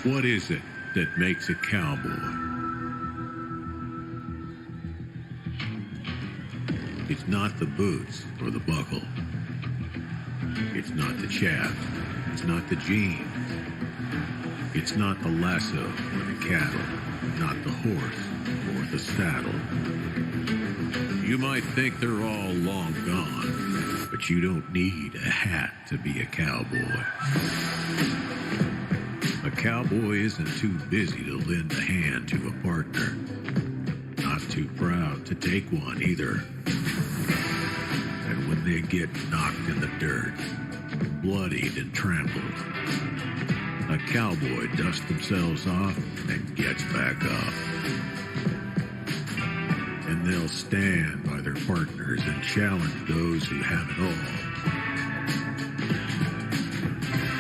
What is it that makes a cowboy? It's not the boots or the buckle. It's not the chaps. It's not the jeans. It's not the lasso or the cattle. Not the horse or the saddle. You might think they're all long gone, but you don't need a hat to be a cowboy. A cowboy isn't too busy to lend a hand to a partner. Not too proud to take one either. And when they get knocked in the dirt, bloodied and trampled, a cowboy dusts themselves off and gets back up. And they'll stand by their partners and challenge those who have it all.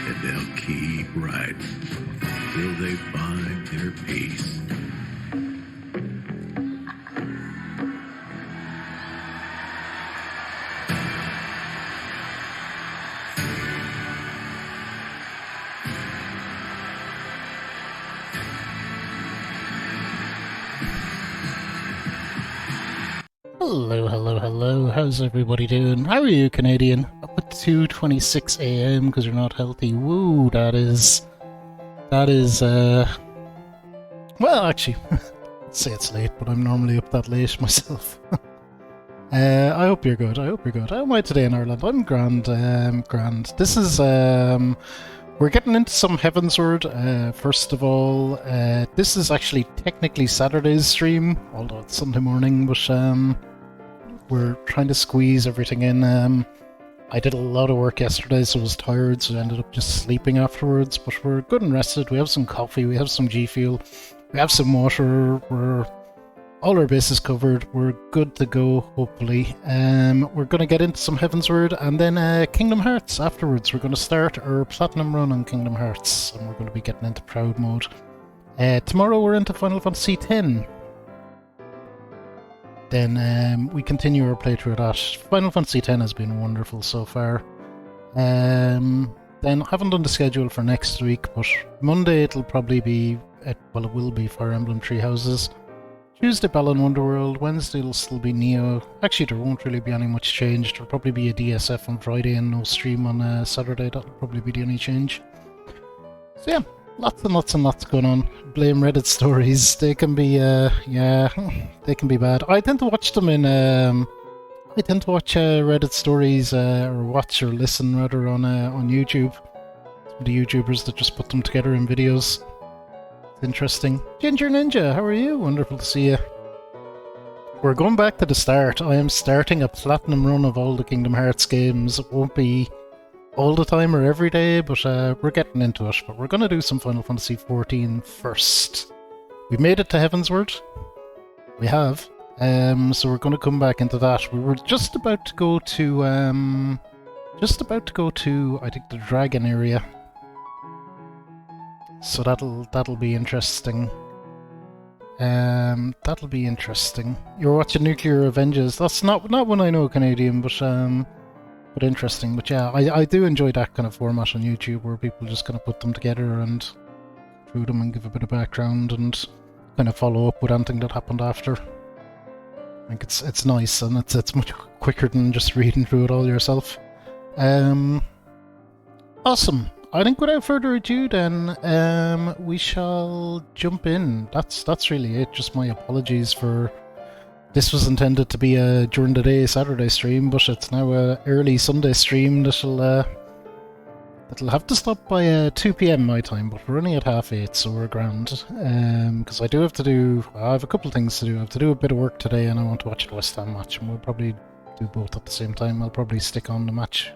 And they'll keep riding till they find their peace. Hello, hello, hello. How's everybody doing? How are you, Canadian? Up at 2:26 AM because you're not healthy. Woo, that is, well, actually, let's say it's late, but I'm normally up that late myself. I hope you're good. How am I today in Ireland? I'm grand, grand. This is, we're getting into some Heavensward. First of all, this is actually technically Saturday's stream, although it's Sunday morning, but, we're trying to squeeze everything in. I did a lot of work yesterday, so I was tired, so I ended up just sleeping afterwards, but we're good and rested. We have some coffee, we have some G Fuel, we have some water, we're all our bases covered, we're good to go, hopefully. We're going to get into some Heavensward, and then Kingdom Hearts afterwards. We're going to start our Platinum run on Kingdom Hearts, and we're going to be getting into Proud Mode. Tomorrow we're into Final Fantasy X. Then we continue our playthrough of that. Final Fantasy X has been wonderful so far. Then I haven't done the schedule for next week, but Monday it'll probably be, well, it will be Fire Emblem Three Houses. Tuesday Balan Wonderworld, Wednesday it'll still be Neo. Actually, there won't really be any much change. There'll probably be a DSF on Friday and no stream on Saturday. That'll probably be the only change. So yeah, lots and lots and lots going on. Blame Reddit stories. They can be, yeah, they can be bad. I tend to watch them in, Reddit stories, or watch or listen rather on YouTube. The YouTubers that just put them together in videos. Interesting. Ginger Ninja, how are you? Wonderful to see you. We're going back to the start. I am starting a platinum run of all the Kingdom Hearts games. It won't be all the time or every day, but we're getting into it. But we're going to do some Final Fantasy XIV first. We made it to Heavensward. We have. So we're going to come back into that. We were just about to go to, I think, the Dragon area. So that'll be interesting. That'll be interesting. You're watching Nuclear Avengers. That's not one I know, Canadian, but interesting. But yeah, I do enjoy that kind of format on YouTube where people just kind of put them together and through them and give a bit of background and kind of follow up with anything that happened after. I think it's nice and it's much quicker than just reading through it all yourself. Awesome. I think without further ado then, we shall jump in. That's really it. Just my apologies for... This was intended to be a during the day Saturday stream, but it's now a early Sunday stream that'll have to stop by 2 PM my time, but we're only at 8:30, so we're grand. Because I have a couple of things to do. I have to do a bit of work today and I want to watch the West Ham match, and we'll probably do both at the same time. I'll probably stick on the match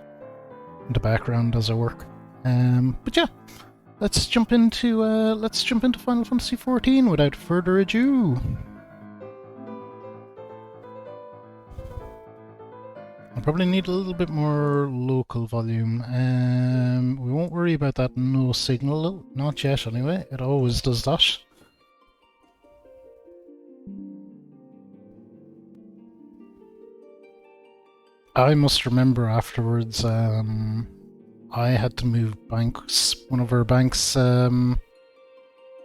in the background as I work. But yeah, let's jump into Final Fantasy XIV without further ado. I'll probably need a little bit more local volume. We won't worry about that no signal, not yet anyway. It always does that. I must remember afterwards, I had to move banks. One of our banks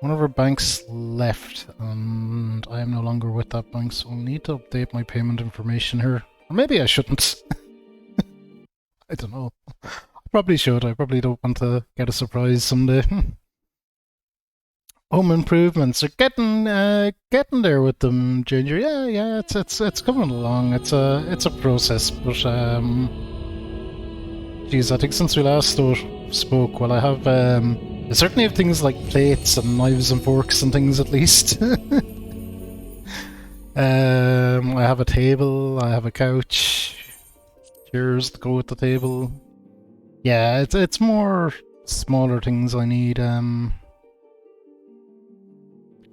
one of our banks left, and I am no longer with that bank, so I'll need to update my payment information here. Or maybe I shouldn't. I don't know. I probably should. I probably don't want to get a surprise someday. Home improvements are getting there with them, Ginger. Yeah, it's coming along. It's a process, but geez, I think since we last spoke, well, I have I certainly have things like plates and knives and forks and things at least. I have a table. I have a couch. Chairs to go with the table. Yeah, it's more smaller things I need. I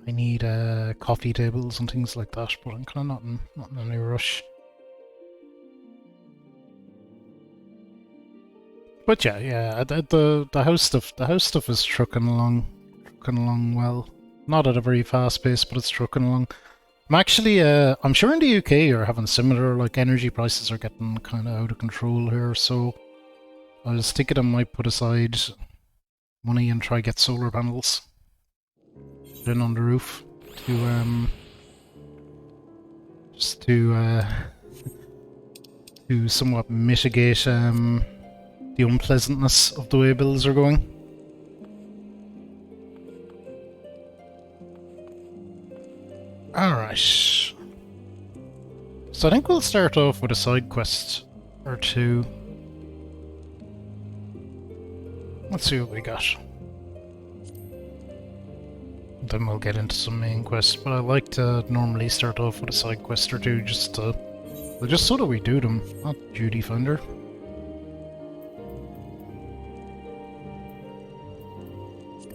need coffee tables and things like that, but I'm kind of not in any rush. But yeah, the house stuff is trucking along well. Not at a very fast pace, but it's trucking along. I'm actually, I'm sure in the UK you're having similar, like energy prices are getting kind of out of control here, so I was thinking I might put aside money and try get solar panels put in on the roof to just to somewhat mitigate the unpleasantness of the way bills are going. Alright. So I think we'll start off with a side quest or two. Let's see what we got. Then we'll get into some main quests, but I like to normally start off with a side quest or two just so that we do them, not duty finder.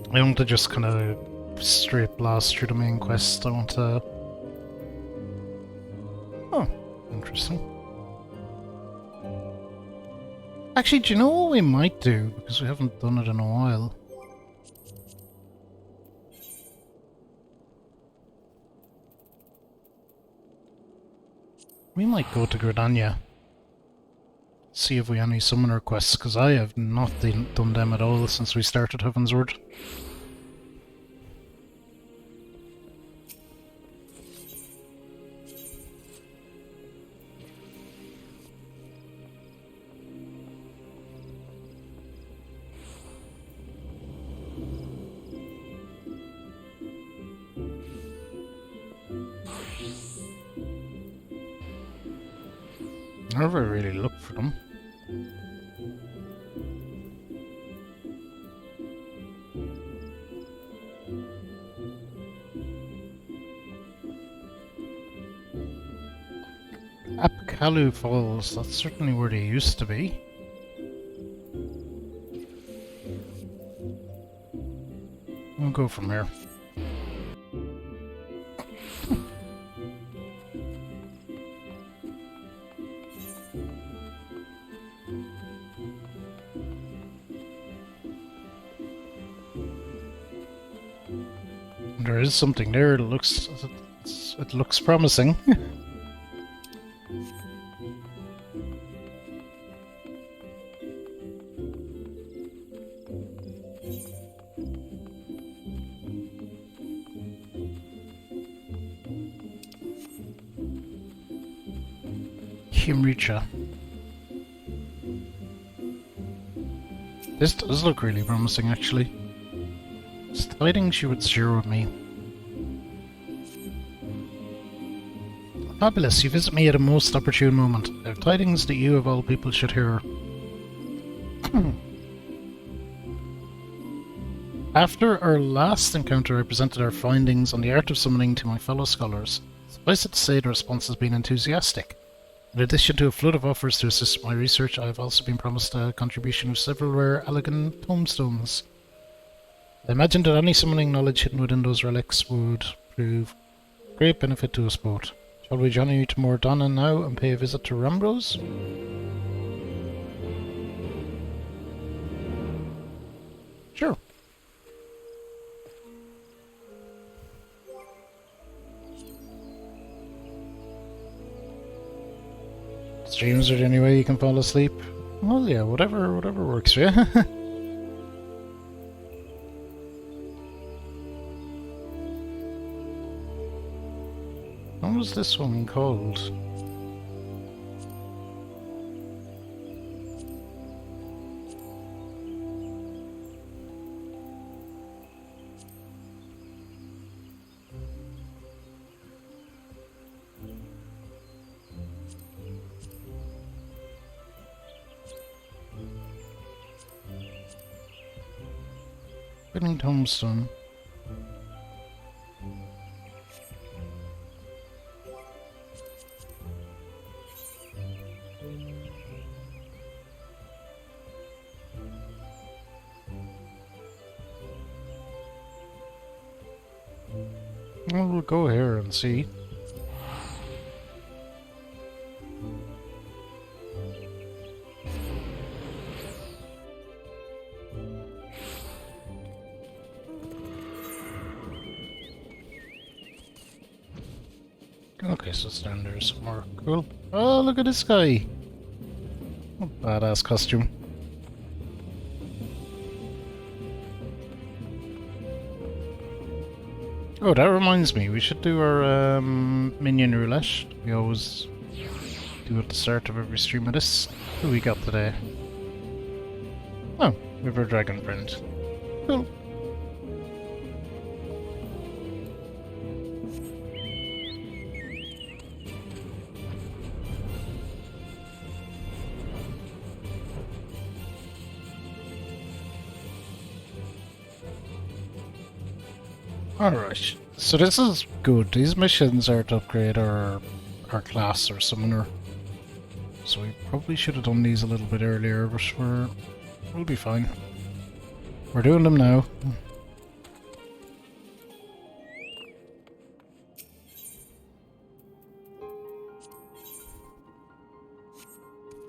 I don't want to just kind of straight blast through the main quest. I want to... Oh, interesting. Actually, do you know what we might do? Because we haven't done it in a while. We might go to Gridania. See if we have any summoner quests, because I have not done them at all since we started Heavensward. I never really looked for them. Apkalu Falls, that's certainly where they used to be. We'll go from here. There is something there. It looks promising. Kimricha. This does look really promising, actually. It's tidings you would share with me. Fabulous, you visit me at a most opportune moment. I have tidings that you of all people should hear. After our last encounter, I presented our findings on the art of summoning to my fellow scholars. Suffice it to say, the response has been enthusiastic. In addition to a flood of offers to assist my research, I have also been promised a contribution of several rare elegant tomestones. I imagine that any summoning knowledge hidden within those relics would prove great benefit to us both. Shall we journey to Mordana now and pay a visit to Rambros? Sure. Streams are the only way you can fall asleep. Well, yeah, whatever works for you. was this one called? Spinning tombstone. Well, we'll go here and see. Okay, so it's down there somewhere. Cool. Oh, look at this guy! What a badass costume. Oh, that reminds me, we should do our minion roulette. We always do at the start of every stream of this. Who we got today? Oh, we have our dragon friend. Cool. Alright, so this is good. These missions are to upgrade our class or summoner. So we probably should have done these a little bit earlier, but we'll be fine. We're doing them now.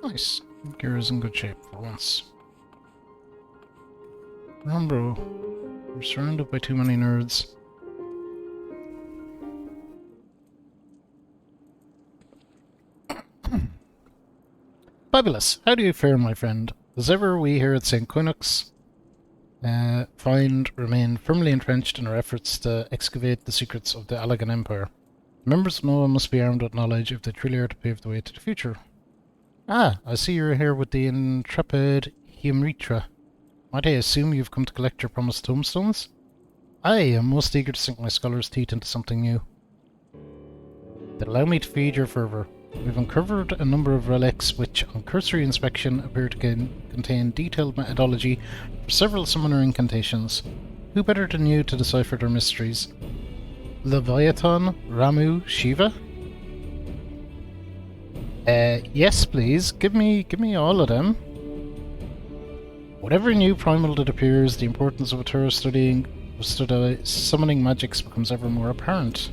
Nice. Gear's in good shape for once. Remember, we're surrounded by too many nerds. Fabulous. How do you fare, my friend? As ever, we here at St. Quinnox remain firmly entrenched in our efforts to excavate the secrets of the Allagan Empire. Members of Noah must be armed with knowledge if they truly are to pave the way to the future. Ah, I see you're here with the intrepid Hymritra. Might I assume you've come to collect your promised tombstones? I am most eager to sink my scholar's teeth into something new. Then allow me to feed your fervour. We've uncovered a number of relics which, on cursory inspection, appear to contain detailed methodology for several summoner incantations. Who better than you to decipher their mysteries? Leviathan, Ramu, Shiva? Yes please, give me all of them. Whatever new primal that appears, the importance of a thorough studying of summoning magics becomes ever more apparent.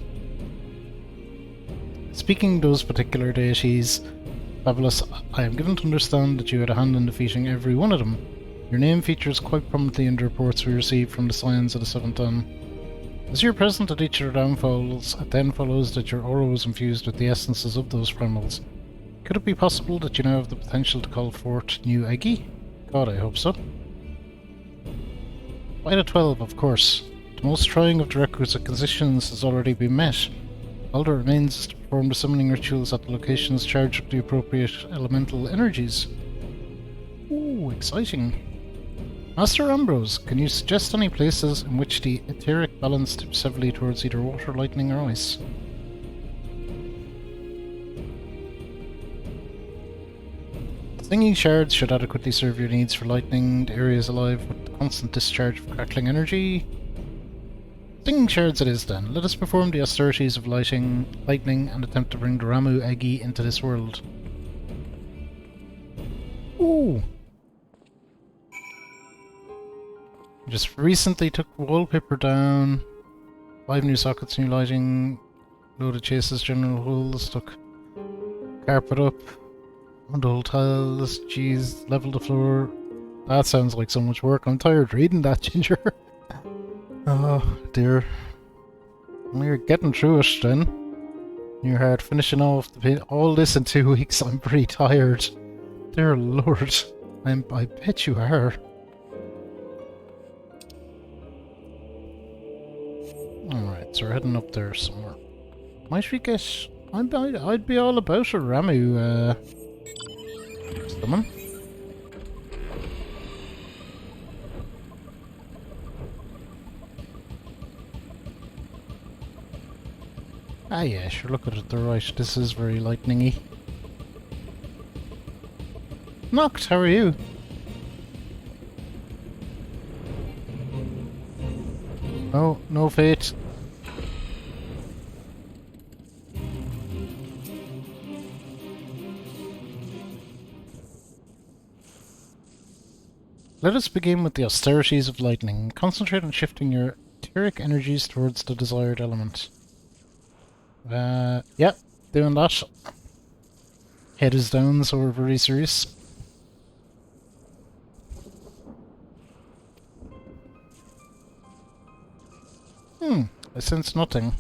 Speaking of those particular deities, Fabulous, I am given to understand that you had a hand in defeating every one of them. Your name features quite prominently in the reports we received from the Scions of the Seventh Dawn. As you are present at each of their downfalls, it then follows that your aura was infused with the essences of those primals. Could it be possible that you now have the potential to call forth new Eggy? God, I hope so. 5 to 12, of course. The most trying of the requisite conditions has already been met. All that remains is to perform the summoning rituals at the locations charged with the appropriate elemental energies. Ooh, exciting. Master Ambrose, can you suggest any places in which the etheric balance tips heavily towards either water, lightning, or ice? Stinging shards should adequately serve your needs for lightning. The area is alive with the constant discharge of crackling energy. Stinging shards it is then. Let us perform the austerities of lightning and attempt to bring the Ramu Eggy into this world. Ooh! Just recently took wallpaper down. 5 new sockets, new lighting. Load of chases, general holes. Took carpet up. Whole tiles, jeez, level the floor. That sounds like so much work. I'm tired reading that, Ginger. Oh dear. We're getting through it then. You're hard finishing off all this in 2 weeks. I'm pretty tired. Dear Lord. I bet you are. Alright, so we're heading up there somewhere. Might we get... I'd be all about a Ramu, summon. Ah yeah, sure, look at it, they're right. This is very lightning-y. Noct, how are you? Oh, no fate. Let us begin with the austerities of lightning. Concentrate on shifting your etheric energies towards the desired element. Yep, doing that. Head is down, so we're very serious. I sense nothing.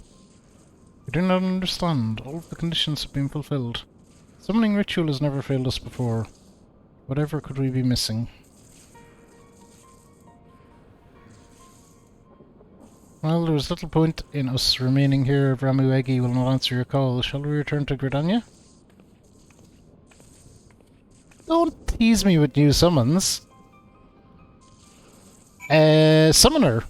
I do not understand. All of the conditions have been fulfilled. Summoning ritual has never failed us before. Whatever could we be missing? Well, there was little point in us remaining here if Ramu Eggy will not answer your call. Shall we return to Gridania? Don't tease me with new summons. Summoner!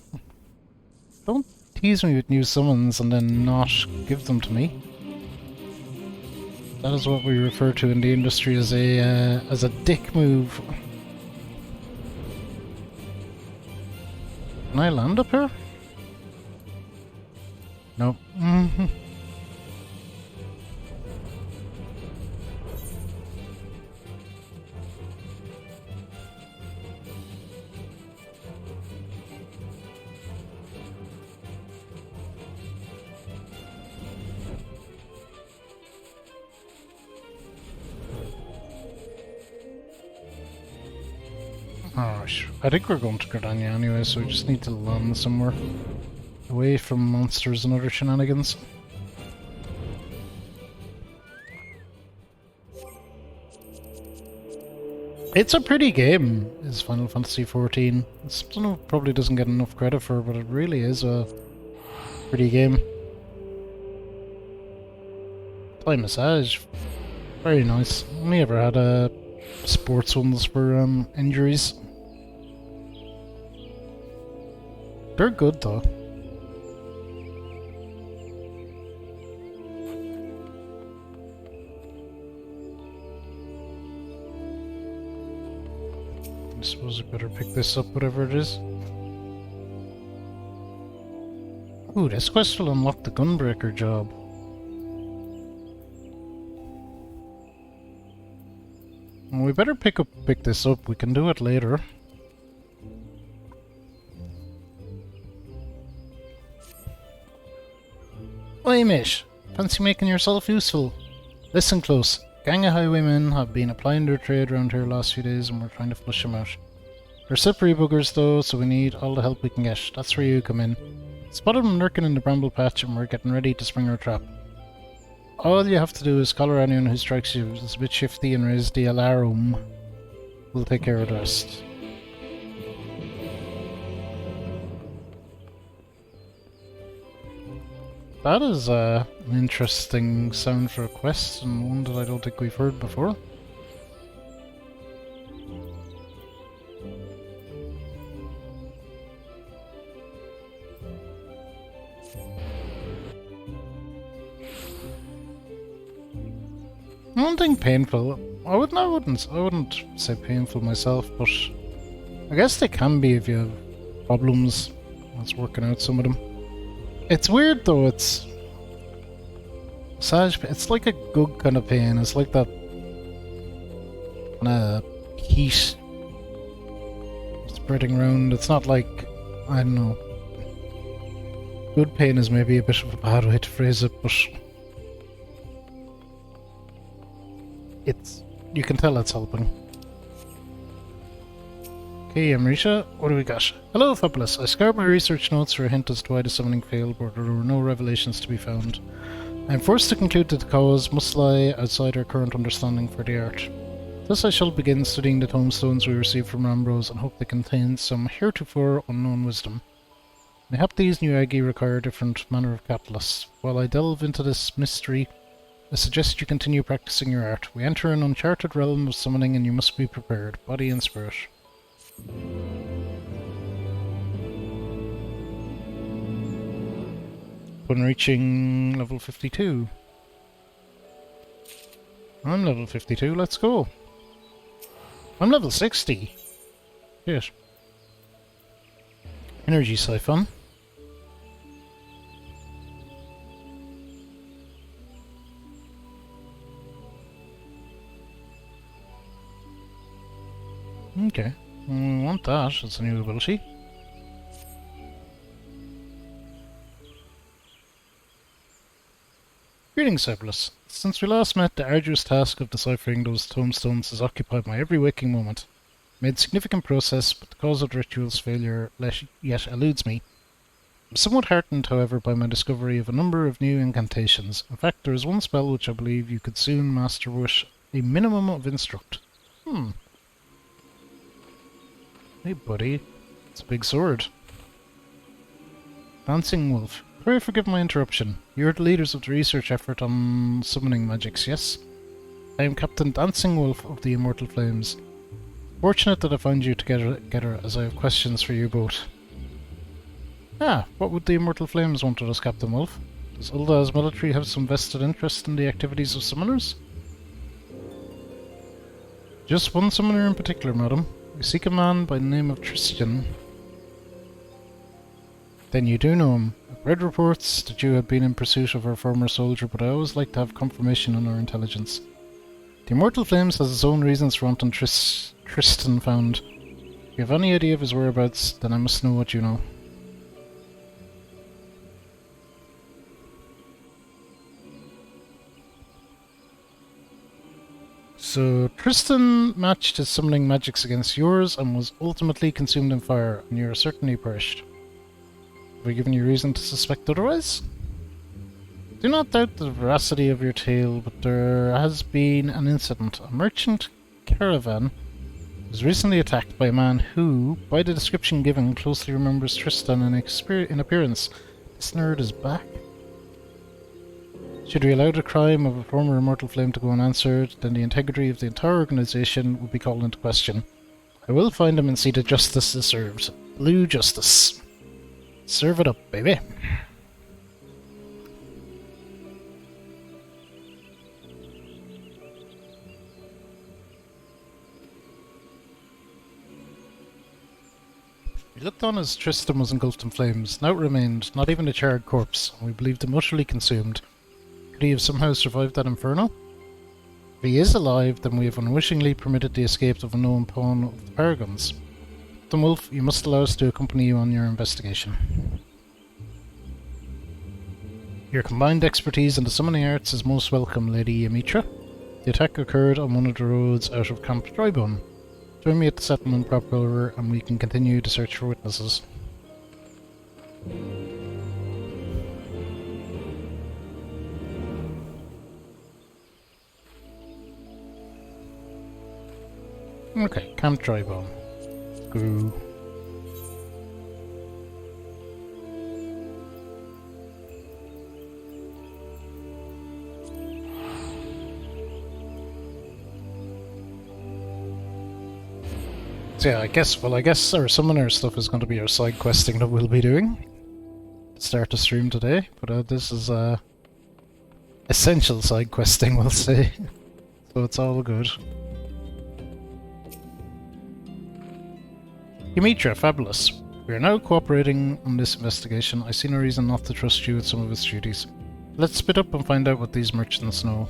Don't tease me with new summons and then not give them to me. That is what we refer to in the industry as a dick move. Can I land up here? No. Alright, I think we're going to Gridania anyway, so we just need to land somewhere away from monsters and other shenanigans. It's a pretty game, is Final Fantasy XIV. It's something it probably doesn't get enough credit for, but it really is a pretty game. Thai massage, very nice. Only ever had sports ones for injuries. They're good though. I suppose I better pick this up, whatever it is. Ooh, this quest will unlock the Gunbreaker job. Well, we better pick this up. We can do it later. Oi, mate. Fancy making yourself useful? Listen close. Gang of highwaymen have been applying their trade around here last few days and we're trying to flush them out. They're slippery buggers though, so we need all the help we can get. That's where you come in. Spotted them lurking in the bramble patch and we're getting ready to spring our trap. All you have to do is collar anyone who strikes you as a bit shifty and raise the alarm. We'll take care of the rest. That is an interesting sound for a quest, and one that I don't think we've heard before. I don't think painful. I wouldn't say painful myself, but I guess they can be if you have problems. That's working out some of them. It's weird though, it's massage. It's like a good kind of pain. It's like that kind of heat spreading around. It's not like, I don't know. Good pain is maybe a bit of a bad way to phrase it, but you can tell it's helping. Okay, Amrisha, what do we got? Hello, Fabulous. I scoured my research notes for a hint as to why the summoning failed, but there were no revelations to be found. I am forced to conclude that the cause must lie outside our current understanding for the art. Thus I shall begin studying the tomestones we received from Ambrose and hope they contain some heretofore unknown wisdom. Mayhap these new Agi require a different manner of catalyst. While I delve into this mystery, I suggest you continue practicing your art. We enter an uncharted realm of summoning and you must be prepared, body and spirit. When reaching level 52. I'm level 52, let's go. I'm level 60. Shit. Energy siphon. Okay, we want that, it's a new ability. Greetings, Cerberus. Since we last met, the arduous task of deciphering those tombstones has occupied my every waking moment. Made significant progress, but the cause of the ritual's failure yet eludes me. I'm somewhat heartened, however, by my discovery of a number of new incantations. In fact, there is one spell which I believe you could soon master with a minimum of instruct. Hey buddy, it's a big sword. Dancing Wolf. Pray forgive my interruption. You're the leaders of the research effort on summoning magics, yes? I am Captain Dancing Wolf of the Immortal Flames. Fortunate that I found you together as I have questions for you both. What would the Immortal Flames want with us, Captain Wolf? Does Ulda's military have some vested interest in the activities of summoners? Just one summoner in particular, madam. We seek a man by the name of Tristan. Then you do know him. I've read reports that you have been in pursuit of our former soldier, but I always like to have confirmation on our intelligence. The Immortal Flames has its own reasons for wanting Tristan found. If you have any idea of his whereabouts, then I must know what you know. So, Tristan matched his summoning magics against yours and was ultimately consumed in fire, and you are certainly perished. Have I given you reason to suspect otherwise? Do not doubt the veracity of your tale, but there has been an incident. A merchant caravan was recently attacked by a man who, by the description given, closely remembers Tristan in appearance. This nerd is back. Should we allow the crime of a former Immortal Flame to go unanswered, then the integrity of the entire organisation would be called into question. I will find him and see that justice is served. Blue justice. Serve it up, baby. We looked on as Tristan was engulfed in flames. Now it remained not even a charred corpse, and we believed him utterly consumed. Could he have somehow survived that inferno? If he is alive, then we have unwittingly permitted the escape of a known pawn of the Paragons. Captain Wolf, you must allow us to accompany you on your investigation. Your combined expertise in the summoning arts is most welcome, Lady Yamitra. The attack occurred on one of the roads out of Camp Drybone. Join me at the settlement proper and we can continue to search for witnesses. Okay, Camp Drybone. Goo. So yeah, I guess our summoner stuff is going to be our side questing that we'll be doing. Start the stream today, but this is essential side questing, we'll say. So it's all good. Yamitra, fabulous. We are now cooperating on this investigation. I see no reason not to trust you with some of its duties. Let's split up and find out what these merchants know.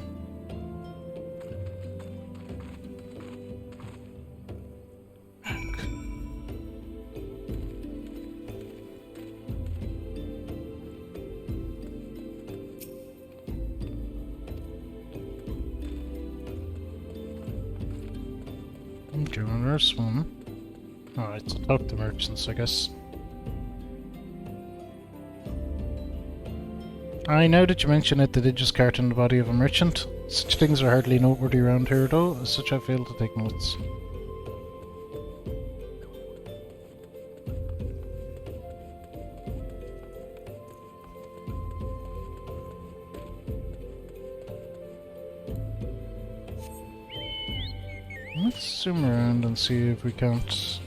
Okay, well, there's one. Alright, so talk to merchants, I guess. Now that you mention it, they did just carton the body of a merchant. Such things are hardly noteworthy around here, though, as such I fail to take notes. Let's zoom around and see if we can't...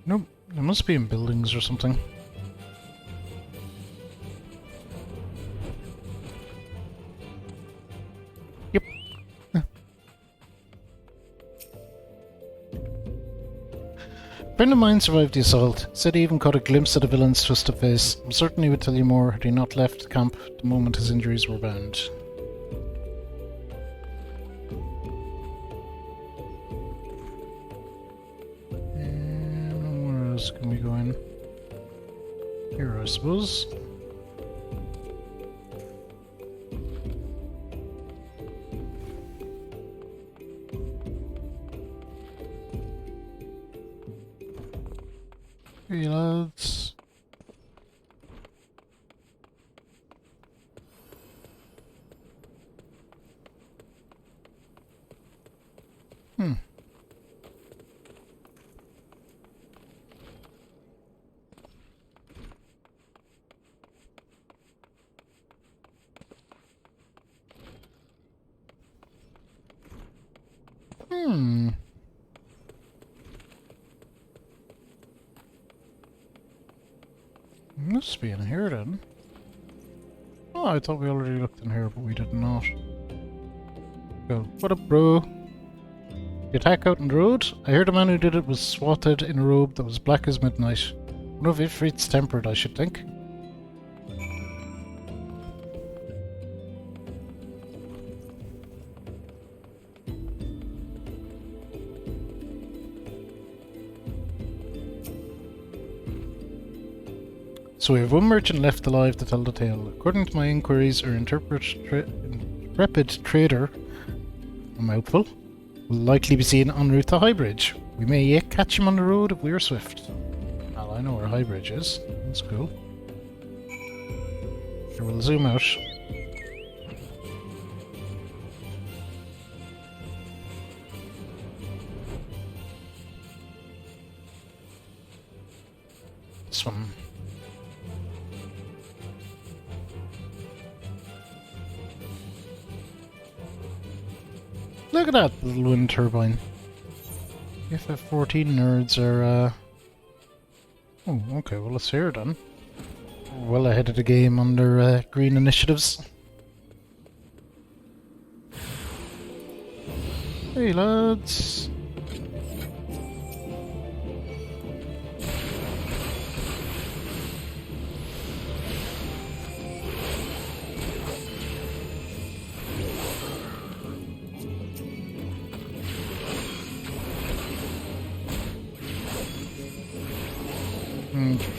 Nope, they must be in buildings or something. Yep. A friend of mine survived the assault. Said he even caught a glimpse of the villain's twisted face. I'm certain he would tell you more had he not left the camp the moment his injuries were bound. And where else can we go in? Here, I suppose. Hey lads. Must be in here then. Oh, I thought we already looked in here, but we did not. Go. What up, bro? The attack out on the road? I heard the man who did it was swatted in a robe that was black as midnight. One of Ifrit's tempered, I should think. So we have one merchant left alive to tell the tale. According to my inquiries, our intrepid trader, a mouthful, will likely be seen en route to Highbridge. We may yet catch him on the road if we are swift. Well, I know where Highbridge is. That's cool. Here, we'll zoom out. This one. Look at that little wind turbine. FF14 nerds are, Oh, okay, well let's hear it then. Well ahead of the game under green initiatives. Hey lads!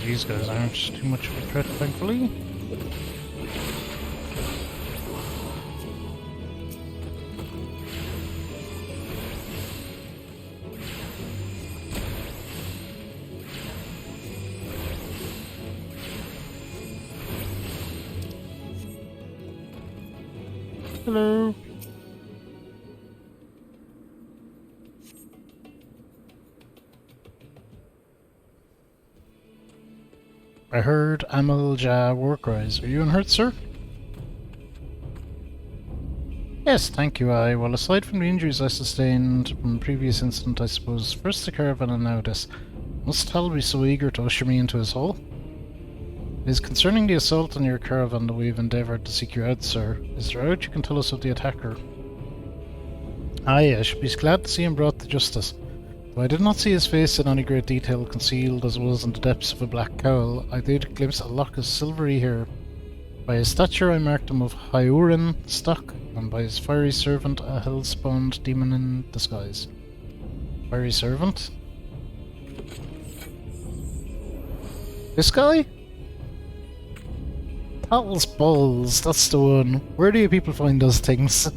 These guys aren't too much of a threat, thankfully. Hello. I heard Amal Ja war cries. Are you unhurt, sir? Yes, thank you. Well, aside from the injuries I sustained from the previous incident, I suppose, first the caravan and now this. Must Hal be so eager to usher me into his hall? It is concerning the assault on your caravan that we have endeavoured to seek you out, sir. Is there aught you can tell us of the attacker? Aye, I should be glad to see him brought to justice. Though I did not see his face in any great detail, concealed as it was in the depths of a black cowl, I did glimpse a lock of silvery hair. By his stature I marked him of Hyurin stock, and by his fiery servant a hell-spawned demon in disguise. Fiery servant? This guy? Tattles balls, that's the one. Where do you people find those things?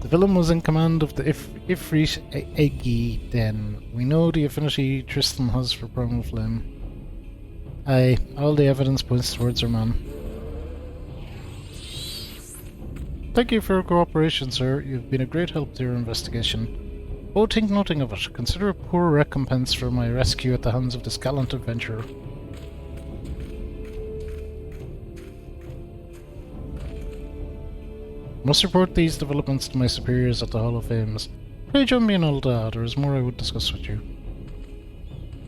The villain was in command of the Ifrit Eggy Den. We know the affinity Tristan has for primal flame. Aye, all the evidence points towards our man. Thank you for your cooperation, sir. You've been a great help to your investigation. Oh, think nothing of it. Consider a poor recompense for my rescue at the hands of this gallant adventurer. Must report these developments to my superiors at the Hall of Fames. Pray join me in Ulda, there is more I would discuss with you.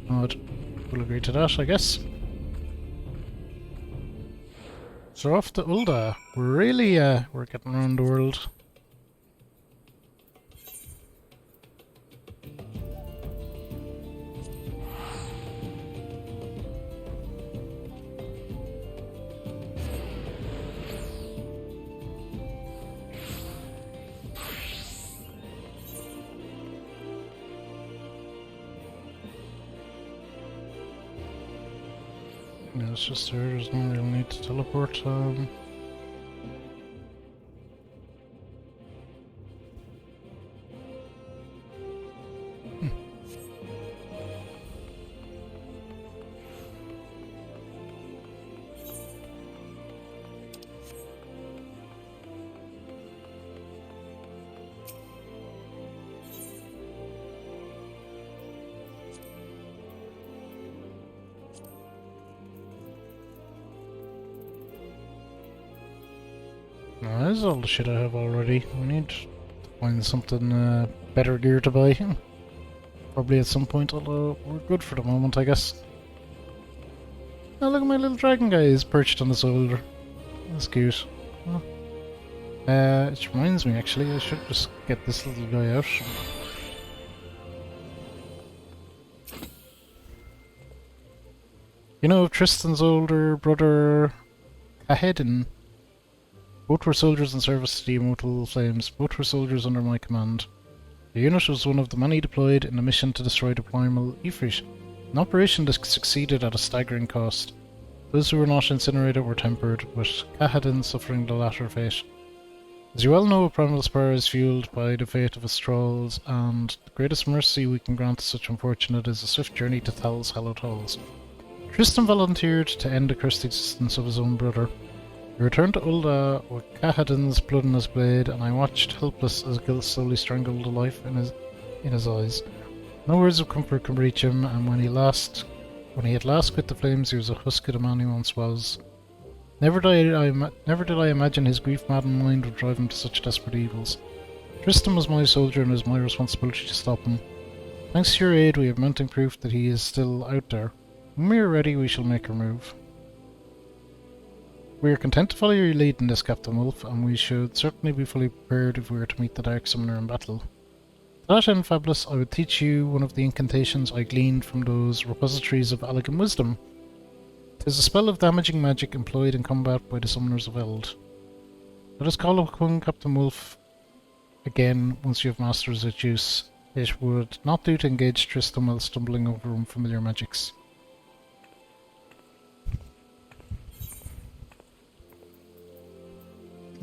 We'll agree to that, I guess. So off to Ulda. We're getting around the world. Yeah, it's just there's no real need to teleport. No, this is all the shit I have already. We need to find something better gear to buy. Probably at some point, although we're good for the moment, I guess. Oh, look at my little dragon guy, he's perched on the shoulder. That's cute. Oh. It reminds me, actually, I should just get this little guy out. You know of Tristan's older brother, Kahedin? Both were soldiers in service to the Immortal Flames. Both were soldiers under my command. The unit was one of the many deployed in a mission to destroy the primal Ifrit, an operation that succeeded at a staggering cost. Those who were not incinerated were tempered, with Kahedin suffering the latter fate. As you well know, a primal spire is fueled by the fate of its thralls, and the greatest mercy we can grant to such unfortunate is a swift journey to Thal's hallowed halls. Tristan volunteered to end the cursed existence of his own brother. He returned to Ulda with Kahedin's blood in his blade, and I watched helpless as guilt slowly strangled the life in his eyes. No words of comfort could reach him, and when he had last quit the flames, he was a husk of the man he once was. Never did I imagine his grief-maddened mind would drive him to such desperate evils. Tristan was my soldier, and it was my responsibility to stop him. Thanks to your aid, we have mounting proof that he is still out there. When we are ready, we shall make our move. We are content to follow your lead in this, Captain Wolf, and we should certainly be fully prepared if we were to meet the Dark Summoner in battle. To that end, Fabulous, I would teach you one of the incantations I gleaned from those repositories of elegant wisdom. 'Tis a spell of damaging magic employed in combat by the Summoners of Eld. Let us call upon Captain Wolf again once you have mastered its use. It would not do to engage Tristan while stumbling over unfamiliar magics.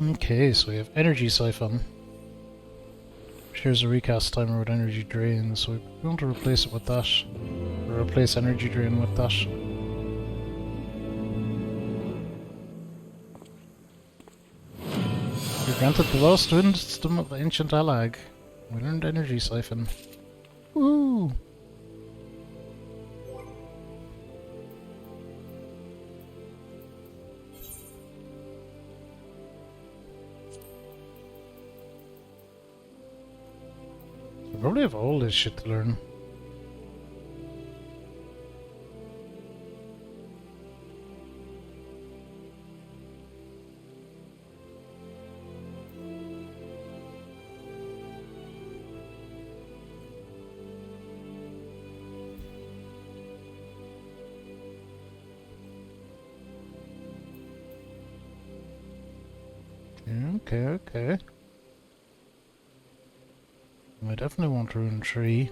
Okay, so we have Energy Siphon. Shares a recast timer with Energy Drain, so we're going to replace it with that. Or replace Energy Drain with that. You're granted the lost wisdom of ancient Alag. We learned Energy Siphon. Woo! I probably have all this shit to learn. Okay. I definitely want Rune 3.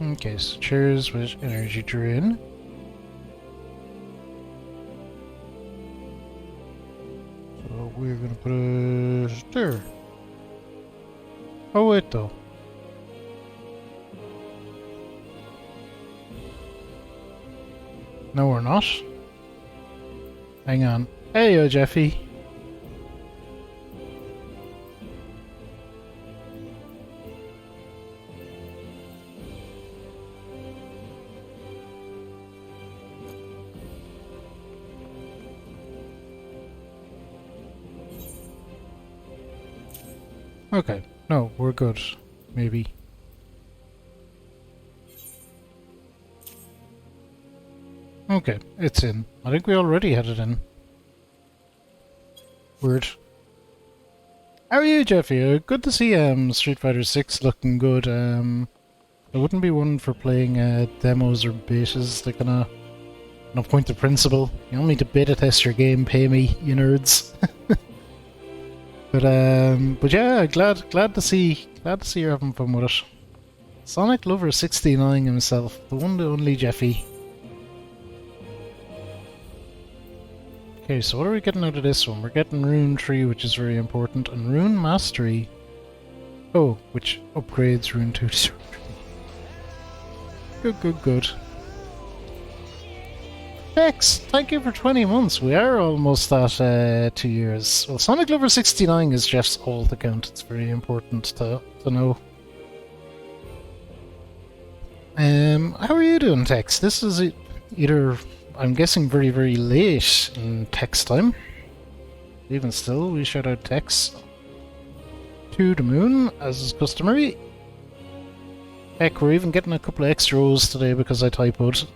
Okay, so cheers with Energy Drain. So we're gonna put it there. Oh wait though. No, we're not. Hang on. Hey, yo, Jeffy. Okay. No, we're good. Maybe. Okay, it's in. I think we already had it in. Weird. How are you, Jeffy? Good to see Street Fighter 6 looking good. I wouldn't be one for playing demos or betas. They're gonna no point of principle. You don't need to beta test your game, pay me, you nerds. But yeah, glad to see you're having fun with it. Sonic Lover 69 himself, the one and only Jeffy. Okay, so what are we getting out of this one? We're getting Rune 3, which is very important, and Rune Mastery. Oh, which upgrades Rune 2 to Rune 3. Good. Bex, thank you for 20 months. We are almost at 2 years. Well, Sonic Lover 69 is Jeff's alt account. It's very important to know. How are you doing, Tex? This is either, I'm guessing, very, very late in Tex time. Even still, we shout out Tex to the moon, as is customary. Heck, we're even getting a couple of extra O's today because I typoed.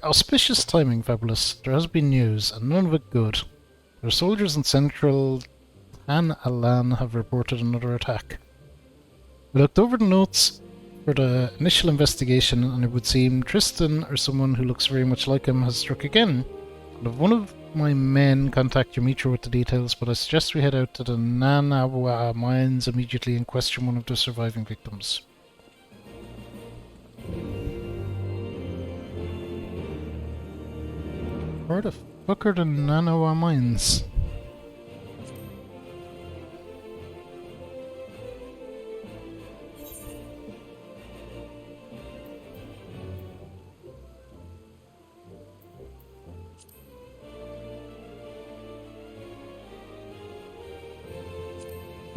Auspicious timing, Fabulous. There has been news, and none of it good. Their soldiers in central Tan Alan have reported another attack. We looked over the notes for the initial investigation, and it would seem Tristan, or someone who looks very much like him, has struck again. I'll have one of my men contact Yamitra with the details, but I suggest we head out to the Nanawa mines immediately and question one of the surviving victims. Where the fuck are the Nanawa mines?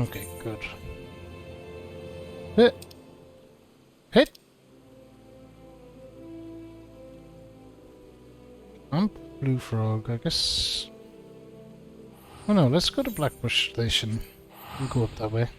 Okay, good. Hit! Hit! Blue Frog, I guess. Oh no, let's go to Blackbush Station. We'll go up that way.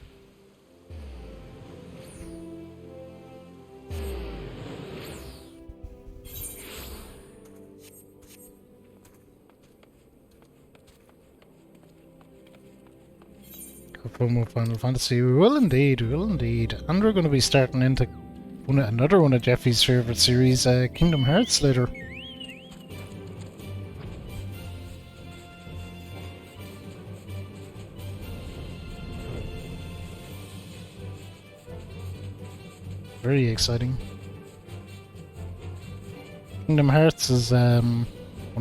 Have fun with Final Fantasy. We will indeed, we will indeed. And we're going to be starting into another one of Jeffy's favourite series, Kingdom Hearts, later. Very exciting. Kingdom Hearts is, when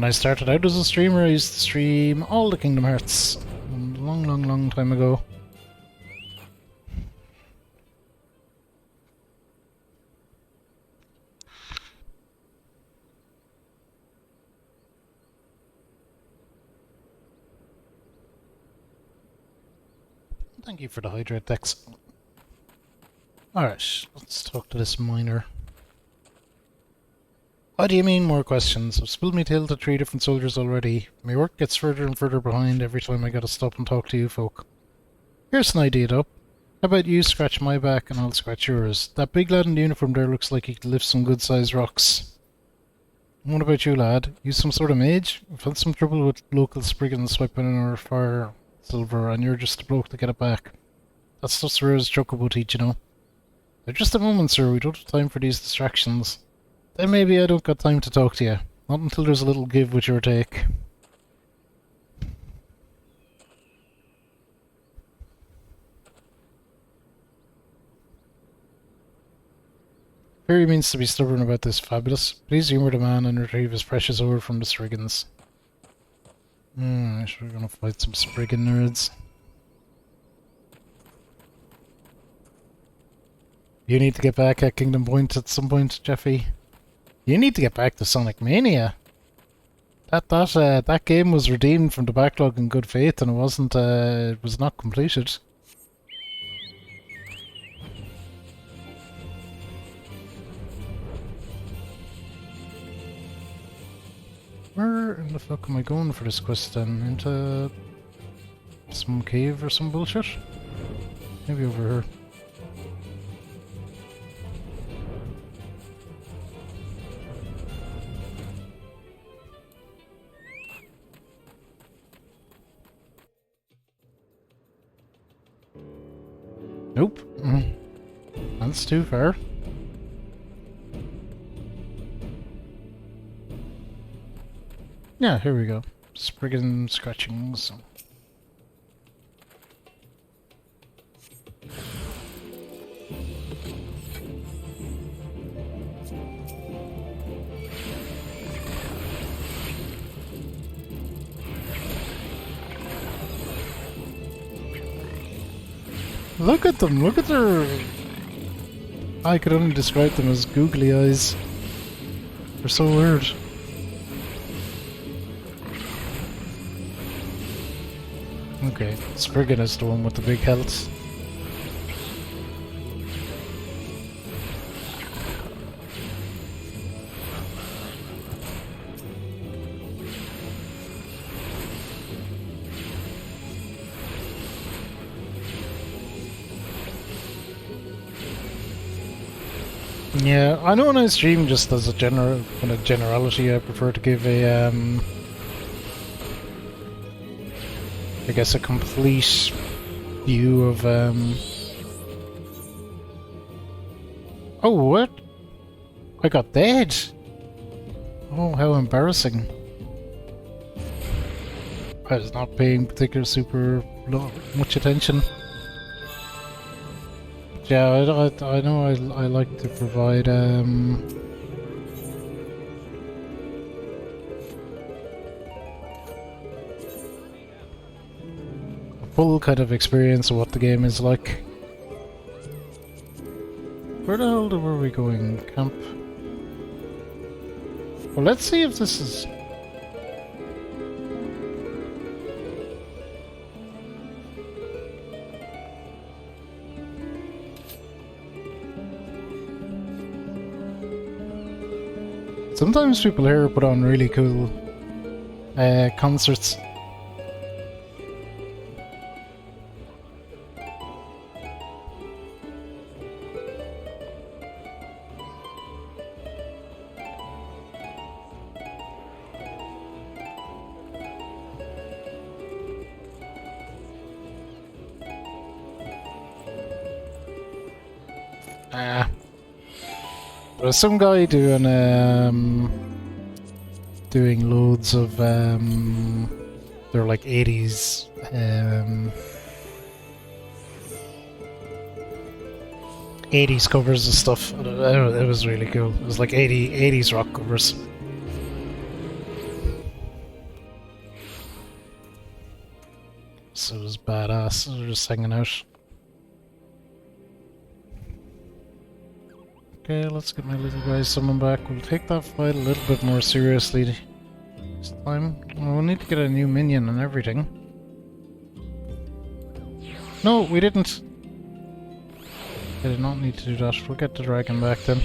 I started out as a streamer, I used to stream all the Kingdom Hearts. A long time ago. Thank you for the hydrate, Dex. Alright, let's talk to this miner. What do you mean, more questions? I've spilled my tale to 3 different soldiers already. My work gets further and further behind every time I gotta stop and talk to you folk. Here's an idea, though. How about you scratch my back and I'll scratch yours? That big lad in the uniform there looks like he could lift some good-sized rocks. And what about you, lad? You some sort of mage? We've had some trouble with local spriggans swiping in our fire silver, and you're just the bloke to get it back. That stuff's rare as chocobo teeth, you know. Now just a moment, sir, we don't have time for these distractions. Then maybe I don't got time to talk to you. Not until there's a little give with your take. Perry means to be stubborn about this, Fabulous. Please humour the man and retrieve his precious ore from the Striggans. Right, we're gonna fight some Spriggan nerds. You need to get back at Kingdom Point at some point, Jeffy. You need to get back to Sonic Mania. That game was redeemed from the backlog in good faith, and it was not completed. Where in the fuck am I going for this quest then? Into some cave or some bullshit? Maybe over here. Nope. That's too far. Yeah, here we go. Spriggan scratchings. Look at them, look at their... I could only describe them as googly eyes. They're so weird. Okay, Spriggan is the one with the big health. Yeah, I know when I stream, just as a generality, I prefer to give a I guess a complete view of Oh, what? I got dead. Oh, how embarrassing. I was not paying super much attention. Yeah, I know I like to provide a full kind of experience of what the game is like. Where the hell were we going? Camp? Well, let's see if this is... Sometimes people here put on really cool concerts. There's some guy doing loads of they're like 80s 80s covers of stuff. It was really cool. It was like 80s rock covers. So it was badass. They were just hanging out. Okay, let's get my little guy summoned back. We'll take that fight a little bit more seriously this time. We'll need to get a new minion and everything. No, we didn't. I did not need to do that. We'll get the dragon back then.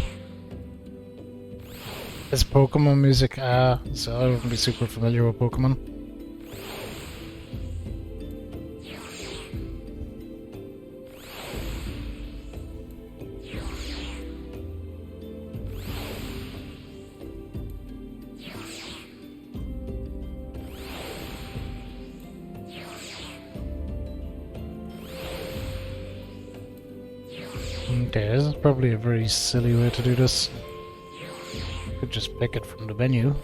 It's Pokemon music. So I wouldn't be super familiar with Pokemon. Okay, this is probably a very silly way to do this. Could just pick it from the menu.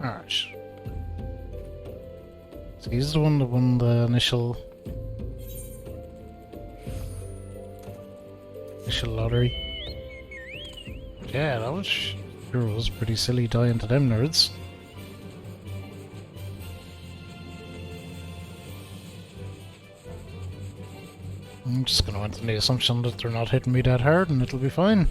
Alright. So he's the one that won the initial Initial lottery. Yeah, that was sure was pretty silly dying to them nerds. I'm just gonna went on the assumption that they're not hitting me that hard and it'll be fine.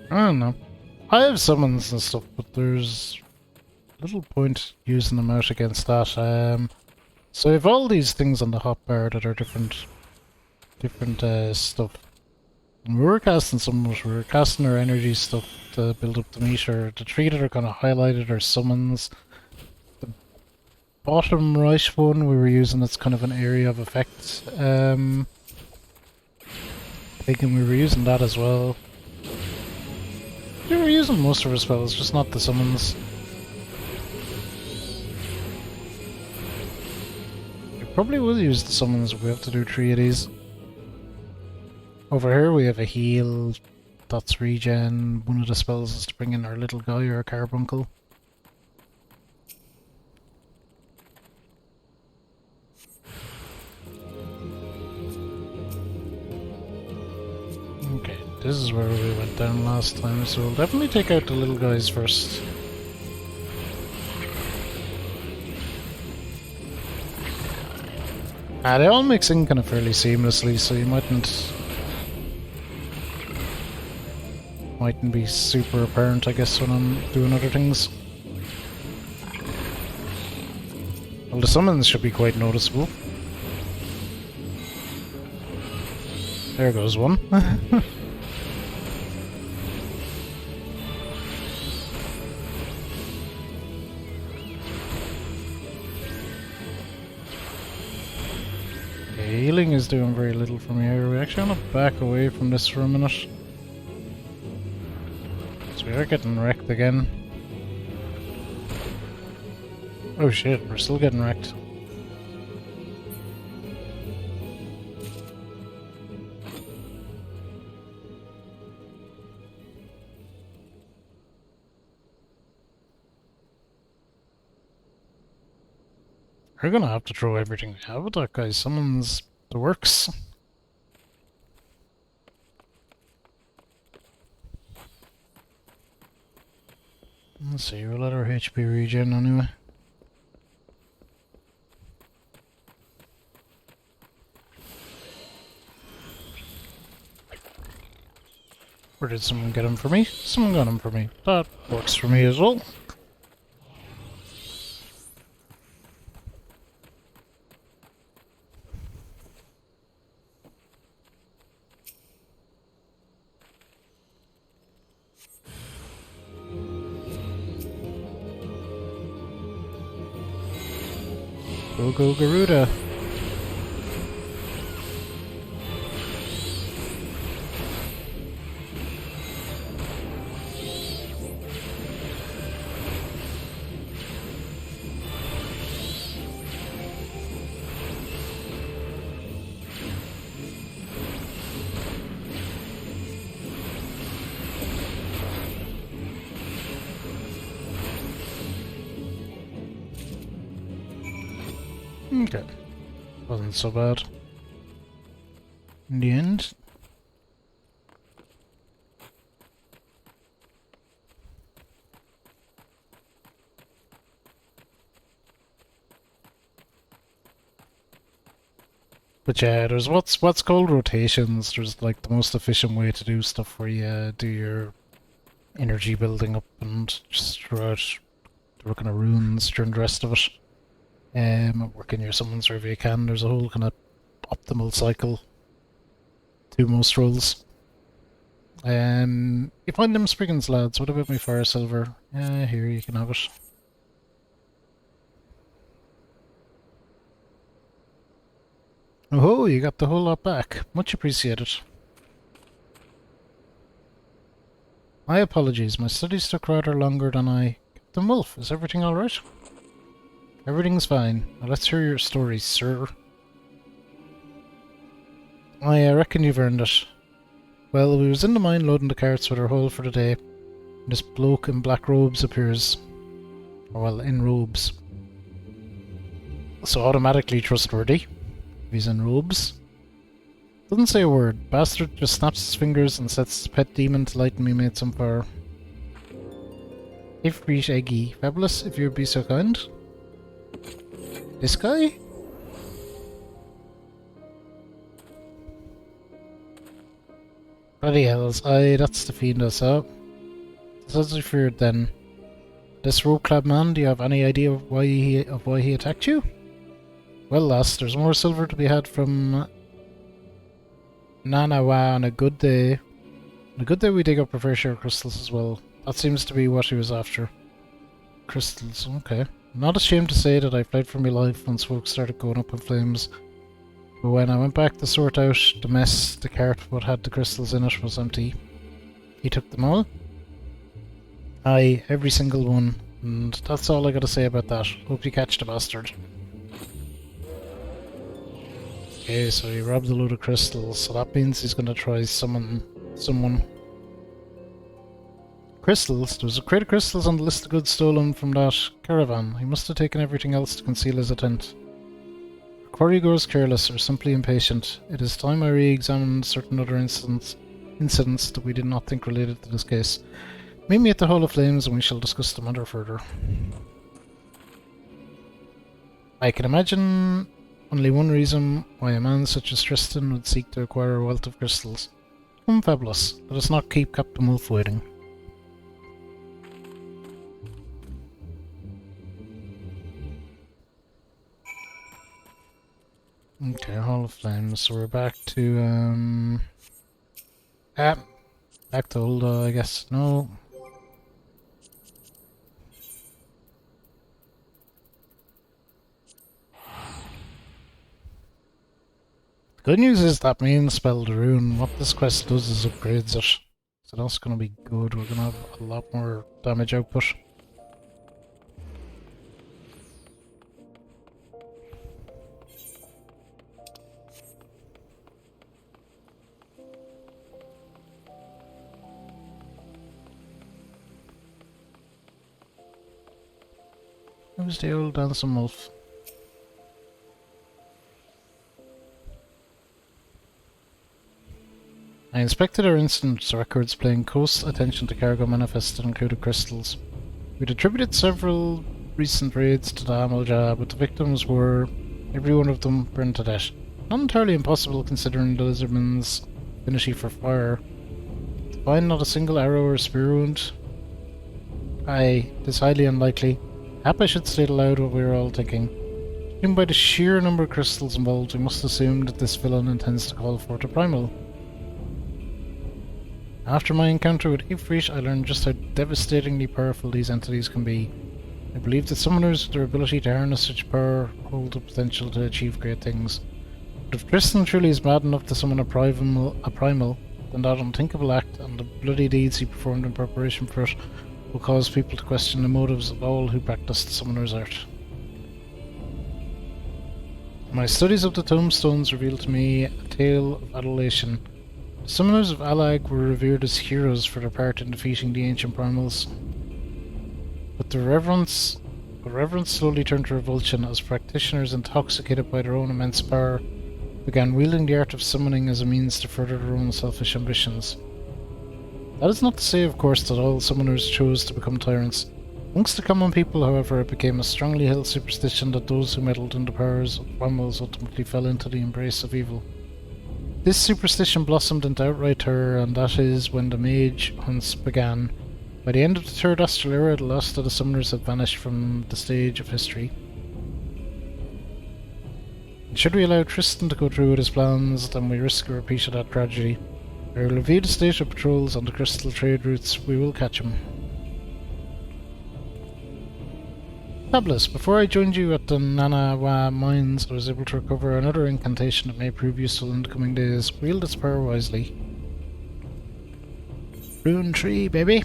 I don't know. I have summons and stuff, but there's little point using them out against that. So I have all these things on the hotbar that are different stuff. And we were casting some of it. We were casting our energy stuff to build up the meter. The three that are kind of highlighted are summons. The bottom right one we were using as kind of an area of effect. Thinking we were using that as well. We were using most of our spells, just not the summons. We probably will use the summons if we have to do 3 of these. Over here we have a heal, that's regen. One of the spells is to bring in our little guy or a carbuncle. Okay, this is where we went down last time, so we'll definitely take out the little guys first. They all mix in kind of fairly seamlessly, so you mightn't be super apparent, I guess, when I'm doing other things. Well, the summons should be quite noticeable. There goes one. Okay, healing is doing very little for me here. We actually want to back away from this for a minute. So we are getting wrecked again. Oh shit, we're still getting wrecked. We're gonna have to throw everything we have at that guy. Summons the works. Let's see, we'll let our HP regen anyway. Or did someone get him for me? Someone got him for me. That works for me as well. Go go Garuda. Okay. Wasn't so bad. In the end. But yeah, there's what's called rotations. There's like the most efficient way to do stuff where you do your energy building up and just throughout the kind of runes during the rest of it. Working your summons wherever you can. There's a whole kind of optimal cycle to most rolls. You find them Spriggans, lads. What about my Fire Silver? Yeah, here, you can have it. Oh, you got the whole lot back. Much appreciated. My apologies, my studies took rather longer than I... Captain Wolf, is everything alright? Everything's fine. Now let's hear your story, sir. I reckon you've earned it. Well, we was in the mine loading the carts with our haul for the day. And this bloke in black robes appears. Or well, in robes. So automatically trustworthy. If he's in robes. Doesn't say a word. Bastard just snaps his fingers and sets his pet demon to light me mates on fire. Ifrit Eggy. Fabulous, if you'd be so kind. This guy? Bloody hells, aye, that's the fiend I saw. As I feared then. This rope-clad man, do you have any idea of why he attacked you? Well, lass, there's more silver to be had from Nanawa on a good day. On a good day we dig up our fair share of crystals as well. That seems to be what he was after. Crystals, okay. I'm not ashamed to say that I fled for my life when smoke started going up in flames. But when I went back to sort out the mess, the cart what had the crystals in it was empty. He took them all? Aye, every single one. And that's all I gotta say about that. Hope you catch the bastard. Okay, so he robbed a load of crystals, so that means he's gonna try summon someone. Crystals? There was a crate of crystals on the list of goods stolen from that caravan. He must have taken everything else to conceal his intent. Our quarry grows careless or simply impatient. It is time I re-examined certain other incidents that we did not think related to this case. Meet me at the Hall of Flames and we shall discuss the matter further. I can imagine only one reason why a man such as Tristan would seek to acquire a wealth of crystals. Come, Fabulous, let us not keep Captain Wolf waiting. Okay, Hall of Flames, so we're back to, back to Ulda, I guess. No. The good news is that main spell, the rune, what this quest does is upgrades it. So that's gonna be good, we're gonna have a lot more damage output. Who's the old dancing wolf? I inspected our incident records paying close attention to cargo manifest that included crystals. We'd attributed several recent raids to the Amalja, but the victims were, every one of them, burned to death. Not entirely impossible considering the lizardman's affinity for fire. To find not a single arrow or spear wound? Aye, it is highly unlikely. Perhaps I should state aloud what we were all thinking. Judging by the sheer number of crystals involved, we must assume that this villain intends to call forth a primal. After my encounter with Ifrit, I learned just how devastatingly powerful these entities can be. I believe that summoners with their ability to harness such power hold the potential to achieve great things. But if Tristan truly is mad enough to summon a primal, then that unthinkable act and the bloody deeds he performed in preparation for it will cause people to question the motives of all who practice the summoner's art. My studies of the tombstones revealed to me a tale of adulation. The summoners of Alag were revered as heroes for their part in defeating the ancient primals. But the reverence slowly turned to revulsion as practitioners intoxicated by their own immense power began wielding the art of summoning as a means to further their own selfish ambitions. That is not to say, of course, that all summoners chose to become tyrants. Amongst the common people, however, it became a strongly held superstition that those who meddled in the powers of animals ultimately fell into the embrace of evil. This superstition blossomed into outright terror, and that is when the mage hunts began. By the end of the Third Astral Era, the last of the summoners had vanished from the stage of history. And should we allow Tristan to go through with his plans, then we risk a repeat of that tragedy. I will review the state of patrols on the crystal trade routes. We will catch him. Fabulous. Before I joined you at the Nanawa mines, I was able to recover another incantation that may prove useful in the coming days. Wield its power wisely. Rune tree, baby.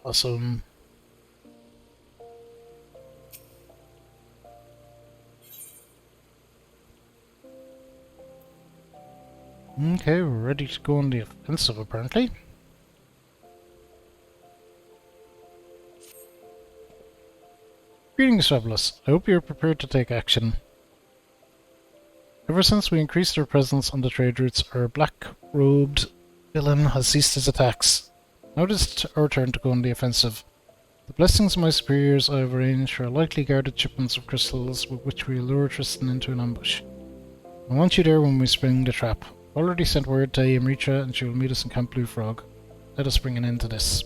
Awesome. Okay, we're ready to go on the offensive, apparently. Greetings, Fabulous. I hope you're prepared to take action. Ever since we increased our presence on the trade routes, our black-robed villain has ceased his attacks. Now it is our turn to go on the offensive. The blessings of my superiors I have arranged for lightly guarded shipments of crystals with which we lure Tristan into an ambush. I want you there when we spring the trap. I've already sent word to Amrita and she will meet us in Camp Blue Frog. Let us bring an end to this.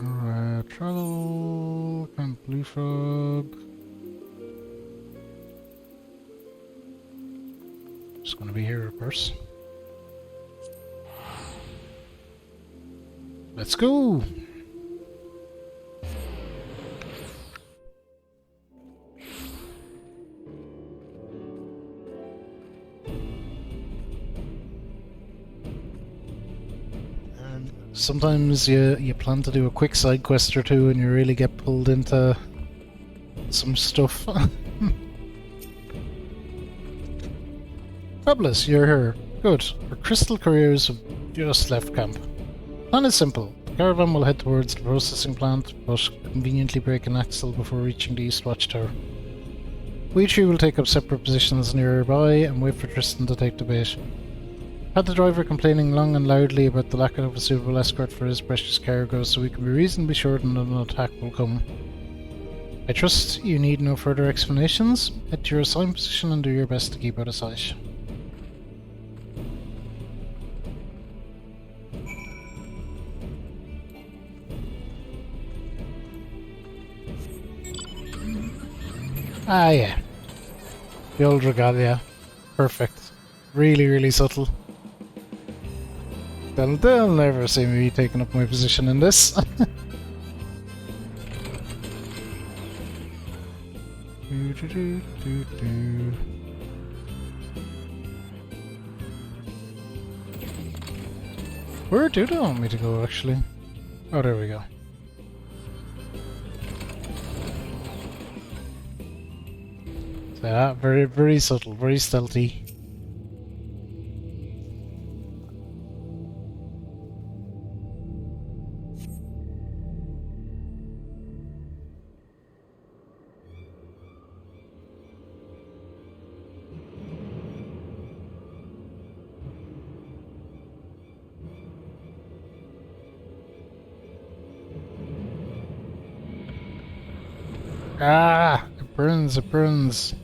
Alright, travel, Camp Blue Frog. Just gonna be here, of course. Let's go! Sometimes you plan to do a quick side quest or two and you really get pulled into some stuff. Fabulous, you're here. Good. Our crystal couriers have just left camp. Plan is simple. The caravan will head towards the processing plant, but conveniently break an axle before reaching the East Watchtower. We three will take up separate positions nearby and wait for Tristan to take the bait. Had the driver complaining long and loudly about the lack of a suitable escort for his precious cargo, so we can be reasonably sure that an attack will come. I trust you need no further explanations. Head to your assigned position and do your best to keep out of sight. Ah yeah. The old regalia. Perfect. Really, really subtle. They'll never see me taking up my position in this. Where do they want me to go, actually? Oh, there we go. So, yeah, very, very subtle, very stealthy. Ah! It burns, it burns.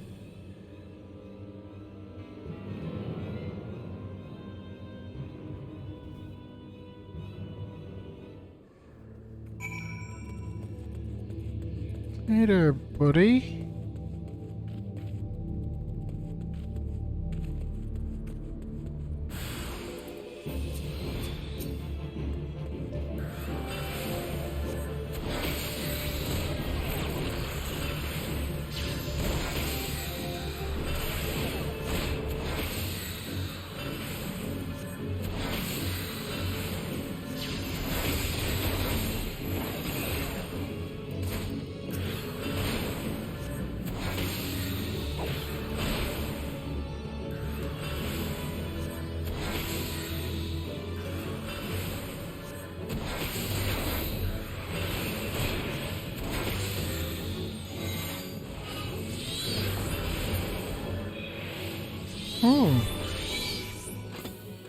Hey there, buddy. Oh,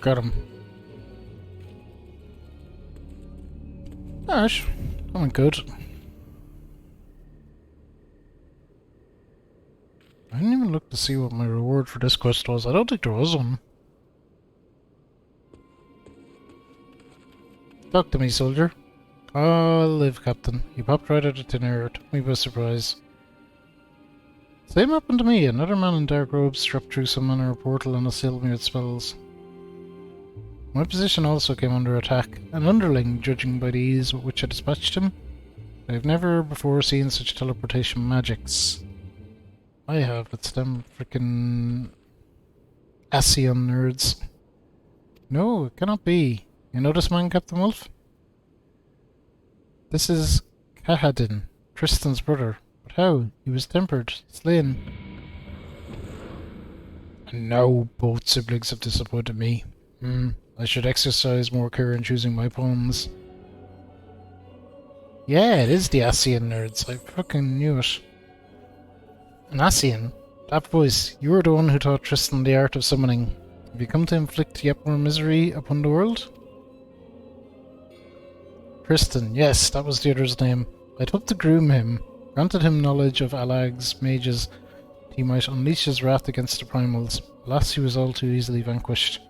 got him. Gosh, that went good. I didn't even look to see what my reward for this quest was. I don't think there was one. Talk to me, soldier. I'll live, Captain. You popped right out of thin air. Took me by surprise. Same happened to me. Another man in dark robes struck through some manner of portal and assailed me with spells. My position also came under attack. An underling, judging by the ease with which I dispatched him. I've never before seen such teleportation magics. I have. It's them frickin' Ascian nerds. No, it cannot be. You know this man, Captain Wolf? This is Kahadin, Tristan's brother. But how? He was tempered, slain. And now both siblings have disappointed me. I should exercise more care in choosing my pawns. Yeah, it is the Ascian nerds. I fucking knew it. An Ascian? That voice. You were the one who taught Tristan the art of summoning. Have you come to inflict yet more misery upon the world? Tristan, yes, that was the other's name. I'd hoped to groom him, granted him knowledge of Alag's mages, that he might unleash his wrath against the primals. Alas, he was all too easily vanquished.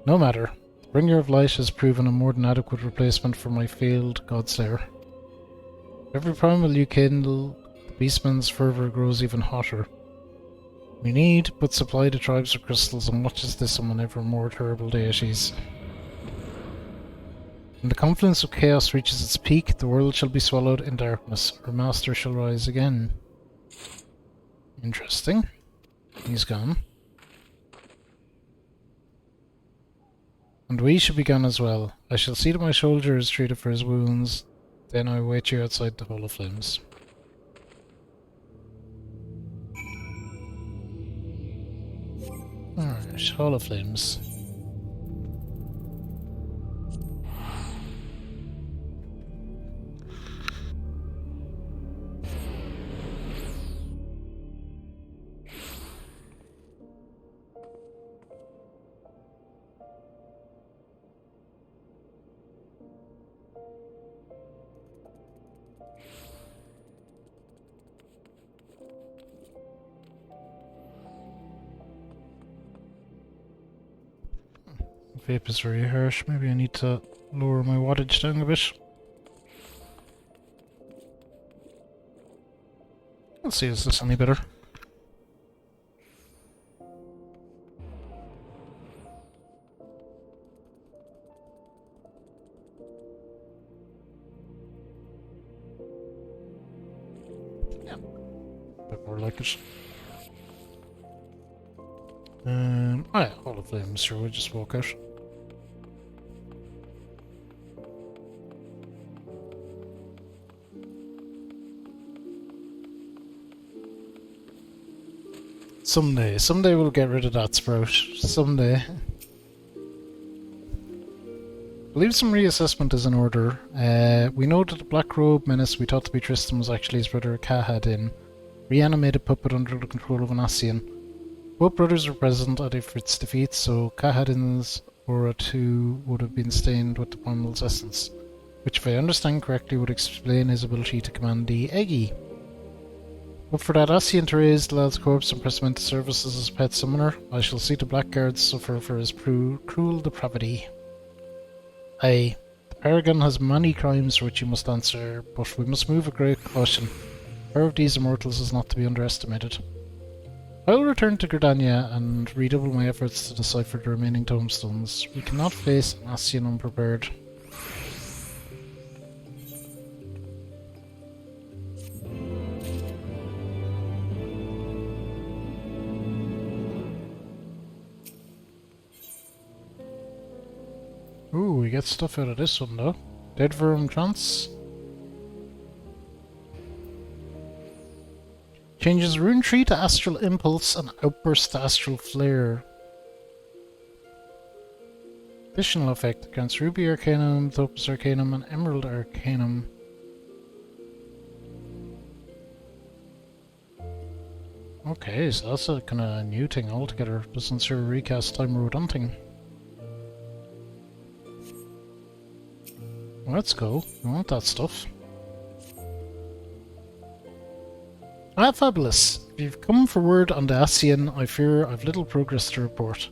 No matter. The Bringer of Light has proven a more than adequate replacement for my failed Godslayer. Every primal you kindle, the beastman's fervour grows even hotter. We need but supply the tribes of crystals and watch as they summon ever more terrible deities. When the confluence of chaos reaches its peak, the world shall be swallowed in darkness. Our master shall rise again. Interesting. He's gone. And we should be gone as well. I shall see that my soldier is treated for his wounds. Then I wait you outside the Hall of Flames. Alright, Hall of Flames. Vape is very harsh. Maybe I need to lower my wattage down a bit. Let's see, is this any better? Yeah. A bit more like it. Oh yeah, Hall of Flames, sure, we'll just walk out. Someday we'll get rid of that sprout. Someday. I believe some reassessment is in order. We know that the Black Robe Menace we thought to be Tristan was actually his brother Kahadin, reanimated puppet under the control of an Ascian. Both brothers were present at Ifrit's defeat, so Kahadin's aura too would have been stained with the primal's essence, which if I understand correctly would explain his ability to command the Eggy. But for that Ascian to raise the lad's corpse and press him into service as his pet summoner, I shall see the Blackguards suffer for his cruel depravity. Aye, the Paragon has many crimes for which he must answer, but we must move with great caution. The power of these immortals is not to be underestimated. I will return to Gridania and redouble my efforts to decipher the remaining tombstones. We cannot face an Ascian unprepared. Ooh, we get stuff out of this one though. Dead Worm Trance. Changes Rune Tree to Astral Impulse and Outburst to Astral Flare. Additional effect against Ruby Arcanum, Topaz Arcanum and Emerald Arcanum. Okay, so that's a kind of new thing altogether. Doesn't sure recast time road hunting. Let's go. We want that stuff. Ah, fabulous. If you've come for word on the Asian, I fear I've little progress to report.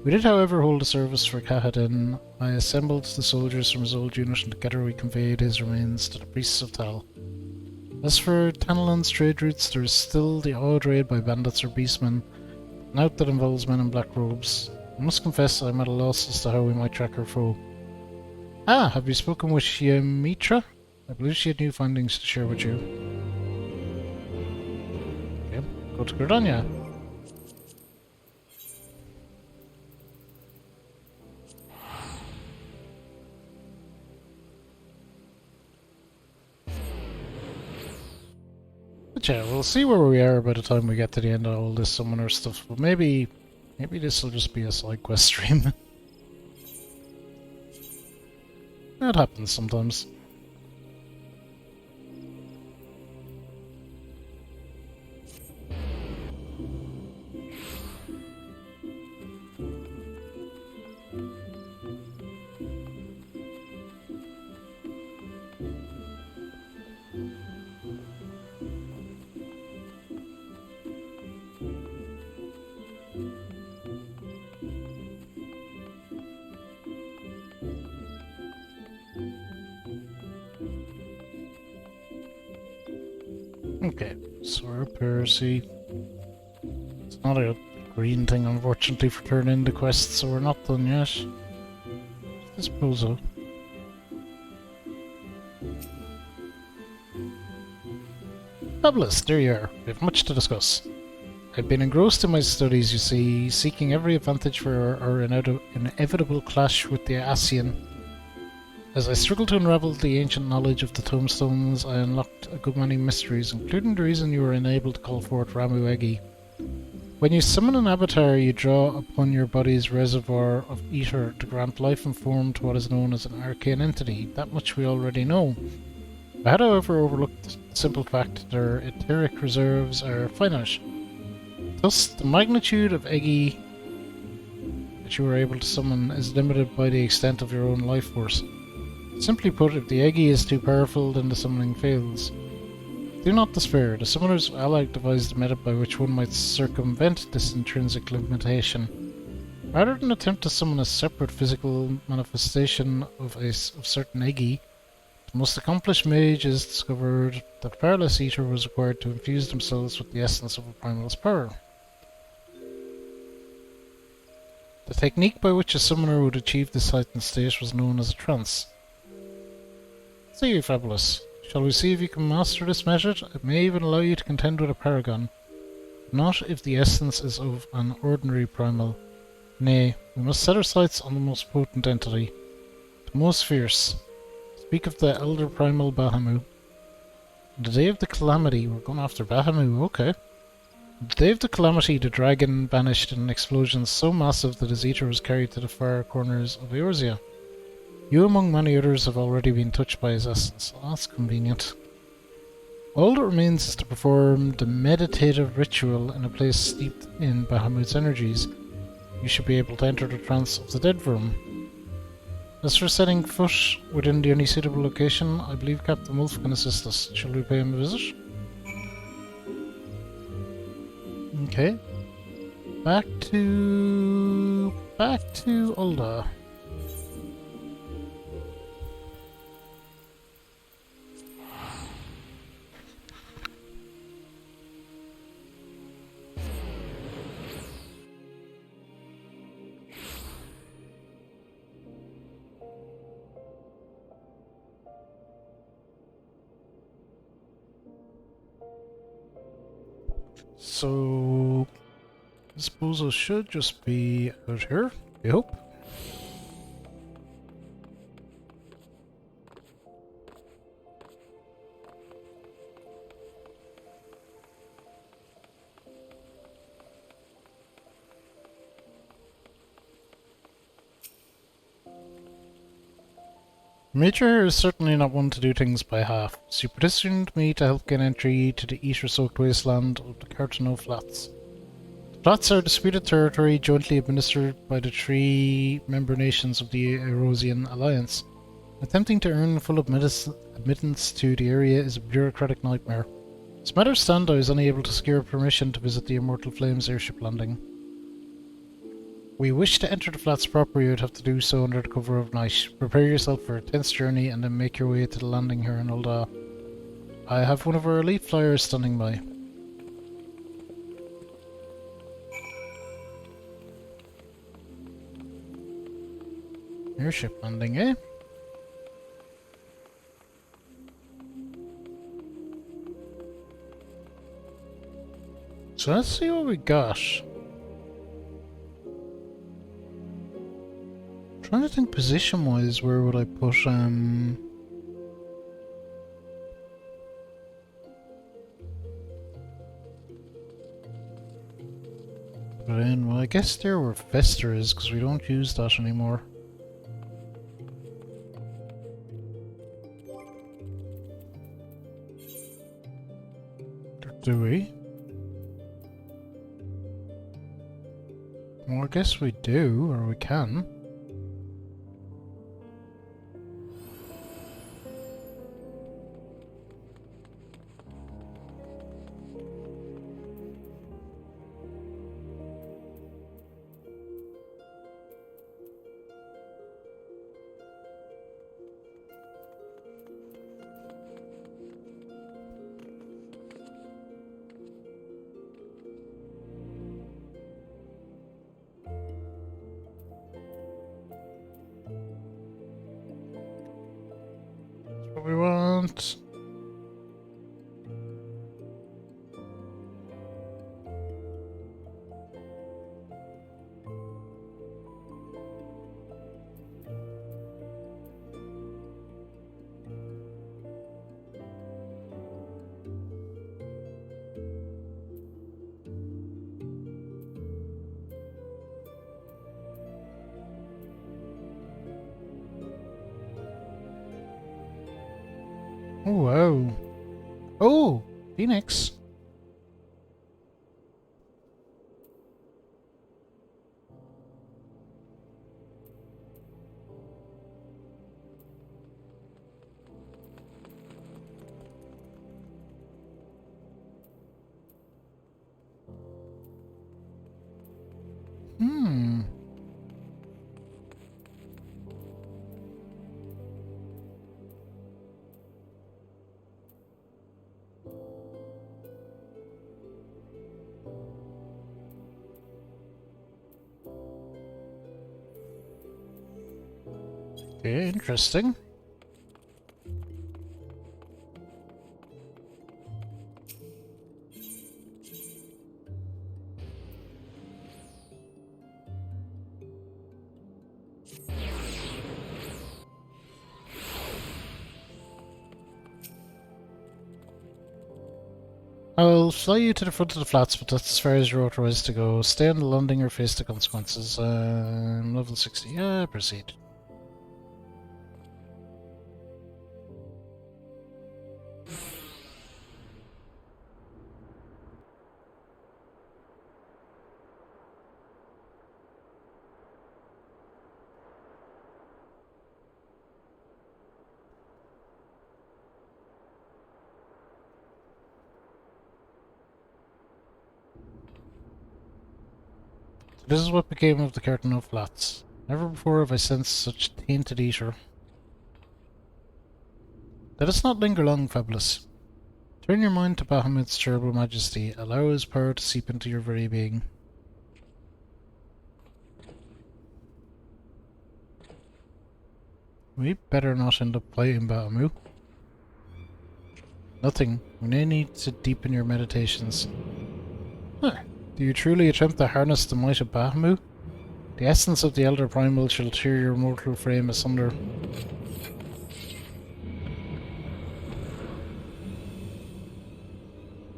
We did, however, hold a service for Kahadin. I assembled the soldiers from his old unit, and together we conveyed his remains to the priests of Tal. As for Tanalan's trade routes, there is still the odd raid by bandits or beastmen, an out that involves men in black robes. I must confess I'm at a loss as to how we might track our foe. Ah, have you spoken with Yamitra? I believe she had new findings to share with you. Okay, go to Gridania. But yeah, we'll see where we are by the time we get to the end of all this summoner stuff. But maybe this will just be a side quest stream. That happens sometimes. Okay, so we're up here, see. It's not a green thing, unfortunately, for turning in the quest, so we're not done yet. I suppose so. Fabulous, there you are. We have much to discuss. I've been engrossed in my studies, you see, seeking every advantage for our inevitable clash with the Asian. As I struggled to unravel the ancient knowledge of the tombstones, I unlocked a good many mysteries, including the reason you were enabled to call forth Ramu Egi. When you summon an avatar, you draw upon your body's reservoir of ether to grant life and form to what is known as an arcane entity. That much we already know. I had, however, overlooked the simple fact that their etheric reserves are finite. Thus, the magnitude of Egi that you were able to summon is limited by the extent of your own life force. Simply put, if the Egi is too powerful, then the summoning fails. Do not despair. The summoner's ally devised a method by which one might circumvent this intrinsic limitation. Rather than attempt to summon a separate physical manifestation of certain Egi, the most accomplished mages discovered that far less ether was required to infuse themselves with the essence of a primal's power. The technique by which a summoner would achieve this heightened state was known as a trance. See, fabulous. Shall we see if you can master this method? It may even allow you to contend with a paragon. Not if the essence is of an ordinary primal. Nay, we must set our sights on the most potent entity, the most fierce. Speak of the elder primal Bahamut. On the day of the calamity, we're going after Bahamut, okay. On the day of the calamity, the dragon vanished in an explosion so massive that his ether was carried to the far corners of Eorzea. You, among many others, have already been touched by his essence. Oh, that's convenient. All that remains is to perform the meditative ritual in a place steeped in Bahamut's energies. You should be able to enter the trance of the dead room. As for setting foot within the only suitable location, I believe Captain Wolf can assist us. Shall we pay him a visit? Okay. Back to Ulda. So, disposal should just be out here, I hope. Major is certainly not one to do things by half, so you petitioned me to help gain entry to the ether-soaked wasteland of the Cartano Flats. The Flats are disputed territory jointly administered by the three member nations of the Erosian Alliance. Attempting to earn full admittance to the area is a bureaucratic nightmare. As matters stand, I was unable to secure permission to visit the Immortal Flames airship landing. We wish to enter the flats proper, you would have to do so under the cover of night. Prepare yourself for a tense journey and then make your way to the landing here in Ulda. I have one of our elite flyers standing by. Airship landing, eh? So let's see what we got. Trying to think position-wise, where would I put put in? Well, I guess there where Fester is, because we don't use that anymore. Do we? Well, I guess we do, or we can. What we want. Oh, wow. Oh, Phoenix. Okay, interesting. I'll fly you to the front of the flats, but that's as far as your authorize to go. Stay on the landing or face the consequences. Level 60. Yeah, proceed. This is what became of the Cartano Flats. Never before have I sensed such tainted ether. Let us not linger long, Fabulous. Turn your mind to Bahamut's terrible majesty. Allow his power to seep into your very being. We better not end up fighting Bahamut. Nothing. We may need to deepen your meditations. Huh. Do you truly attempt to harness the might of Bahamut? The essence of the Elder Primal shall tear your mortal frame asunder.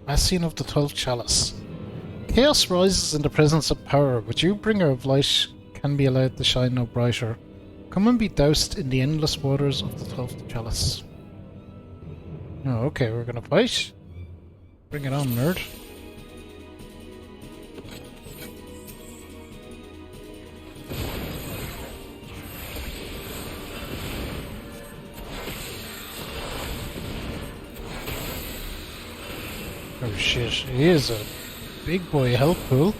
Bastion of the 12th Chalice. Chaos rises in the presence of power, but you, bringer of light, can be allowed to shine no brighter. Come and be doused in the endless waters of the 12th chalice. Oh, okay, we're gonna fight. Bring it on, nerd. Oh shit, he is a big boy health pool.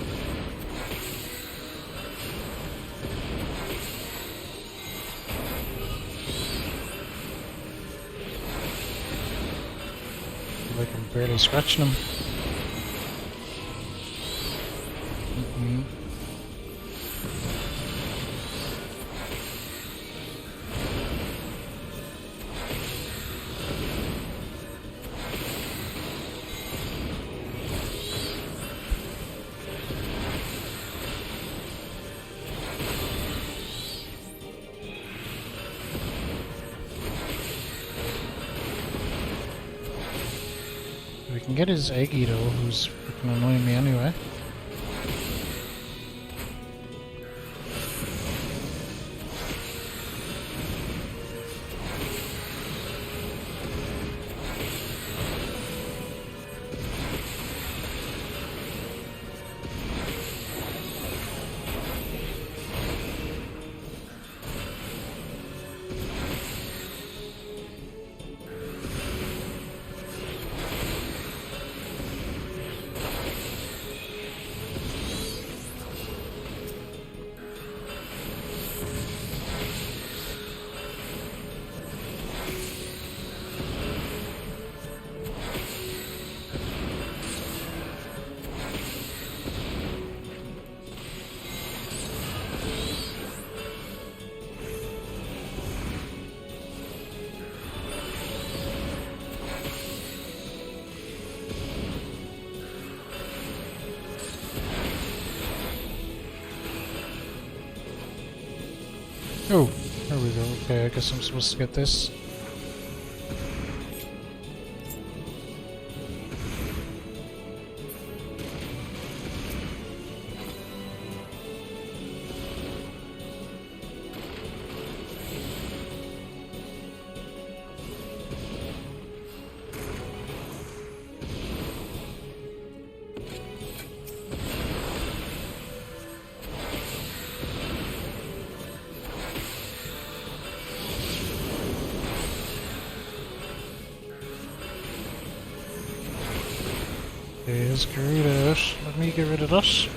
Like I'm barely scratching him. We can get his Eggy though, who's freaking annoying me anyway. Oh, there we go. Okay, I guess I'm supposed to get this. Let's get rid of it. Let me get rid of that.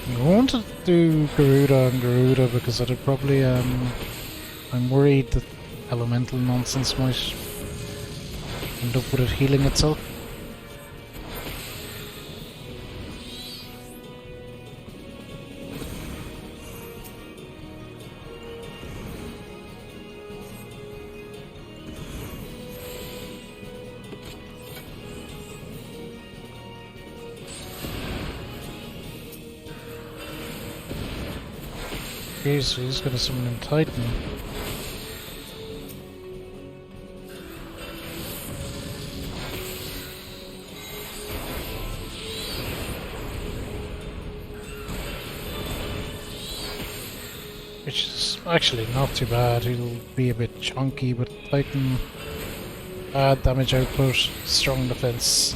I'm going to do Garuda and Garuda because it'd probably I'm worried that elemental nonsense might end up with it healing itself. Okay, so he's gonna summon him Titan. Which is actually not too bad. He'll be a bit chunky, but Titan, bad damage output, strong defense.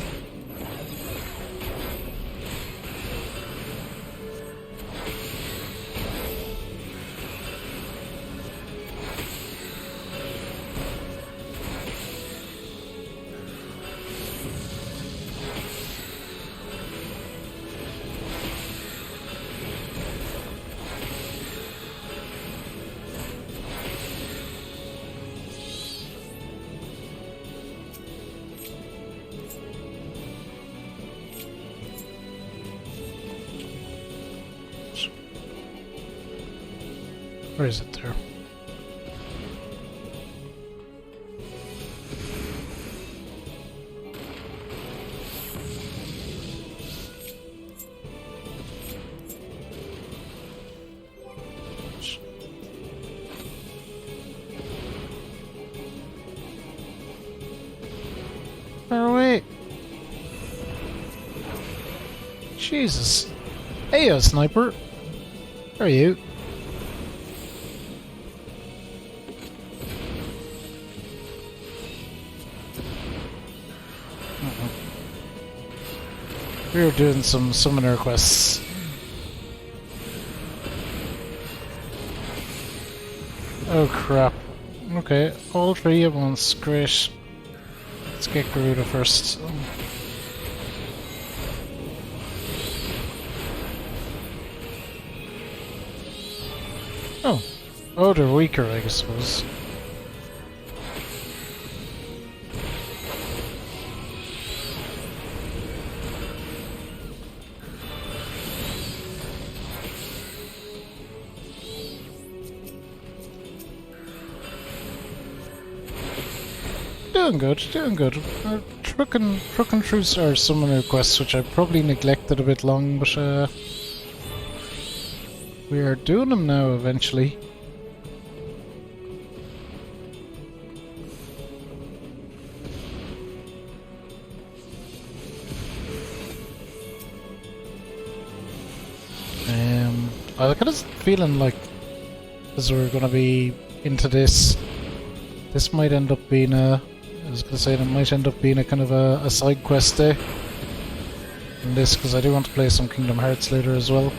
Where is it there? Jesus. Hey, sniper. How are you? We were doing some summoner quests. Oh crap. Okay, all three at once. Great. Let's get Garuda first. Oh. Oh, they're weaker, I suppose. Doing good, doing good. Trucking through our summoner quests, which I probably neglected a bit long, but we are doing them now eventually. I got this feeling like, as we're going to be into this might end up being a, I was going to say, it might end up being a kind of a side quest day in this, because I do want to play some Kingdom Hearts later as well.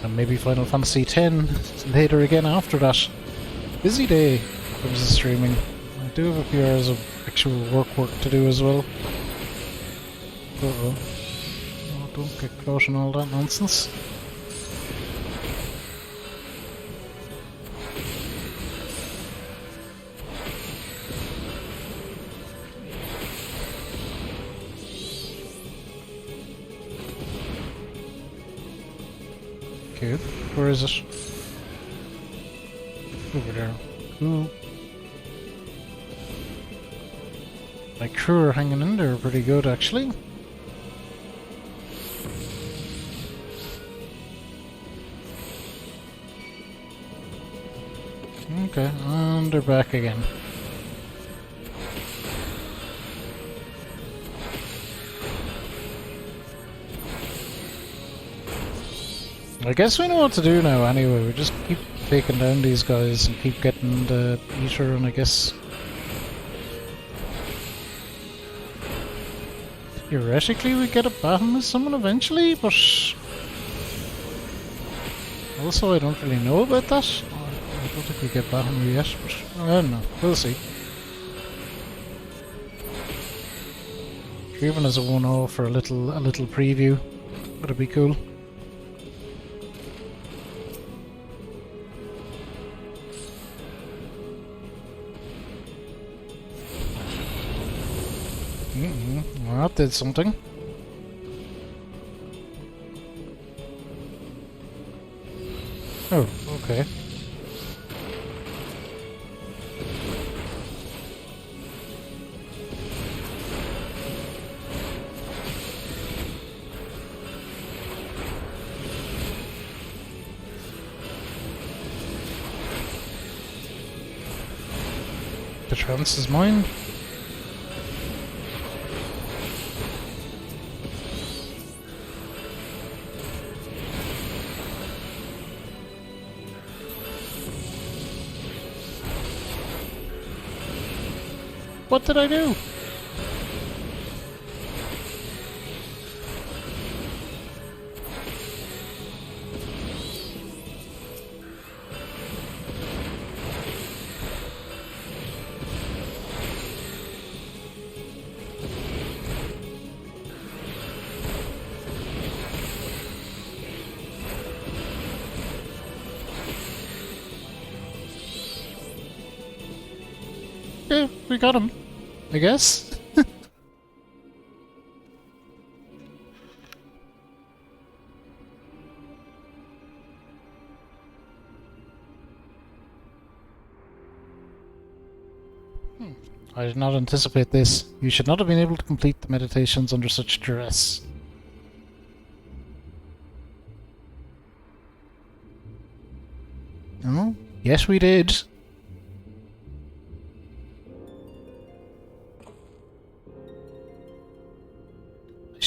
And maybe Final Fantasy X later again after that. Busy day in terms of streaming. I do have a few hours of actual work to do as well. Uh-oh. Oh, don't get caught in all that nonsense. Okay, where is it? Over there. Cool. My crew are hanging in there pretty good, actually. Okay, and they're back again. I guess we know what to do now anyway. We just keep taking down these guys and keep getting the Eater, and I guess theoretically we get a battle with someone eventually, but also I don't really know about that. I don't think we get Bahamut yet, but I don't know. We'll see. Even as a 1-0 for a little preview, that'd be cool. Well, that did something. Oh, okay. The chance is mine. What did I do? Yeah, we got him, I guess. I did not anticipate this. You should not have been able to complete the meditations under such duress. Oh, yes we did.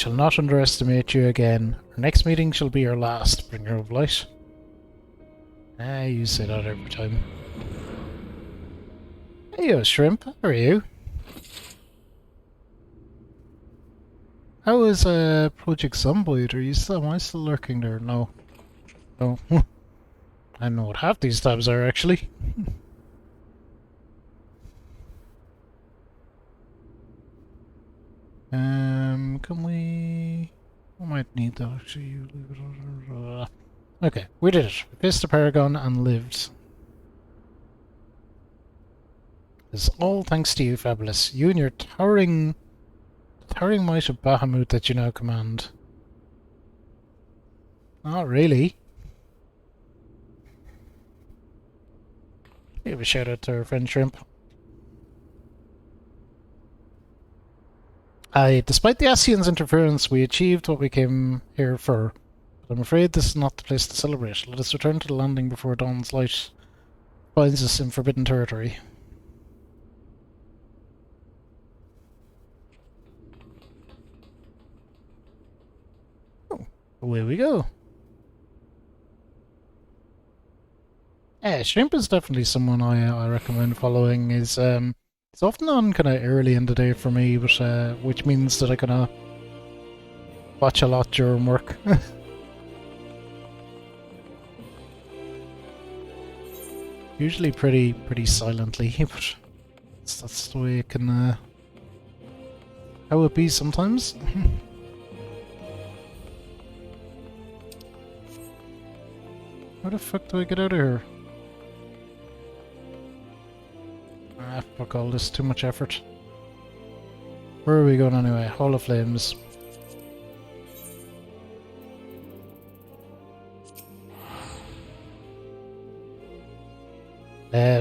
shall not underestimate you again. Our next meeting shall be our last, bringer of light. Ah, you say that every time. Hey, yo, Shrimp. How are you? How is Project Zomboid? Are you still? Am I still lurking there? No. No. I don't know what half these tabs are actually. Can we? I might need that actually. You leave it. Okay, we did it. We faced the Paragon and lived. It's all thanks to you, Fabulous. You and your towering might of Bahamut that you now command. Not really. Give a shout out to our friend Shrimp. Despite the Ascians' interference, we achieved what we came here for. But I'm afraid this is not the place to celebrate. Let us return to the landing before dawn's light finds us in forbidden territory. Oh, away we go. Shrimp is definitely someone I recommend following. It's often on kind of early in the day for me, but which means that I kind of watch a lot during work. Usually pretty silently, but that's the way it can how it be sometimes. How the fuck do I get out of here? Ah, fuck all this, too much effort. Where are we going anyway? Hall of Flames.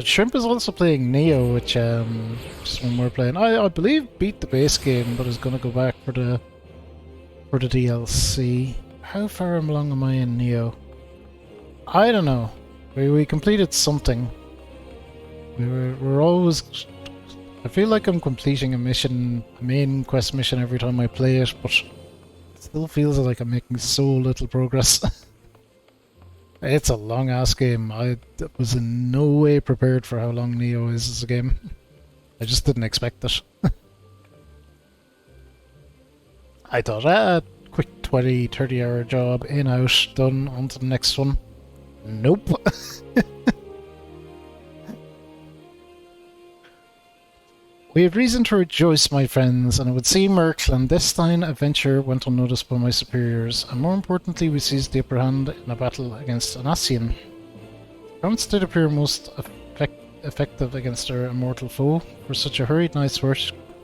Shrimp is also playing Neo, which just when we're playing, I believe beat the base game, but is gonna go back for the DLC. How far along am I in Neo? I don't know. We completed something. We're always. I feel like I'm completing a mission, a main quest mission every time I play it, but it still feels like I'm making so little progress. It's a long ass game. I was in no way prepared for how long Neo is as a game. I just didn't expect it. I thought, quick 20-30 hour job, in, out, done, on to the next one. Nope. We have reason to rejoice, my friends, and it would seem our clandestine adventure went unnoticed by my superiors, and more importantly we seized the upper hand in a battle against an Ascian. Counts did appear most effective against our immortal foe. For such a hurried night's work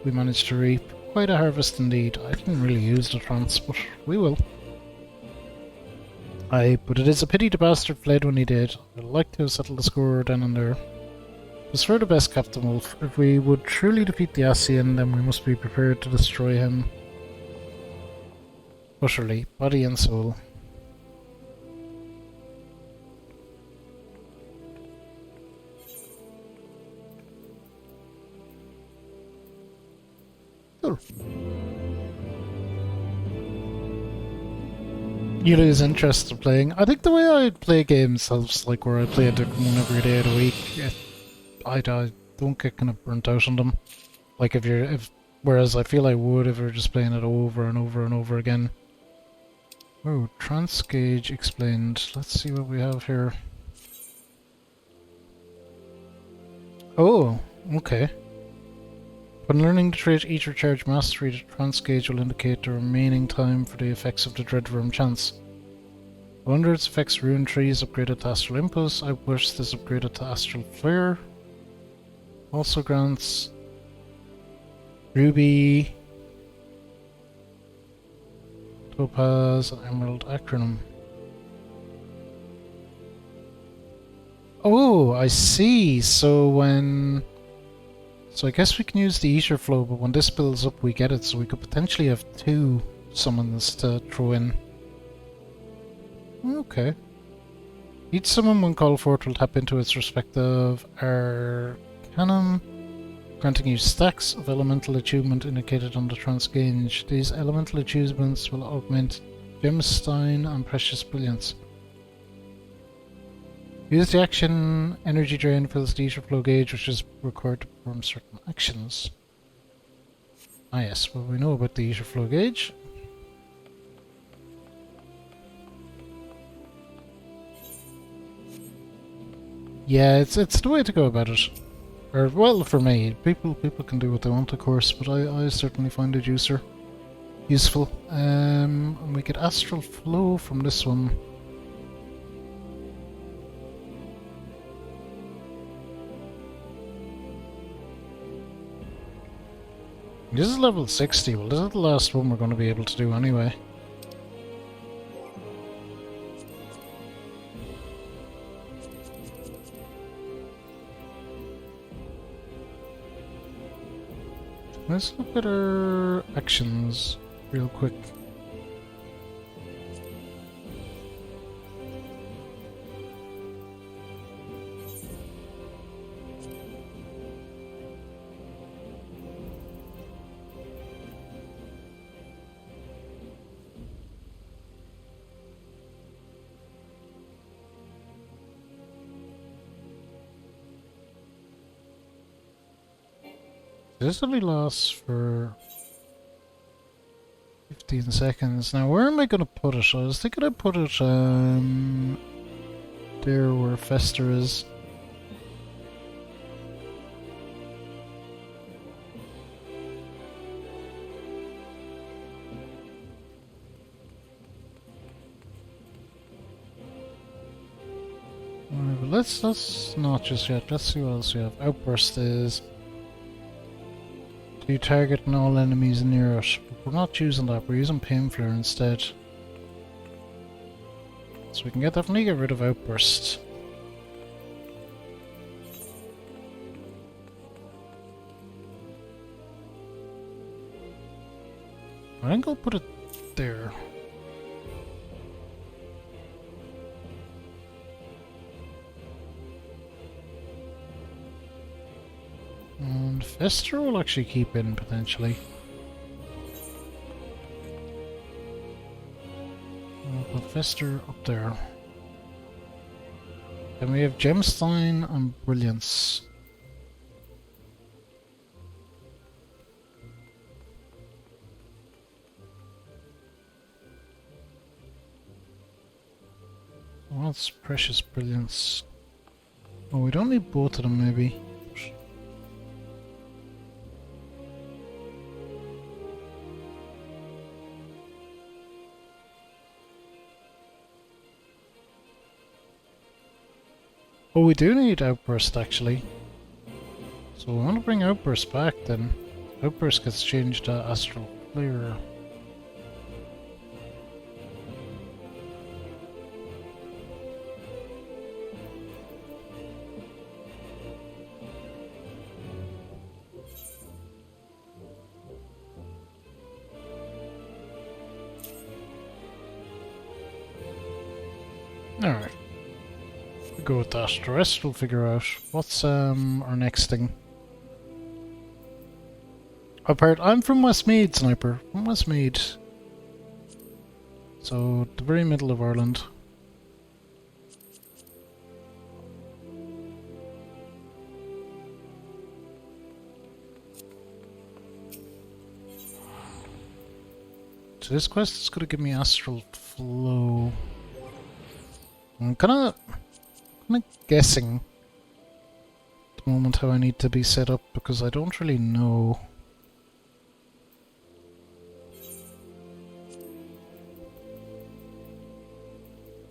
we managed to reap quite a harvest indeed. I didn't really use the trance, but we will. Aye, but it is a pity the bastard fled when he did. I'd like to have settled the score then and there. It was for the best, Captain Wolf. If we would truly defeat the Ascian, then we must be prepared to destroy him utterly, body and soul. Cool. You lose interest in playing. I think the way I play games helps, like where I play a different one every day of the week. I don't get kind of burnt out on them. Like whereas I feel I would if we were just playing it over and over and over again. Oh, trance gauge explained. Let's see what we have here. Oh, okay. When learning the trait Ether Charge Mastery, the trance gauge will indicate the remaining time for the effects of the Dreadworm Chance. Under its effects, Rune Tree is upgraded to Astral Impulse, Outburst is upgraded to Astral Flare. Also grants Ruby, Topaz, and Emerald Acronym. Oh, I see. So I guess we can use the Ether Flow, but when this builds up we get it, so we could potentially have two summons to throw in. Okay. Each summon when called for it will tap into its respective Arcanum, granting you stacks of elemental achievement indicated on the trance gauge. These elemental achievements will augment Gemstein and Precious Brilliance. Use the action Energy Drain fills the Ether Flow gauge, which is required to perform certain actions. Ah yes, well we know about the Ether Flow gauge. Yeah, it's the way to go about it. Or, well, for me. People can do what they want, of course, but I certainly find it useful. And we get Astral Flow from this one. This is level 60. Well, this is the last one we're going to be able to do anyway. Let's look at our actions real quick. This only lasts for 15 seconds. Now, where am I going to put it? I was thinking I'd put it there where Fester is. Alright, but let's not just yet. Let's see what else we have. Outburst is... you target all enemies near it, but we're not using that, we're using Pain Flare instead. So we can definitely get rid of Outburst. I think I'll put it there. And Fester will actually keep in, potentially. I'll put Fester up there. Then we have Gemstein and Brilliance. What's Precious Brilliance? Oh, we don't need both of them, maybe. Oh, we do need Outburst, actually. So we want to bring Outburst back, then. Outburst gets changed to Astral Flare. Alright. Go with that. The rest we'll figure out. What's our next thing? Apart, I'm from Westmeath, Sniper. From Westmeath. So, the very middle of Ireland. So this quest is going to give me Astral Flow. I'm kinda guessing at the moment how I need to be set up because I don't really know.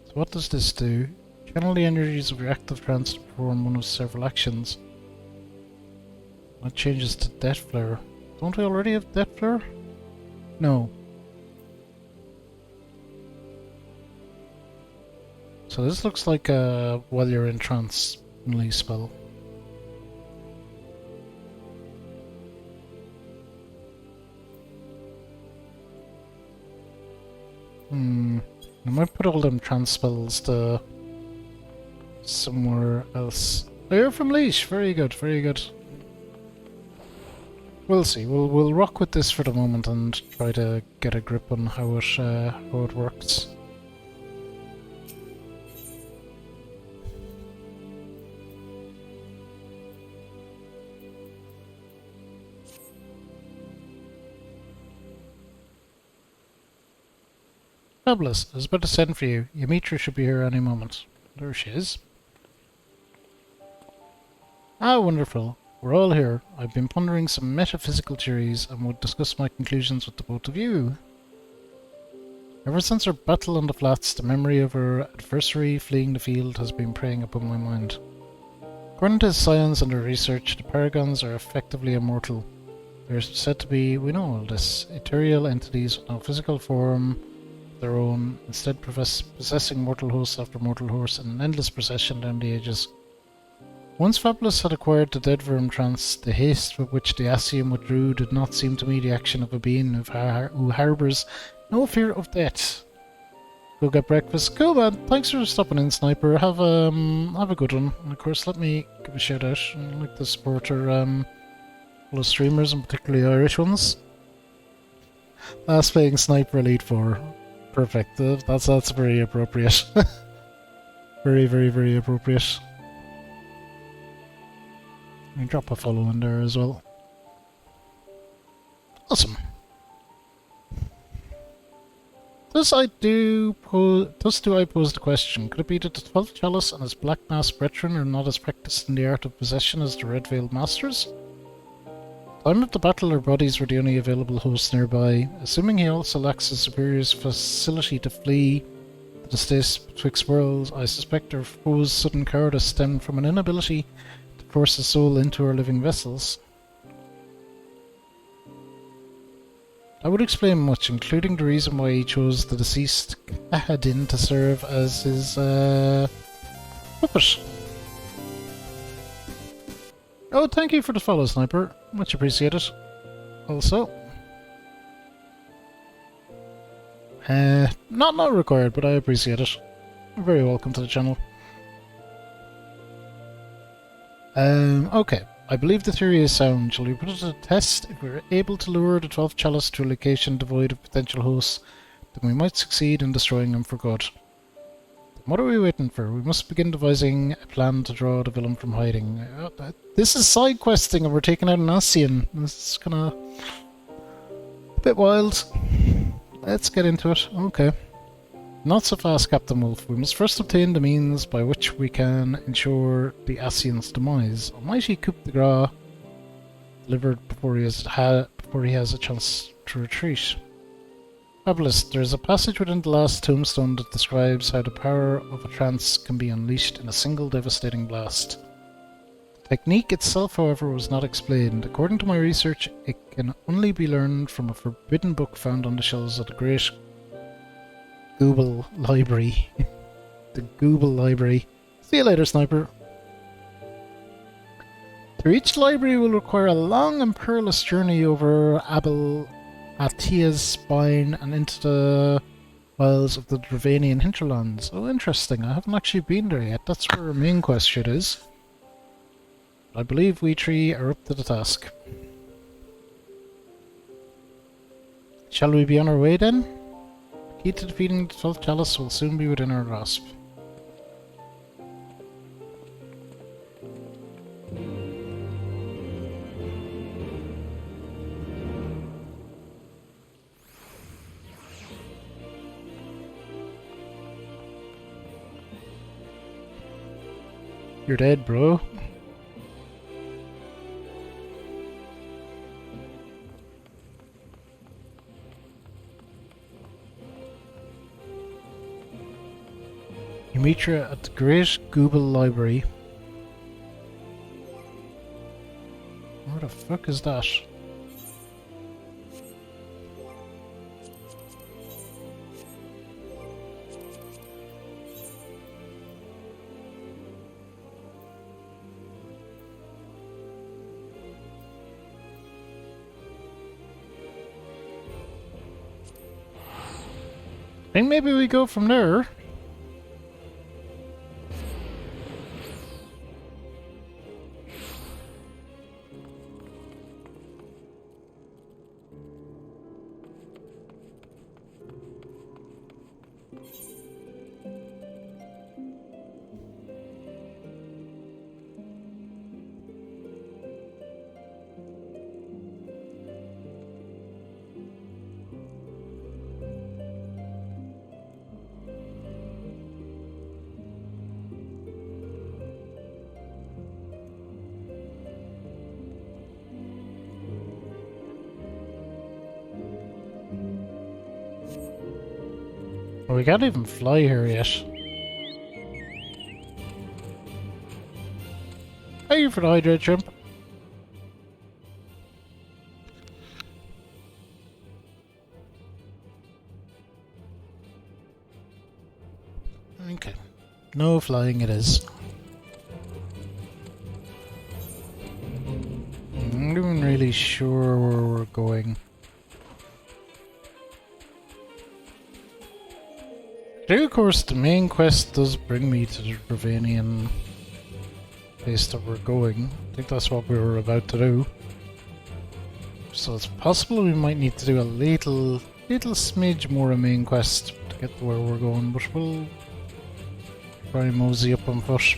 So what does this do? Channel the energies of your active trance to perform one of several actions. That changes to Death Flare. Don't we already have Death Flare? No. So this looks like a while you're in trance melee spell. I might put all them trance spells to somewhere else. Oh, you're from Leash. Very good, very good. We'll see. We'll rock with this for the moment and try to get a grip on how it works. Fabulous. I was about to send for you. Yamitra should be here any moment. There she is. Ah, wonderful. We're all here. I've been pondering some metaphysical theories and would discuss my conclusions with the both of you. Ever since our battle on the flats, the memory of our adversary fleeing the field has been preying upon my mind. According to science and our research, the paragons are effectively immortal. They are said to be, we know all this, ethereal entities with no physical form of their own, instead possessing mortal host after mortal horse in an endless procession down the ages. Once Fabulous had acquired the dead worm trance, the haste with which the Asian withdrew did not seem to me the action of a being who harbours no fear of death. Go get breakfast. Cool, man. Thanks for stopping in, Sniper. Have a good one. And of course, let me give a shout out. I'd like to support our fellow streamers, and particularly Irish ones. Last playing Sniper Elite 4. Perfect. That's very appropriate. Very, very, very appropriate. I drop a follow in there as well. Awesome. Thus do I pose the question, could it be that the 12th Chalice and his Black Mask brethren are not as practiced in the art of possession as the Red Veiled Masters? At the time of the battle, our bodies were the only available hosts nearby. Assuming he also lacks his superior's facility to flee to the states betwixt worlds, I suspect our foe's sudden cowardice stemmed from an inability to force his soul into our living vessels. That would explain much, including the reason why he chose the deceased Kahadin to serve as his puppet. Oh, thank you for the follow, Sniper. Much appreciated. Also, not required, but I appreciate it. You're very welcome to the channel. Okay. I believe the theory is sound. Shall we put it to the test? If we're able to lure the 12th Chalice to a location devoid of potential hosts, then we might succeed in destroying him for good. Then what are we waiting for? We must begin devising a plan to draw the villain from hiding. This is side questing and we're taking out an Asian. This is kinda a bit wild. Let's get into it. Okay. Not so fast, Captain Wolf. We must first obtain the means by which we can ensure the Asian's demise. Almighty coup de grace delivered before he has a chance to retreat. Fabulous. There is a passage within the last tombstone that describes how the power of a trance can be unleashed in a single devastating blast. The technique itself, however, was not explained. According to my research, it can only be learned from a forbidden book found on the shelves of the great Google Library. The Google Library. See you later, Sniper. To reach the library will require a long and perilous journey over Abel Atia's spine and into the wilds of the Dravanian hinterlands. Oh, interesting. I haven't actually been there yet. That's where our main question is. I believe we three are up to the task. Shall we be on our way then? The key to defeating the 12th Chalice will soon be within our grasp. You're dead, bro. You meet her at the Great Google Library. Where the fuck is that? I think maybe we go from there. Oh, we can't even fly here yet. Thank you for the hydrate, shrimp. Okay. No flying it is. I'm not even really sure where we're going. Of course, the main quest does bring me to the Ravanian place that we're going. I think that's what we were about to do. So it's possible we might need to do a little smidge more a main quest to get to where we're going, but we'll try and mosey up on foot.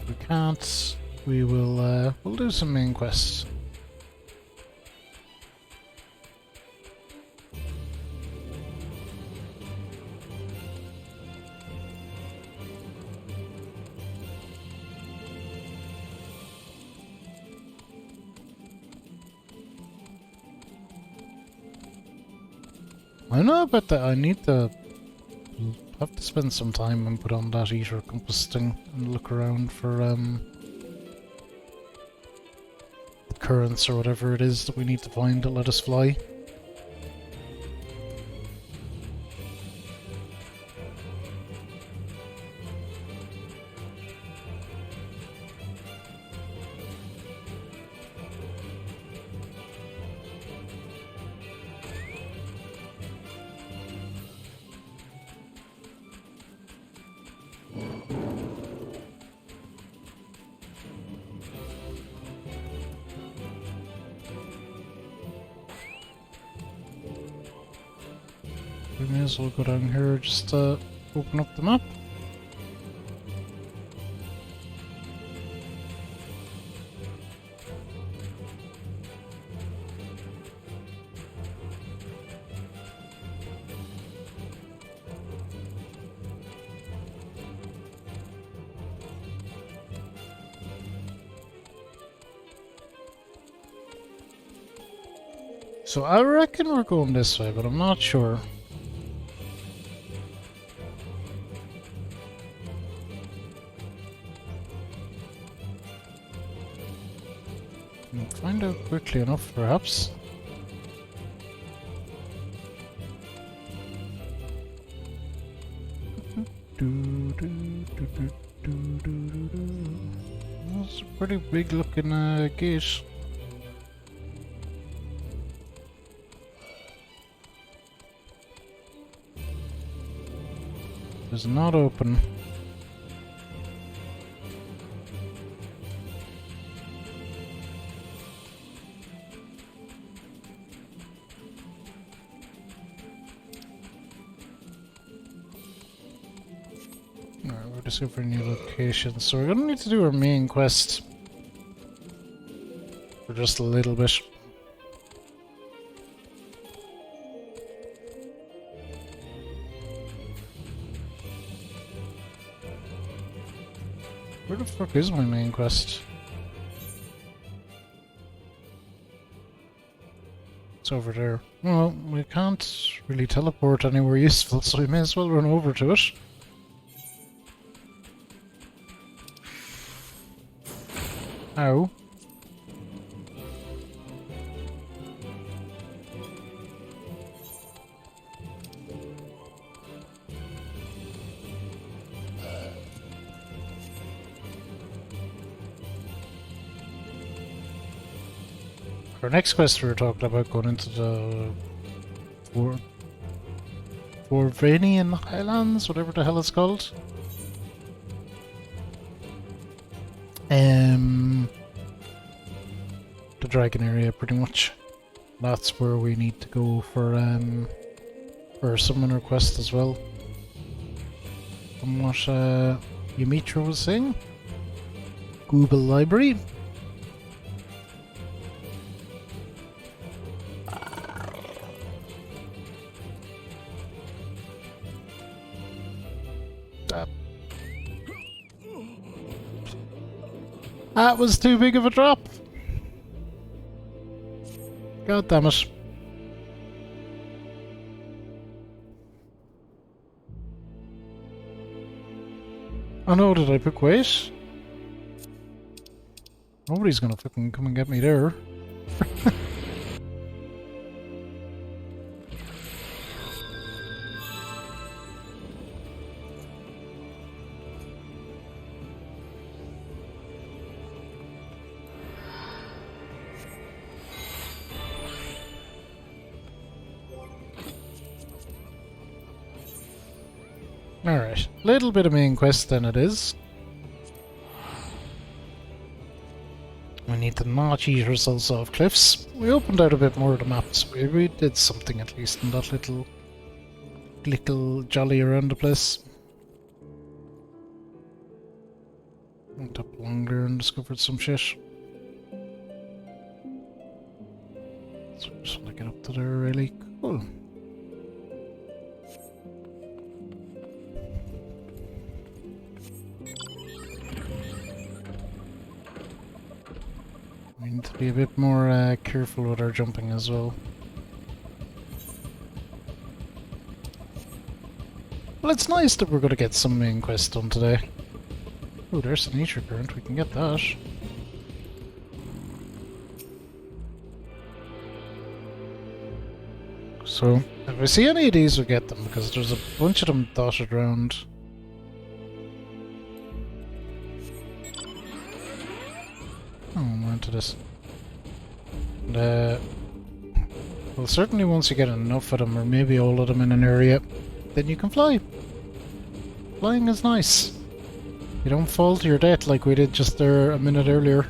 If we can't, we'll do some main quests. I know about that. I need to have to spend some time and put on that eater compass thing and look around for the currents or whatever it is that we need to find to let us fly. We may as well go down here just to open up the map. So I reckon we're going this way, but I'm not sure. Find out quickly enough, perhaps. That's a pretty big looking gate. It's not open. Alright, we're discovering new locations, so we're gonna need to do our main quest for just a little bit. Where the fuck is my main quest? It's over there. Well, we can't really teleport anywhere useful, so we may as well run over to it. Ow. Our next quest we were talking about going into the Vorvanian Highlands, whatever the hell it's called. The dragon area, pretty much. That's where we need to go for a summoner quest as well. From what Yamitra was saying. Google Library. That was too big of a drop. God damn it. Oh no, did I book wait? Nobody's gonna fucking come and get me there. Alright, little bit of main quest then it is. We need to not eat ourselves off cliffs. We opened out a bit more of the maps. We did something at least in that little jolly around the place. Went up longer and discovered some shit. So I just want to get up to there really. Cool. We need to be a bit more careful with our jumping as well. Well, it's nice that we're going to get some main quests done today. Oh, there's the nature current. We can get that. So, if I see any of these, we'll get them, because there's a bunch of them dotted around. Oh, I'm onto this. And, well, certainly once you get enough of them, or maybe all of them in an area, then you can fly. Flying is nice. You don't fall to your death like we did just there a minute earlier.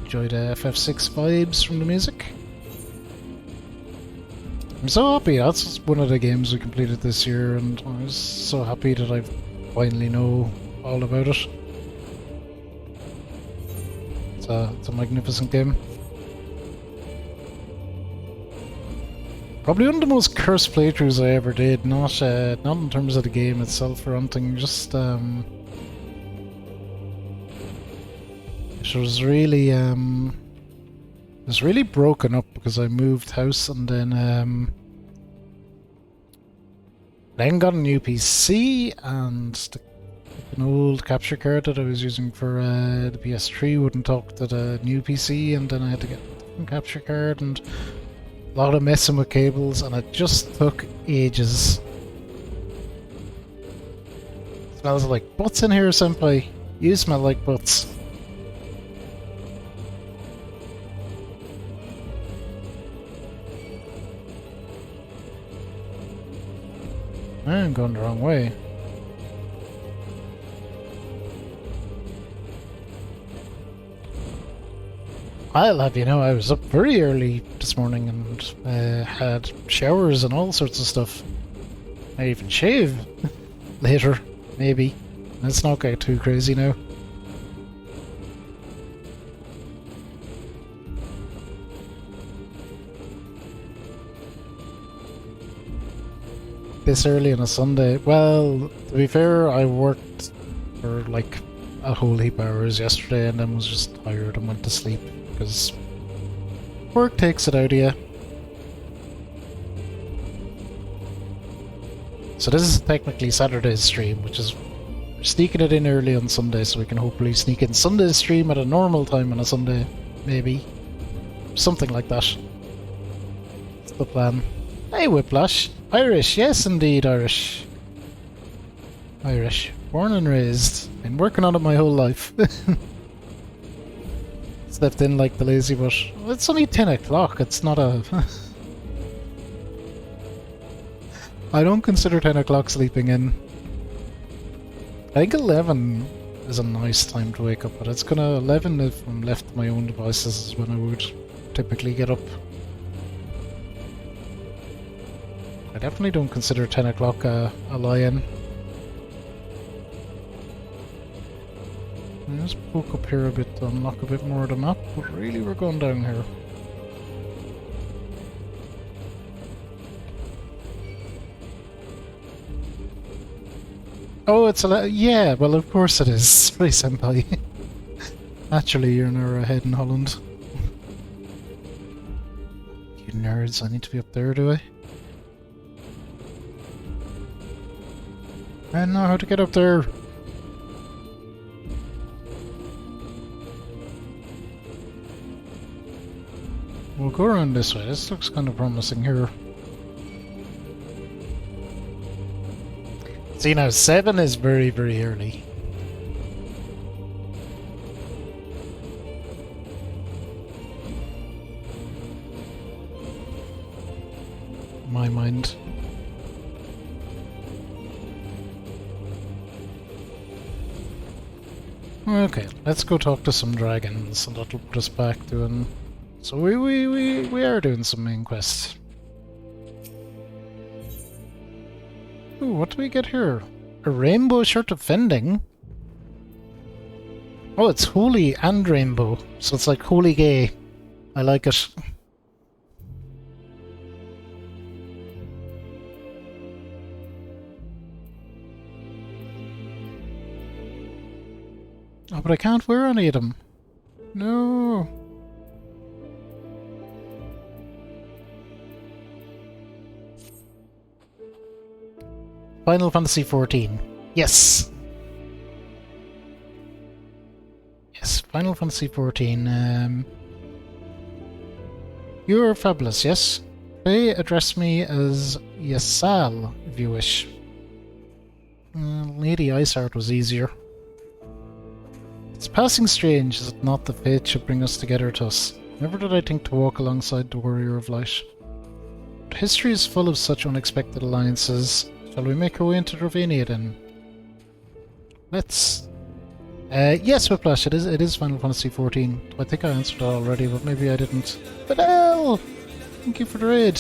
Enjoyed FF6 vibes from the music. I'm so happy, that's one of the games we completed this year, and I was so happy that I finally know all about it. It's a magnificent game. Probably one of the most cursed playthroughs I ever did, not in terms of the game itself or anything, just it was really broken up because I moved house and then got a new PC, and an old capture card that I was using for the PS3 wouldn't talk to the new PC, and then I had to get a different capture card, and a lot of messing with cables, and it just took ages. Smells like butts in here, senpai. You smell like butts. I'm going the wrong way. I'll have you know, I was up very early this morning and had showers and all sorts of stuff. I even shave later, maybe. Let's not get too crazy now. This early on a Sunday. Well, to be fair, I worked for like a whole heap of hours yesterday and then was just tired and went to sleep because work takes it out of you. So this is technically Saturday's stream, which is we're sneaking it in early on Sunday so we can hopefully sneak in Sunday's stream at a normal time on a Sunday, maybe. Something like that. That's the plan. Hey Whiplash! Irish, yes indeed Irish. Irish. Born and raised. Been working on it my whole life. Slept in like the lazy but it's only 10 o'clock, it's not a... I don't consider 10 o'clock sleeping in. I think 11 is a nice time to wake up, but it's gonna 11 if I'm left to my own devices is when I would typically get up. I definitely don't consider 10 o'clock a lie-in. Let's poke up here a bit to unlock a bit more of the map, but really we're going down here. Oh, it's yeah, well, of course it is. Sorry, senpai. Naturally, you're an hour ahead in Holland. You nerds, I need to be up there, do I? I don't know how to get up there. We'll go around this way. This looks kind of promising here. See, now 7 is very, very early. In my mind. Okay, let's go talk to some dragons, and that'll put us back doing... So we are doing some main quests. Ooh, what do we get here? A rainbow shirt of Fending? Oh, it's holy and rainbow, so it's like holy gay. I like it. Oh, but I can't wear any of them. No. Final Fantasy XIV. Yes! Yes, Final Fantasy XIV. You're fabulous, yes? May address me as Yasal, if you wish. Lady Iceheart was easier. It's passing strange, is it not, that fate should bring us together thus? Never did I think to walk alongside the Warrior of Light. But history is full of such unexpected alliances. Shall we make our way into Dravania then? Let's... yes, Whiplash, it is Final Fantasy XIV. I think I answered that already, but maybe I didn't. Fidel! Thank you for the raid.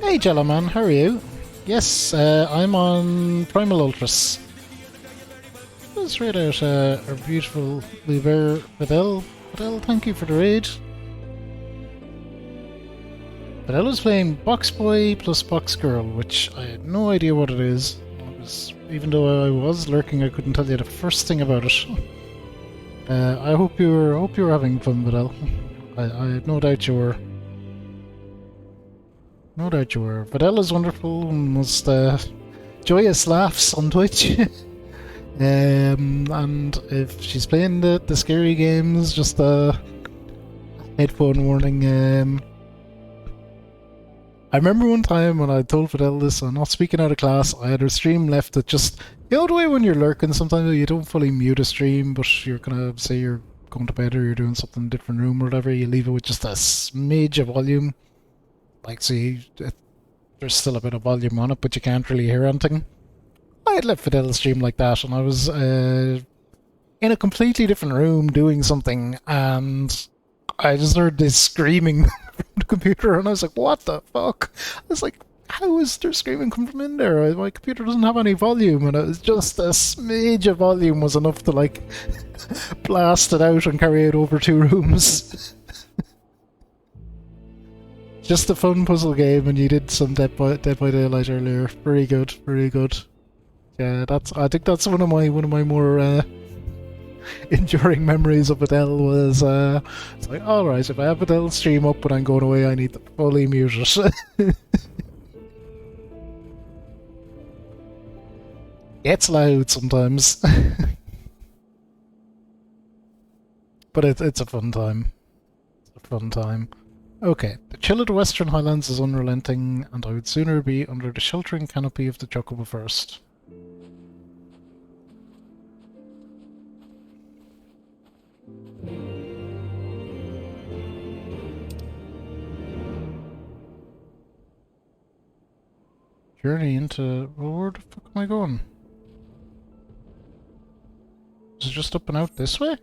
Hey, Jelloman, how are you? Yes, I'm on Primal Ultras. Let's raid out our beautiful blue bear, Fidel. Fidel, thank you for the raid. But I was playing Box Boy plus Box Girl, which I had no idea what it is. Even though I was lurking, I couldn't tell you the first thing about it. I hope you were having fun, Vidal. I had no doubt you were. No doubt you were. Vidal is wonderful and most joyous laughs on Twitch. And if she's playing the scary games, just a headphone warning. I remember one time when I told Fidel this, I'm not speaking out of class, I had her stream left that just, you know the way when you're lurking, sometimes you don't fully mute a stream, but you're gonna say you're going to bed or you're doing something in a different room or whatever, you leave it with just a smidge of volume. Like, see, there's still a bit of volume on it, but you can't really hear anything. I had left Fidel stream like that, and I was in a completely different room doing something, and I just heard this screaming from the computer, and I was like, what the fuck? I was like, how is there screaming coming from in there? My computer doesn't have any volume, and it was just a smidge of volume was enough to, like, blast it out and carry it over 2 rooms. Just a fun puzzle game, and you did some Dead by Daylight earlier. Very good, very good. Yeah, I think that's one of my more enduring memories of Adele was it's like, alright, if I have Adele stream up when I'm going away, I need to fully mute it. It's loud sometimes. But it's a fun time. It's a fun time. Okay, the chill of the Western Highlands is unrelenting, and I would sooner be under the sheltering canopy of the Chocobo first. Journey into... Well, where the fuck am I going? Is it just up and out this way?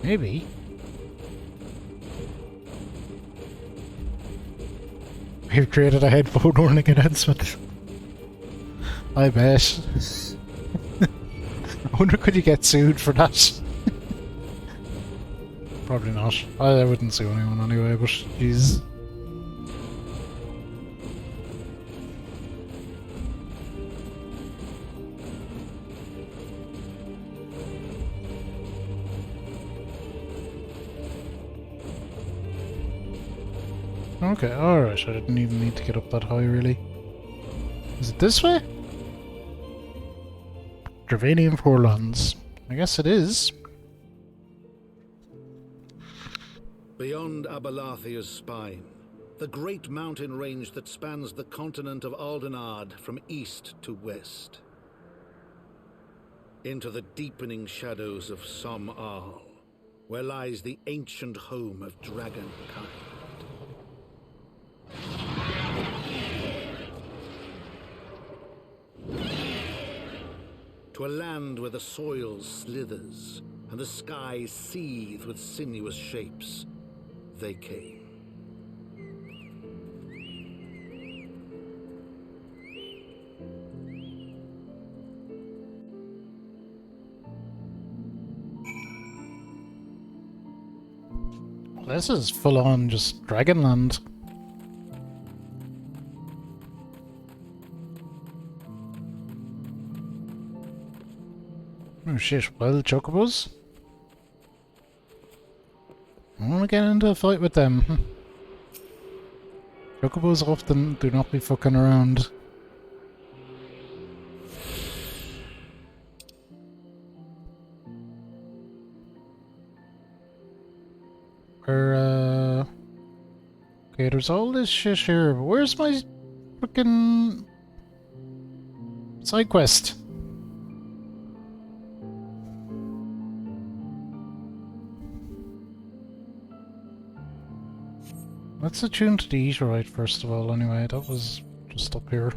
Maybe. We've created a headphone warning announcement. I bet. I wonder could you get sued for that? Probably not. I wouldn't see anyone anyway, but jeez. Okay, alright, I didn't even need to get up that high, really. Is it this way? Dravanian Forelands. I guess it is. Beyond Abalathia's spine, the great mountain range that spans the continent of Aldenard from east to west. Into the deepening shadows of Som-Al, where lies the ancient home of dragonkind. To a land where the soil slithers and the skies seethe with sinuous shapes, they came. This is full on just Dragonland. Oh shit, wild chocobos? I want to get into a fight with them. Chocobos often do not be fucking around. Okay, there's all this shit here, but where's my fucking side quest? Let's attune to the Eaterite first of all, anyway. That was just up here.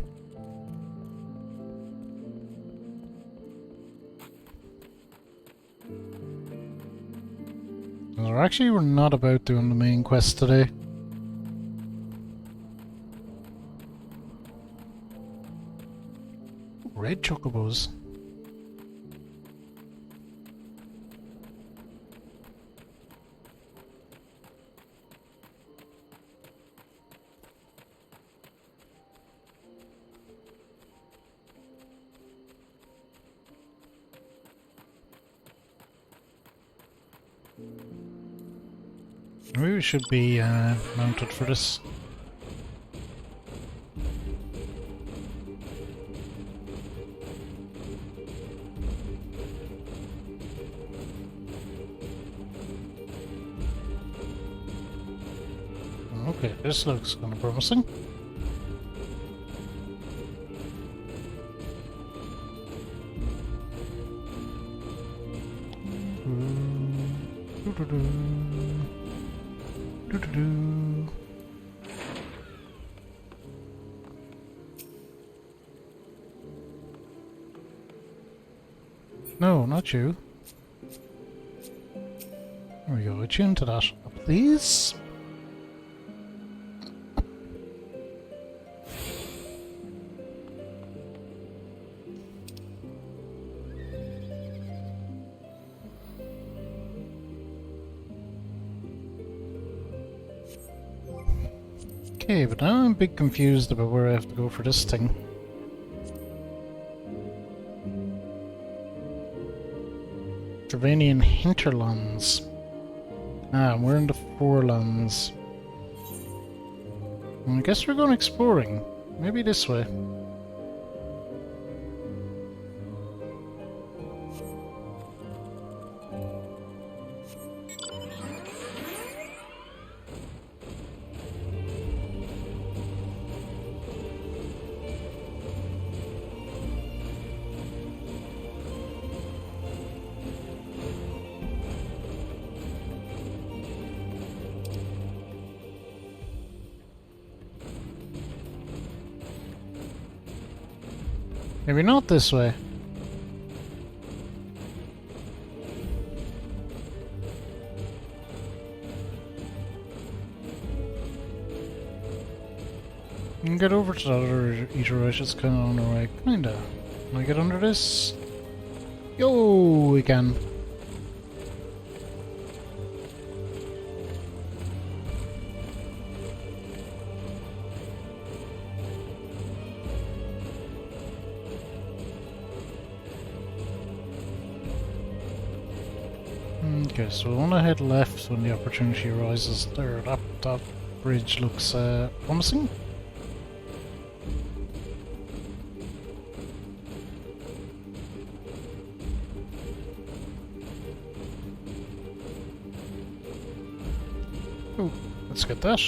We're not about doing the main quest today. Red chocobos. Maybe we should be mounted for this. Okay, this looks kind of promising. No, not you. There we go, attune to that, please. Okay, but now I'm a bit confused about where I have to go for this thing. Dravanian Hinterlands. Ah, we're in the Forelands. Well, I guess we're going exploring. Maybe this way. Maybe not this way. We can get over to that other Eaterite, it's kind of on our way. Kinda. Can I get under this? Yo, we can. Okay, so we want to head left when the opportunity arises. There, that bridge looks promising. Oh, let's get that.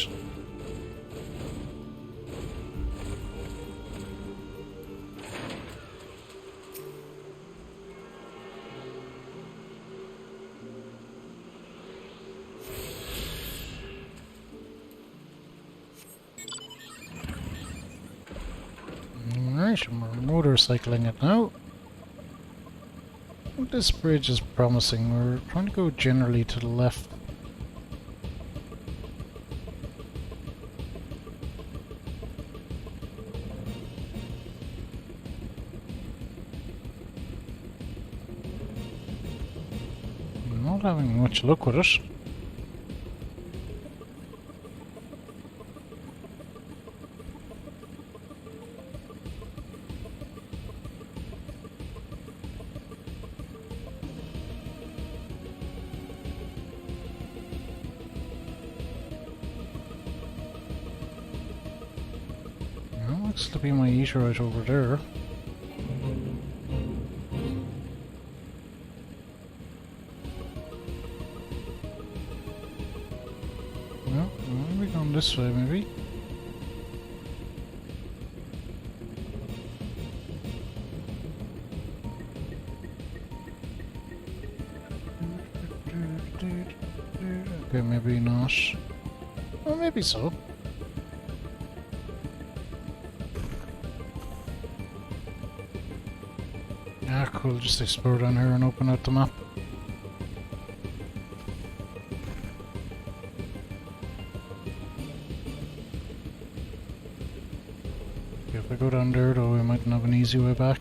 Alright, we're motorcycling it now. This bridge is promising. We're trying to go generally to the left. I'm not having much luck with it. Looks to be my eater right over there. No, we're going this way maybe. Okay, maybe not. Well, maybe so. Ah, cool, just explore down here and open out the map. Okay, if I go down there though, we mightn't have an easy way back.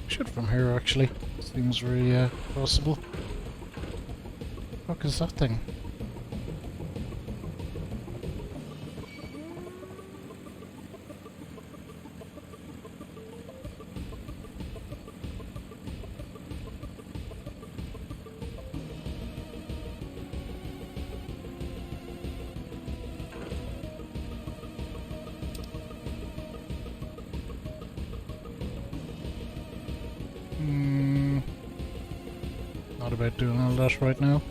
Should from here actually. Seems very possible. What the fuck is that thing? Not about doing all that right now.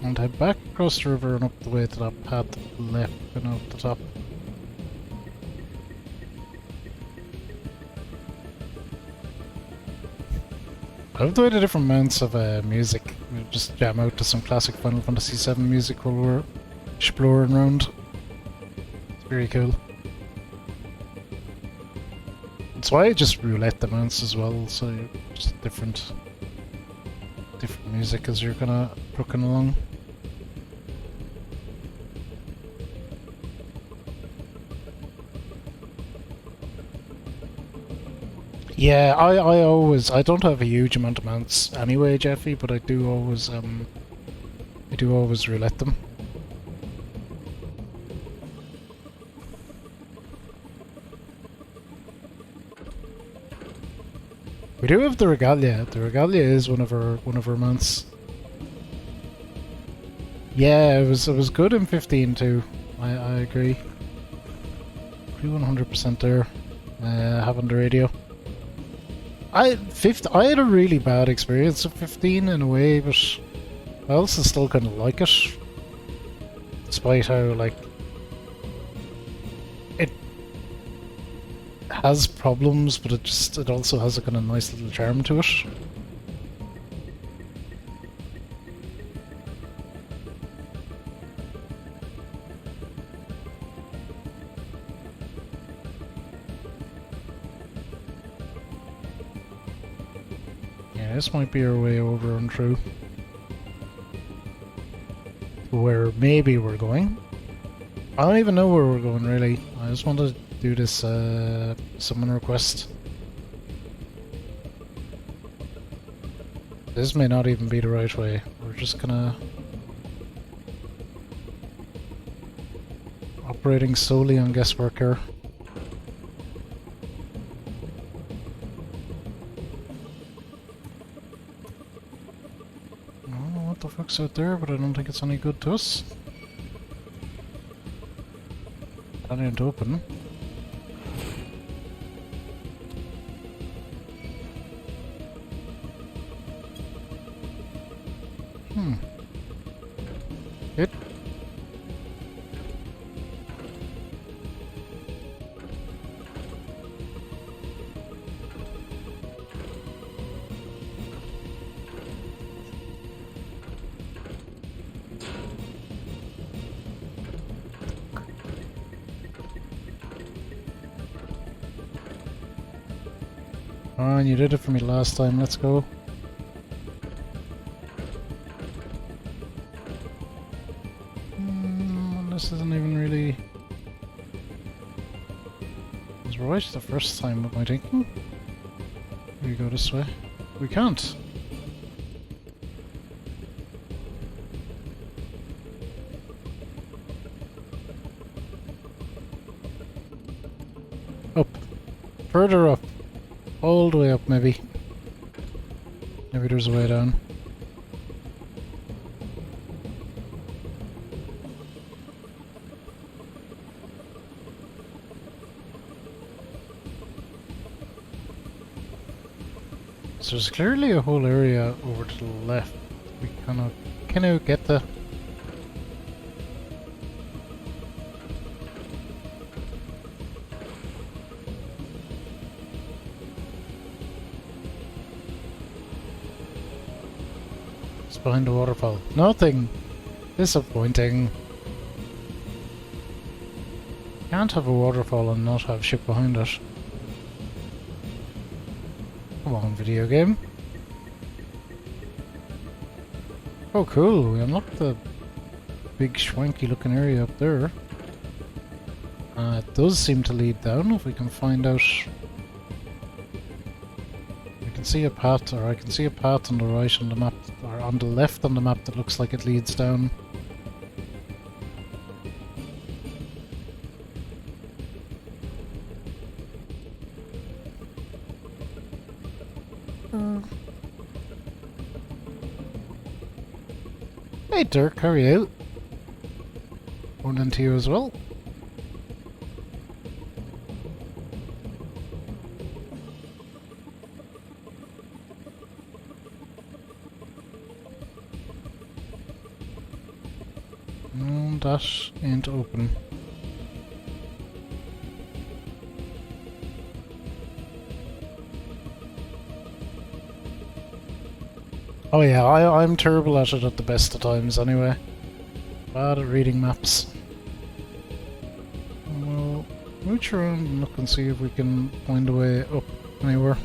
And head back across the river and up the way to that path left and up the top. I love the way the different mounts of music. We just jam out to some classic Final Fantasy XIV music while we're exploring around. It's very cool. That's why I just roulette the mounts as well, so you're just different music as you're kinda looking along. Yeah, I don't have a huge amount of mounts anyway, Jeffy, but I do always roulette them. We do have the Regalia. The Regalia is one of our mounts. Yeah, it was good in 15 too. I agree. Pretty 100% there. Having the radio. I had a really bad experience with 15 in a way, but I also still kind of like it, despite how like it has problems, but it also has a kind of nice little charm to it. Yeah, this might be our way over and through where maybe we're going. I don't even know where we're going really. I just want to do this summon request. This may not even be the right way. We're just gonna operating solely on guesswork here. I don't know what the fuck's out there, but I don't think it's any good to us. That ain't open. Hit. Oh, and you did it for me last time, let's go. This isn't even really... I was right the first time with my thinking. We go this way. We can't! Up. Further up. All the way up, maybe. Maybe there's a way down. So there's clearly a whole area over to the left. We cannot get the... It's behind the waterfall. Nothing! Disappointing. Can't have a waterfall and not have shit behind it. Come on, video game. Oh cool, we unlocked the big schwanky looking area up there. It does seem to lead down if we can find out. We can see a path, or I can see a path on the right on the map, or on the left on the map that looks like it leads down. Hey Dirk, how are you? Morning to you as well. No, that ain't open. Oh yeah, I'm terrible at it at the best of times anyway. Bad at reading maps. We'll mooch around and look and see if we can find a way up anywhere.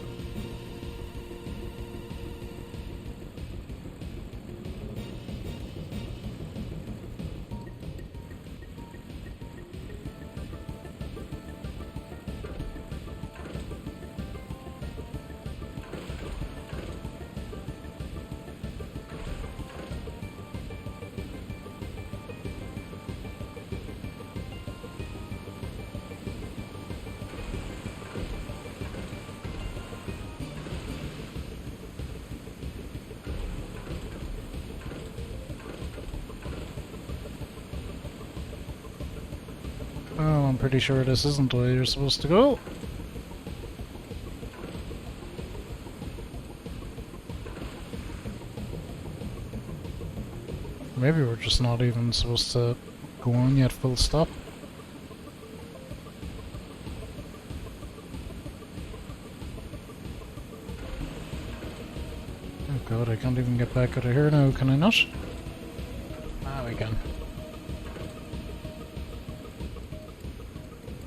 Oh, I'm pretty sure this isn't the way you're supposed to go. Maybe we're just not even supposed to go on yet, full stop. Oh god, I can't even get back out of here now, can I not? Ah, we can.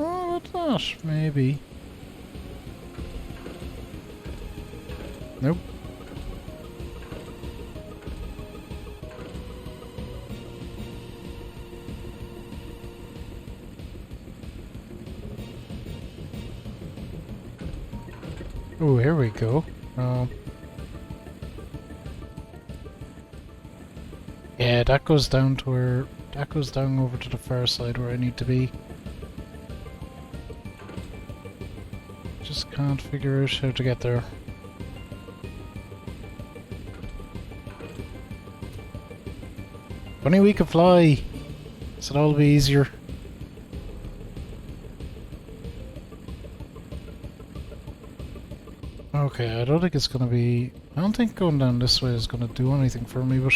Oh, but not, maybe. Nope. Oh, here we go. Yeah, that goes down to where That goes down over to the far side where I need to be. Just can't figure out how to get there. If only we could fly, so it'll all be easier. Okay, I don't think it's gonna be... I don't think going down this way is gonna do anything for me, but...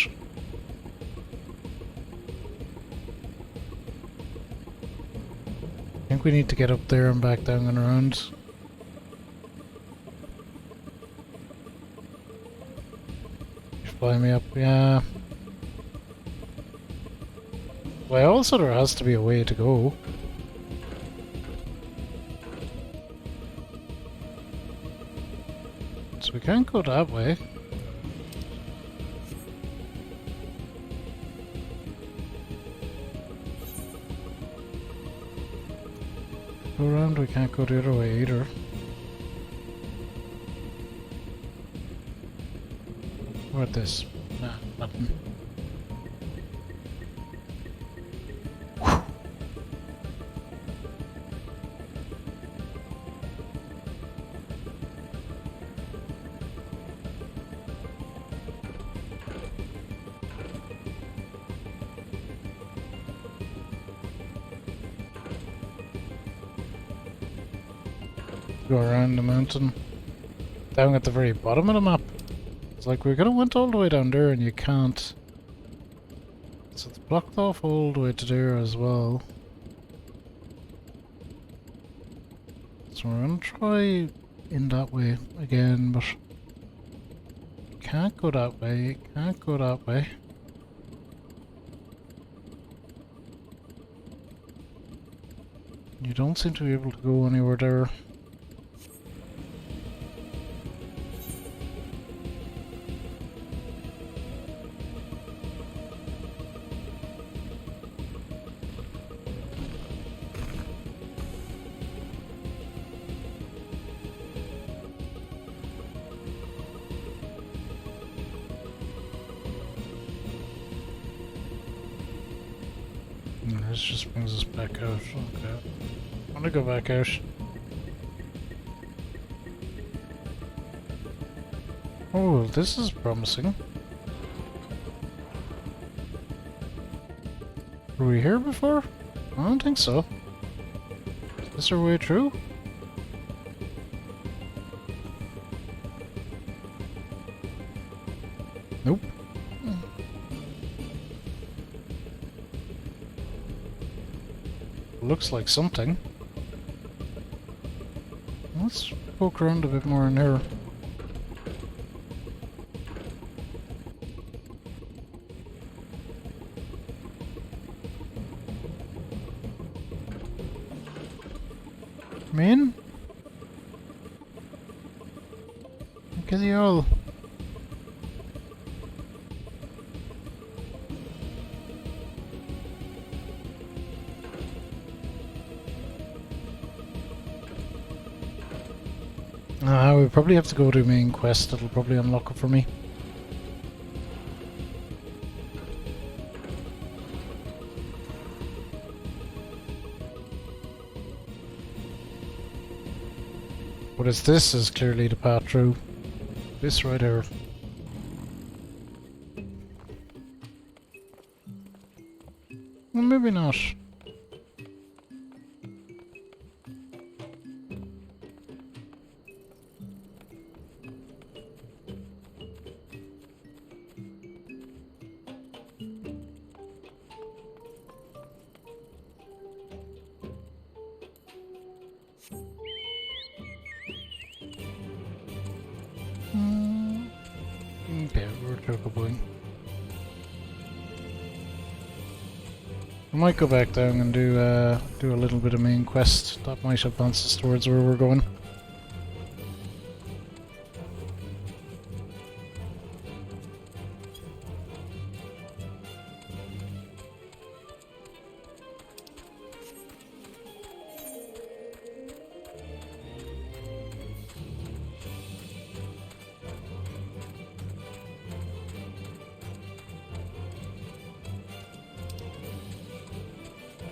I think we need to get up there and back down and around. Fly me up, yeah. Well, also there has to be a way to go. So we can't go that way. Go around, we can't go the other way either. What this? Nah, nothing. Go around the mountain. Down at the very bottom of the map. It's like we're gonna went all the way down there and you can't. So it's blocked off all the way to there as well. So we're gonna try in that way again, but can't go that way, can't go that way. You don't seem to be able to go anywhere there. This just brings us back out. Okay. I want to go back out. Oh, this is promising. Were we here before? I don't think so. Is this our way through? Nope. Looks like something. Let's poke around a bit more in here. Come in. Look at the all. We probably have to go to main quest. It'll probably unlock it for me. What is this is clearly the path through. This right here. Well, maybe not. Okay, we're chocoboing. I might go back down and do a little bit of main quest. That might advance us towards where we're going.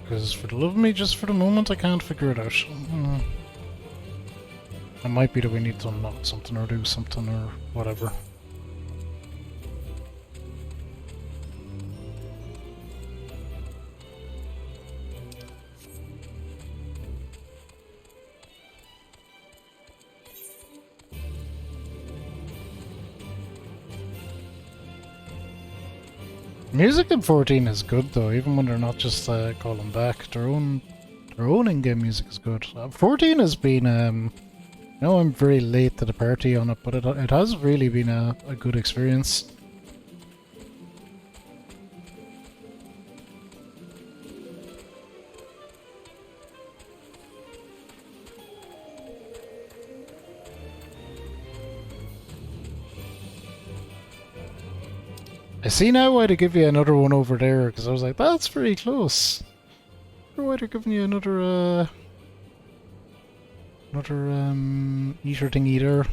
Because for the love of me, just for the moment, I can't figure it out. It might be that we need to unlock something or do something or whatever. Music in 14 is good though, even when they're not just calling back. Their own in-game music is good. 14 has been, I know I'm very late to the party on it, but it has really been a good experience. I see now why they give you another one over there, because I was like, that's very close. I wonder why they're giving you another, eater thingy there.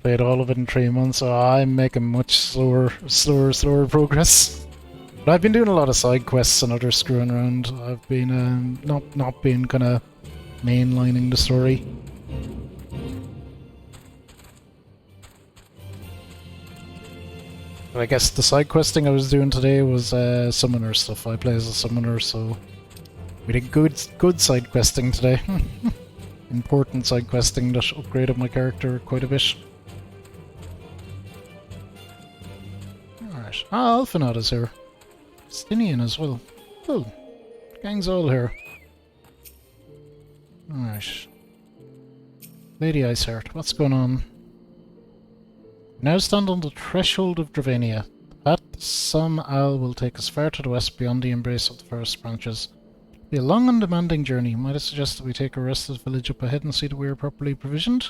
Played all of it in 3 months, so I'm making much slower progress. But I've been doing a lot of side quests and other screwing around. I've been, not been kind of mainlining the story. But I guess the side questing I was doing today was summoner stuff. I play as a summoner, so we did good side questing today. Important side questing that upgraded my character quite a bit. Alright. Ah, Alphanot is here. Stinian as well. Cool. Gang's all here. Alright. Lady Iceheart, what's going on? We now stand on the threshold of Dravania. The path to Sam Al will take us far to the west beyond the embrace of the forest branches. It'll be a long and demanding journey. Might I suggest that we take a rest at the village up ahead and see that we are properly provisioned?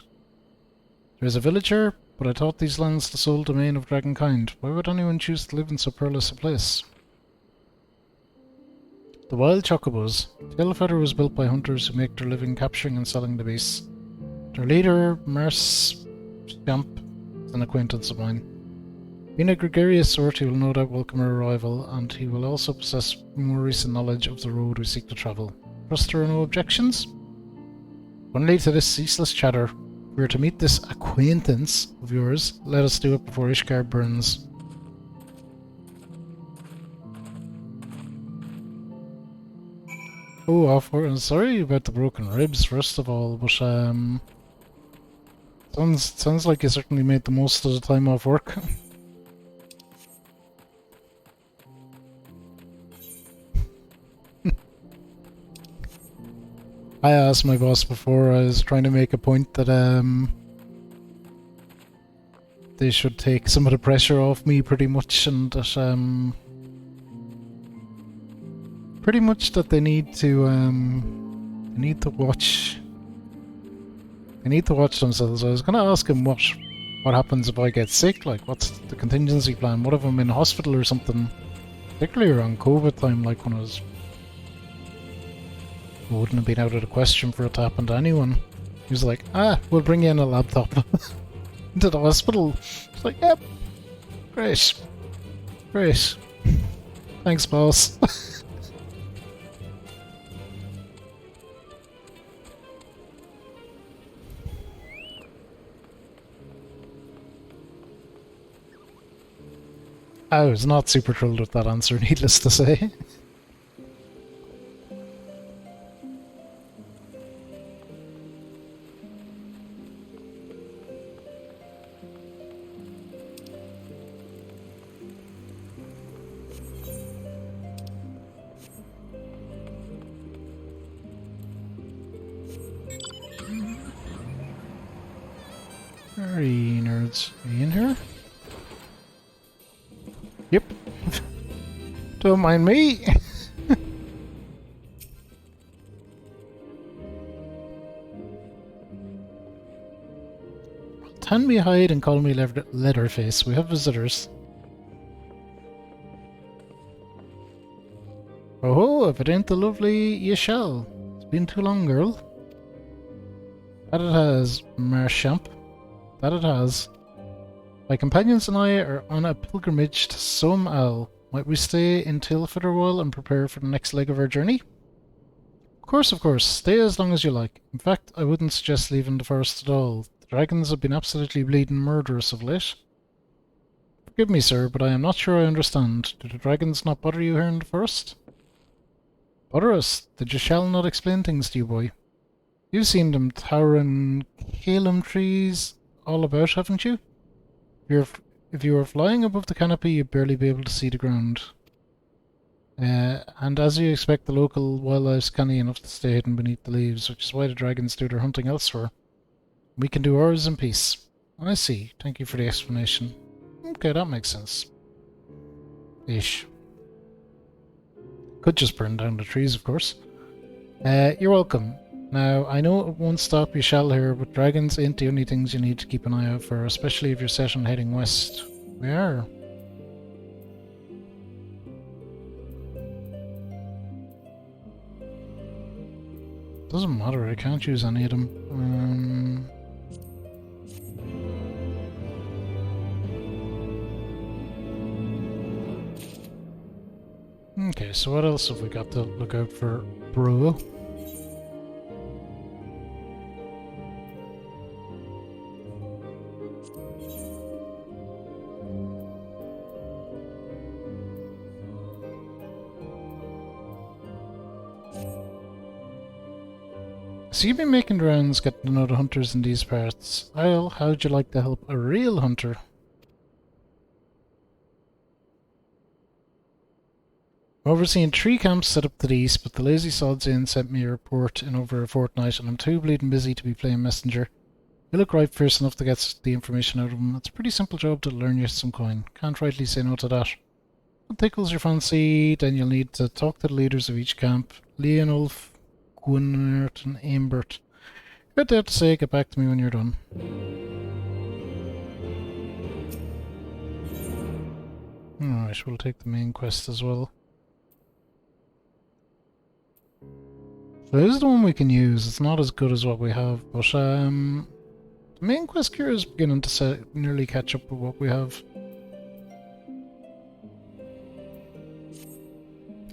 There is a village here, but I thought these lands the sole domain of dragonkind. Why would anyone choose to live in so perilous a place? The wild chocobos. Tailfeather was built by hunters who make their living capturing and selling the beasts. Their leader, Mars Scamp, an acquaintance of mine. Being a gregarious sort, he will no doubt welcome our arrival, and he will also possess more recent knowledge of the road we seek to travel. Trust there are no objections? Only to this ceaseless chatter. If we are to meet this acquaintance of yours, let us do it before Ishgard burns. Oh, I'm sorry about the broken ribs, first of all, but sounds like you certainly made the most of the time off work. I asked my boss before, I was trying to make a point that they should take some of the pressure off me pretty much, and that pretty much that they need to watch. They need to watch themselves. I was going to ask him what happens if I get sick, like what's the contingency plan? What if I'm in hospital or something? Particularly around COVID time, like when it wouldn't have been out of the question for it to happen to anyone. He was like, we'll bring you in a laptop into the hospital. It's like, yep, great. Thanks, boss. I was not super thrilled with that answer, needless to say. Very nerds. Are you in here? Yep. Don't mind me. Hand me a hide and call me Leatherface. We have visitors. Oh, if it ain't the lovely you shall. It's been too long, girl. That it has, Marchamp. That it has. My companions and I are on a pilgrimage to Som Al. Might we stay in Tilford a while and prepare for the next leg of our journey? Of course. Stay as long as you like. In fact, I wouldn't suggest leaving the forest at all. The dragons have been absolutely bleeding murderous of late. Forgive me, sir, but I am not sure I understand. Do the dragons not bother you here in the forest? Bother us? Did you shall not explain things to you, boy? You've seen them towering calum trees all about, haven't you? If you were flying above the canopy, you'd barely be able to see the ground. And as you expect, the local wildlife's canny enough to stay hidden beneath the leaves, which is why the dragons do their hunting elsewhere. We can do ours in peace. I see. Thank you for the explanation. Okay, that makes sense. Ish. Could just burn down the trees, of course. You're welcome. Now, I know it won't stop you shall here, but dragons ain't the only things you need to keep an eye out for, especially if you're set on heading west. We are. Doesn't matter, I can't use any of them. Okay, so what else have we got to look out for, bro? So you've been making the rounds getting to know the hunters in these parts. Isle, how'd you like to help a real hunter? I'm overseeing 3 camps set up to the east, but the lazy sods in sent me a report in over a fortnight, and I'm too bleeding busy to be playing messenger. You look right fierce enough to get the information out of them. It's a pretty simple job to learn you some coin. Can't rightly say no to that. What tickles your fancy, then you'll need to talk to the leaders of each camp. Leonulf, Gwynert and Aimbert. Good there to say, get back to me when you're done. Alright, we'll take the main quest as well. So this is the one we can use. It's not as good as what we have, but the main quest here is beginning to nearly catch up with what we have.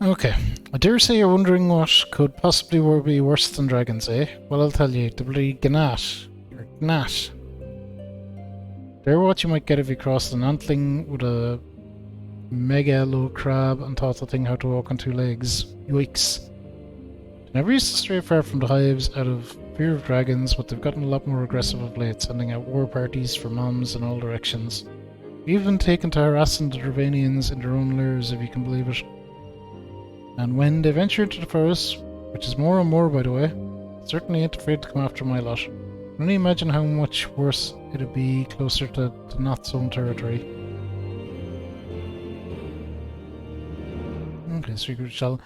Okay, I dare say you're wondering what could possibly be worse than dragons, eh? Well, I'll tell you, the bloody Gnat. Or Gnat. They're what you might get if you crossed an antling with a mega low crab and taught the thing how to walk on 2 legs. Yikes. They never used to stray far from the hives out of fear of dragons, but they've gotten a lot more aggressive of late, sending out war parties for moms in all directions. Even taken to harassing the Dravanians in their own lairs, if you can believe it. And when they venture into the forest, which is more and more by the way, certainly ain't afraid to come after my lot. I can only imagine how much worse it'd be closer to Not's own territory. Okay, secret shell.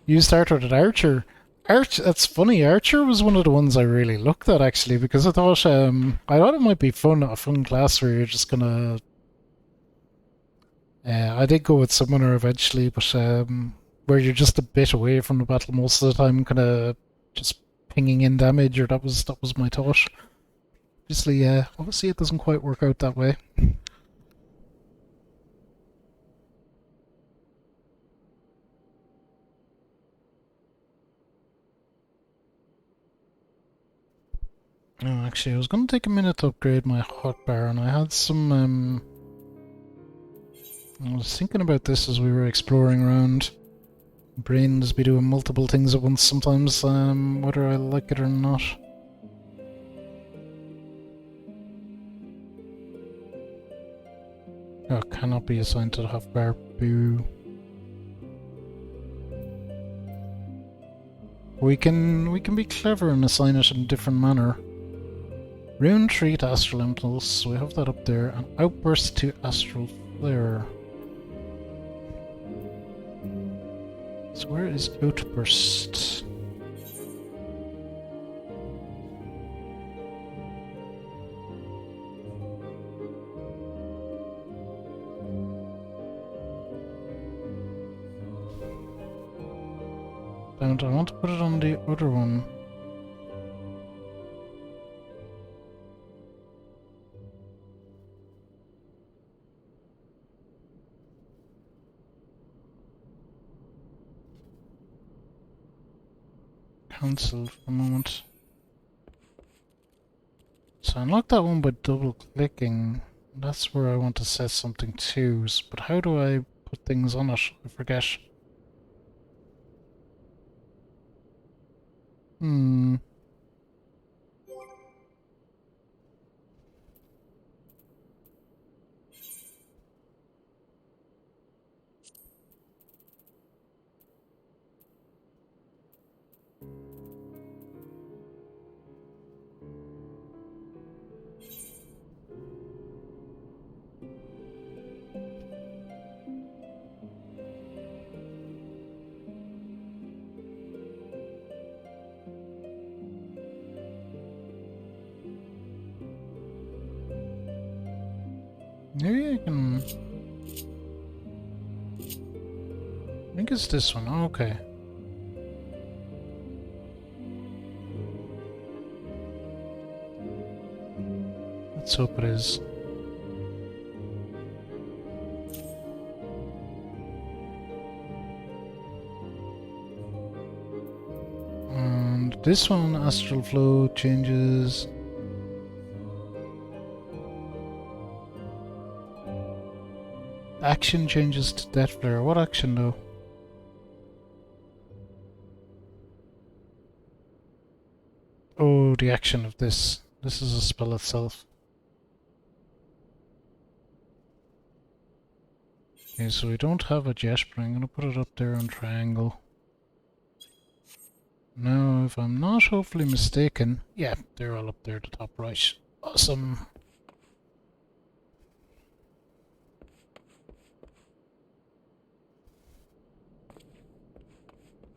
You started at Archer. That's funny, Archer was one of the ones I really looked at actually, because I thought it might be fun, a fun class where you're just gonna... I did go with Summoner eventually, but where you're just a bit away from the battle most of the time, kind of just pinging in damage, or that was my thought. Obviously it doesn't quite work out that way. Oh, actually, I was going to take a minute to upgrade my hotbar, and I had some, I was thinking about this as we were exploring around. Brain does be doing multiple things at once sometimes, whether I like it or not. Oh, cannot be assigned to the hotbar. Boo. We can be clever and assign it in a different manner. Rune Tree to Astral Impulse, so we have that up there, and Outburst to Astral Flare. So where is Outburst? I want to put it on the other one. cancelled for a moment. So I unlock that one by double clicking. That's where I want to set something to. But how do I put things on it? I forget. Hmm. Maybe I can... I think it's this one. Oh, okay. Let's hope it is. And this one, Astral Flow, changes... Action changes to Death Flare. What action though? Oh, the action of this. This is a spell itself. Okay, so we don't have it yet, but I'm going to put it up there on triangle. Now, if I'm not hopefully mistaken, yeah, they're all up there at the top right. Awesome.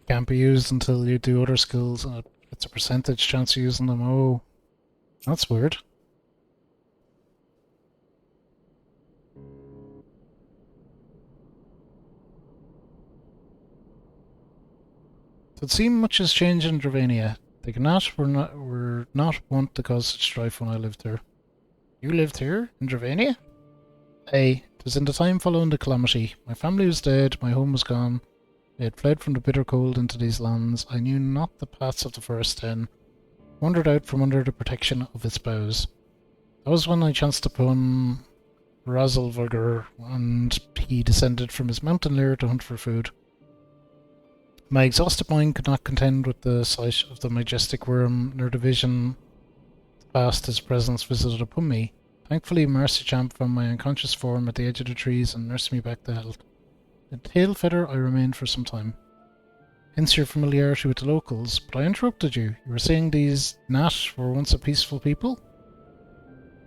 Can't be used until you do other skills, and it's a percentage chance of using them. Oh, that's weird. It seems much has changed in Dravania. They were not wont to cause such strife when I lived here. You lived here in Dravania? Aye, it was in the time following the calamity. My family was dead, my home was gone. I had fled from the bitter cold into these lands. I knew not the paths of the forest then. Wandered out from under the protection of its boughs. That was when I chanced upon Razzlevarger, and he descended from his mountain lair to hunt for food. My exhausted mind could not contend with the sight of the majestic worm, nor the vision past his presence visited upon me. Thankfully, Marcychamp found my unconscious form at the edge of the trees and nursed me back to health. In tail feather I remained for some time. Hence your familiarity with the locals, but I interrupted you. You were saying these Nat were once a peaceful people?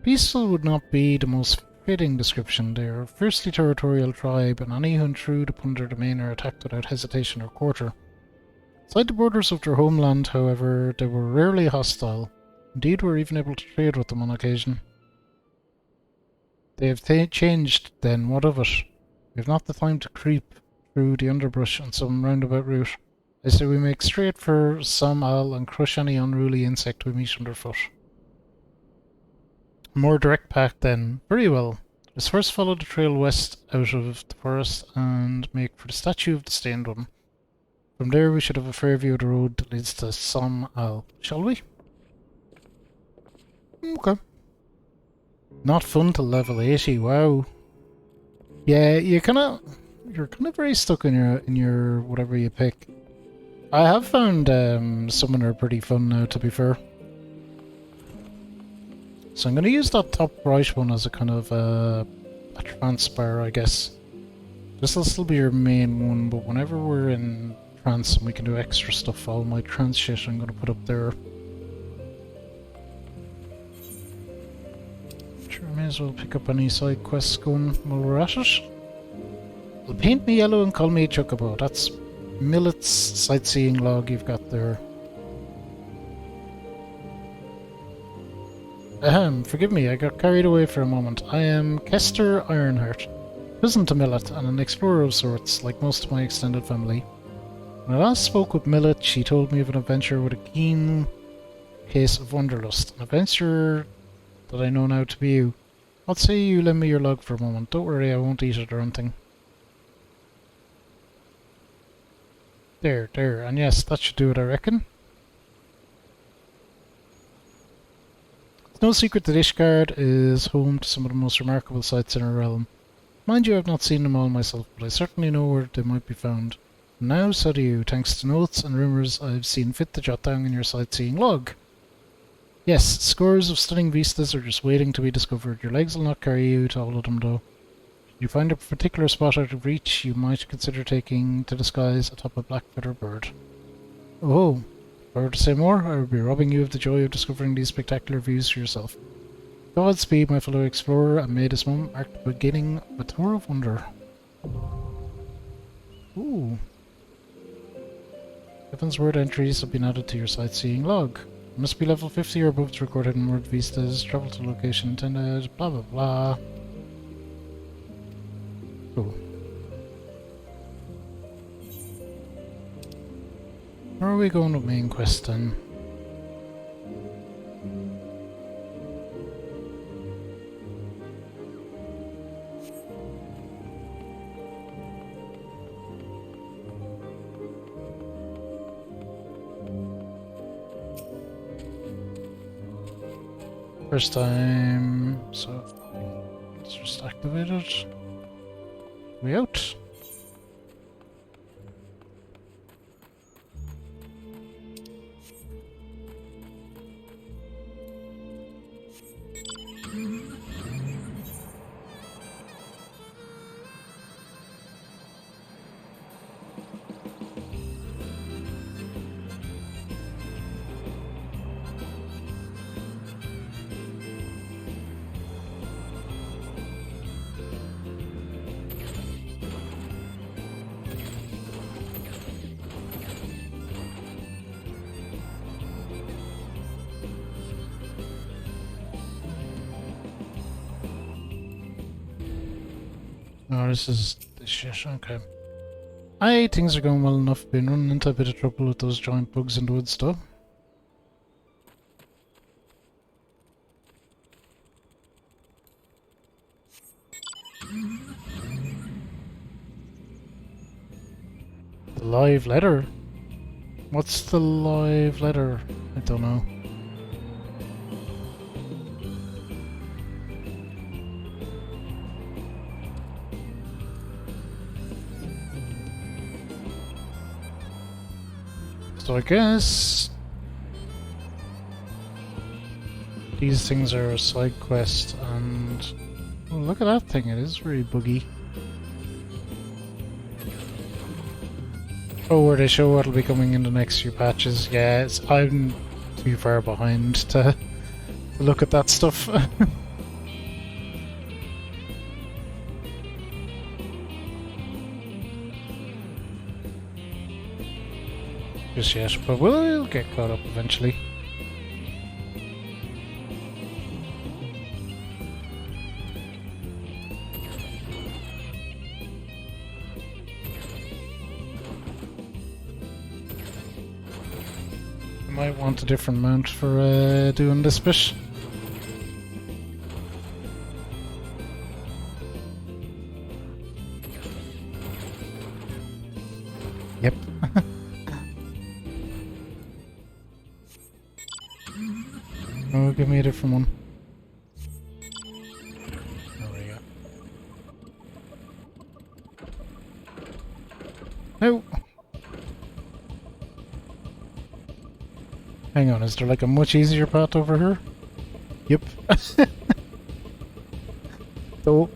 Peaceful would not be the most fitting description. They are a fiercely territorial tribe, and any who intrude upon their domain are attacked without hesitation or quarter. Outside the borders of their homeland, however, they were rarely hostile. Indeed, were even able to trade with them on occasion. They have changed, then, what of it? We have not the time to creep through the underbrush on some roundabout route. I say we make straight for Sam Al and crush any unruly insect we meet underfoot. A more direct path then. Very well. Let's first follow the trail west out of the forest and make for the statue of the Stained One. From there we should have a fair view of the road that leads to Sam Al. Shall we? Okay. Not fun till level 80, wow. Yeah, you're kind of very stuck in your whatever you pick. I have found Summoner pretty fun now, to be fair. So I'm going to use that top right one as a kind of a transfer, I guess. This will still be your main one, but whenever we're in trance and we can do extra stuff, all my trance shit I'm going to put up there. Sure, may as well pick up any side quests going while we're at it. Well, paint me yellow and call me a chocobo. That's Millet's sightseeing log you've got there. Ahem, forgive me, I got carried away for a moment. I am Kester Ironheart, cousin to Millet and an explorer of sorts, like most of my extended family. When I last spoke with Millet, she told me of an adventure with a keen case of wanderlust, an adventure that I know now to be you. What say you lend me your log for a moment? Don't worry, I won't eat it or anything. There, and yes, that should do it, I reckon. No secret that Ishgard is home to some of the most remarkable sights in our realm. Mind you, I've not seen them all myself, but I certainly know where they might be found. Now so do you, thanks to notes and rumours I've seen fit to jot down in your sightseeing log. Yes, scores of stunning vistas are just waiting to be discovered. Your legs will not carry you to all of them, though. If you find a particular spot out of reach, you might consider taking to the skies atop a black-feather bird. Oh, if I were to say more, I would be robbing you of the joy of discovering these spectacular views for yourself. Godspeed, my fellow explorer, and may this moment mark the beginning of a tour of wonder. Ooh. Heavensward entries have been added to your sightseeing log. You must be level 50 or above to record Heavenward vistas, travel to location intended, blah blah blah. Cool. Where are we going with main quest then? First time, so let's just activate it. We out. Oh, this is this shit, okay. Aye, things are going well enough. Been running into a bit of trouble with those giant bugs in the woods though. The live letter? What's the live letter? I don't know. So I guess these things are a side quest, and oh, look at that thing, it is very buggy. Oh, where they show what'll be coming in the next few patches. Yeah, I'm too far behind to look at that stuff. Just yet, but we'll get caught up eventually. I might want a different mount for doing this bit. Yep. Oh, give me a different one. There we go. No! Hang on, is there like a much easier path over here? Yep. Oh.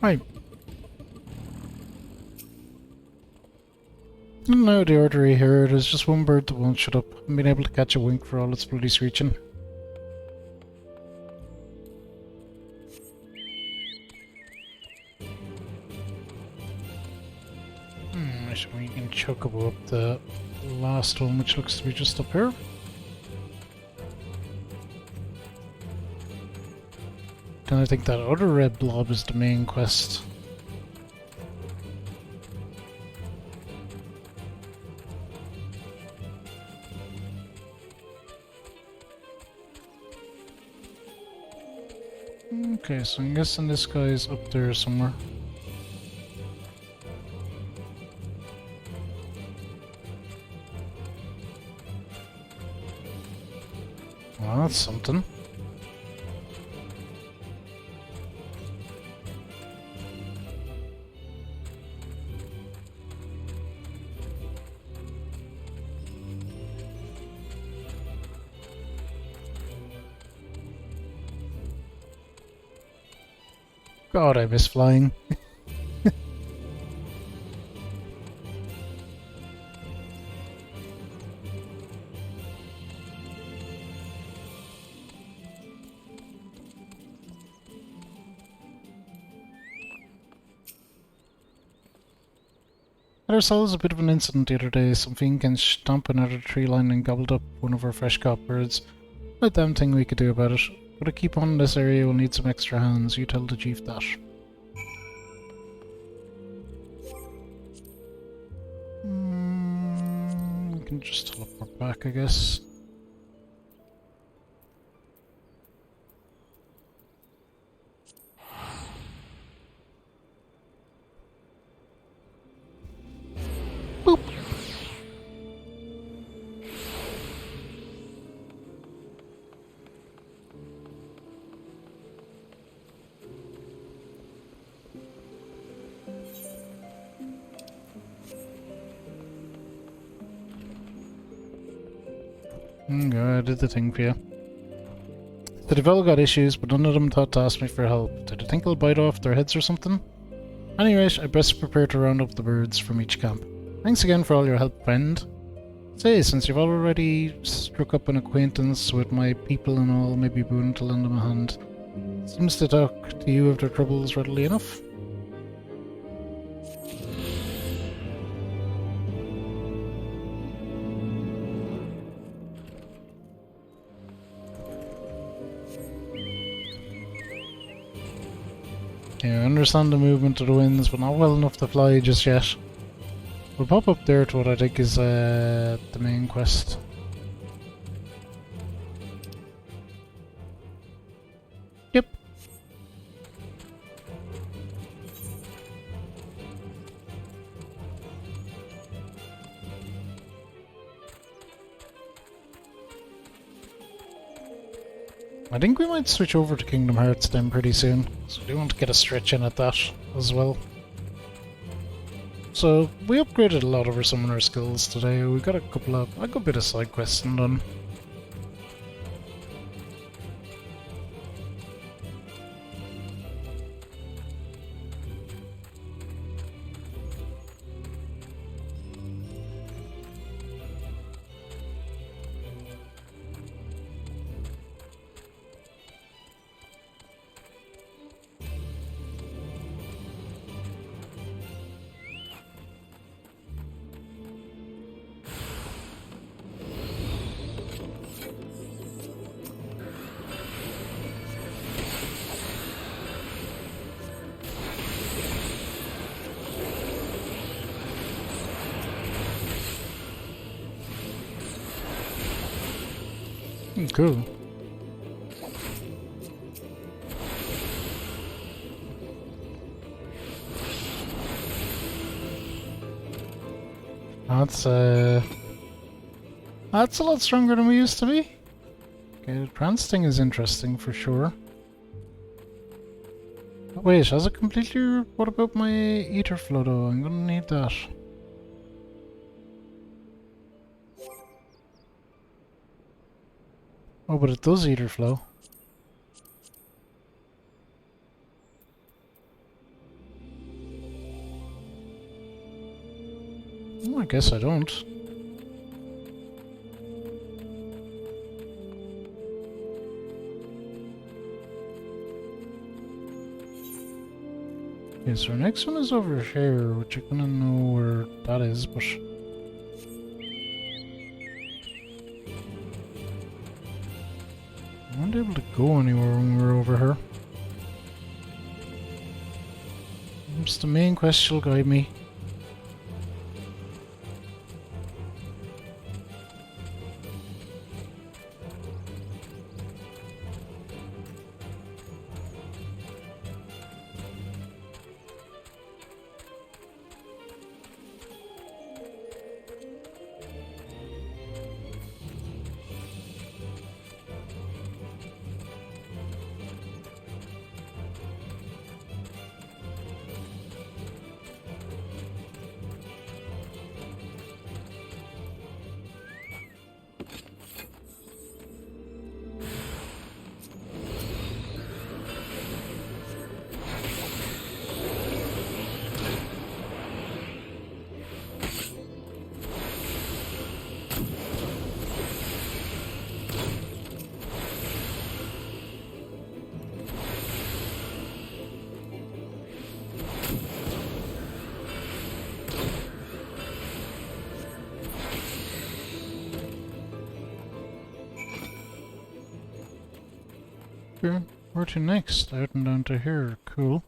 Right. No, the order here, there's just one bird that won't shut up. I've been able to catch a wink for all its bloody screeching. So we can chocobo up the last one, which looks to be just up here. Then I think that other red blob is the main quest. Okay, so I'm guessing this guy's up there somewhere. Well, that's something. God, I miss flying. Had ourselves a bit of an incident the other day. Something came stomping out of the tree line and gobbled up one of our fresh caught birds. Not damn thing we could do about it. Gotta keep on in this area, we'll need some extra hands. You tell the chief that. We can just teleport back, I guess. Boop! Okay, I did the thing for you. They've all got issues, but none of them thought to ask me for help. Did they think I'll bite off their heads or something? Anyway, I best prepare to round up the birds from each camp. Thanks again for all your help, friend. Say, since you've already struck up an acquaintance with my people and all, maybe be willing to lend them a hand. Seems to talk to you of their troubles readily enough. Yeah, I understand the movement of the winds, but not well enough to fly just yet. We'll pop up there to what I think is the main quest. Yep. I think we might switch over to Kingdom Hearts then pretty soon, so we want to get a stretch in at that as well. So, we upgraded a lot of our summoner skills today. We got a good bit of side questing done. Cool. That's a lot stronger than we used to be. Okay, the trance thing is interesting for sure. Oh, wait, has it completely... What about my ether flow though? I'm gonna need that. Oh, but it does ether flow. I guess I don't. Okay, so our next one is over here, which I kinda know where that is, but... I won't be able to go anywhere when we're over here. It's the main quest will guide me. Okay, where to next? Out and down to here. Cool.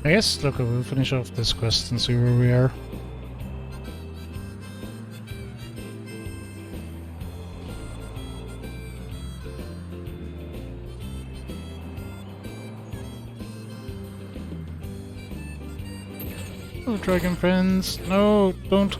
I guess, look, we'll finish off this quest and see where we are. Oh, dragon friends. No, don't.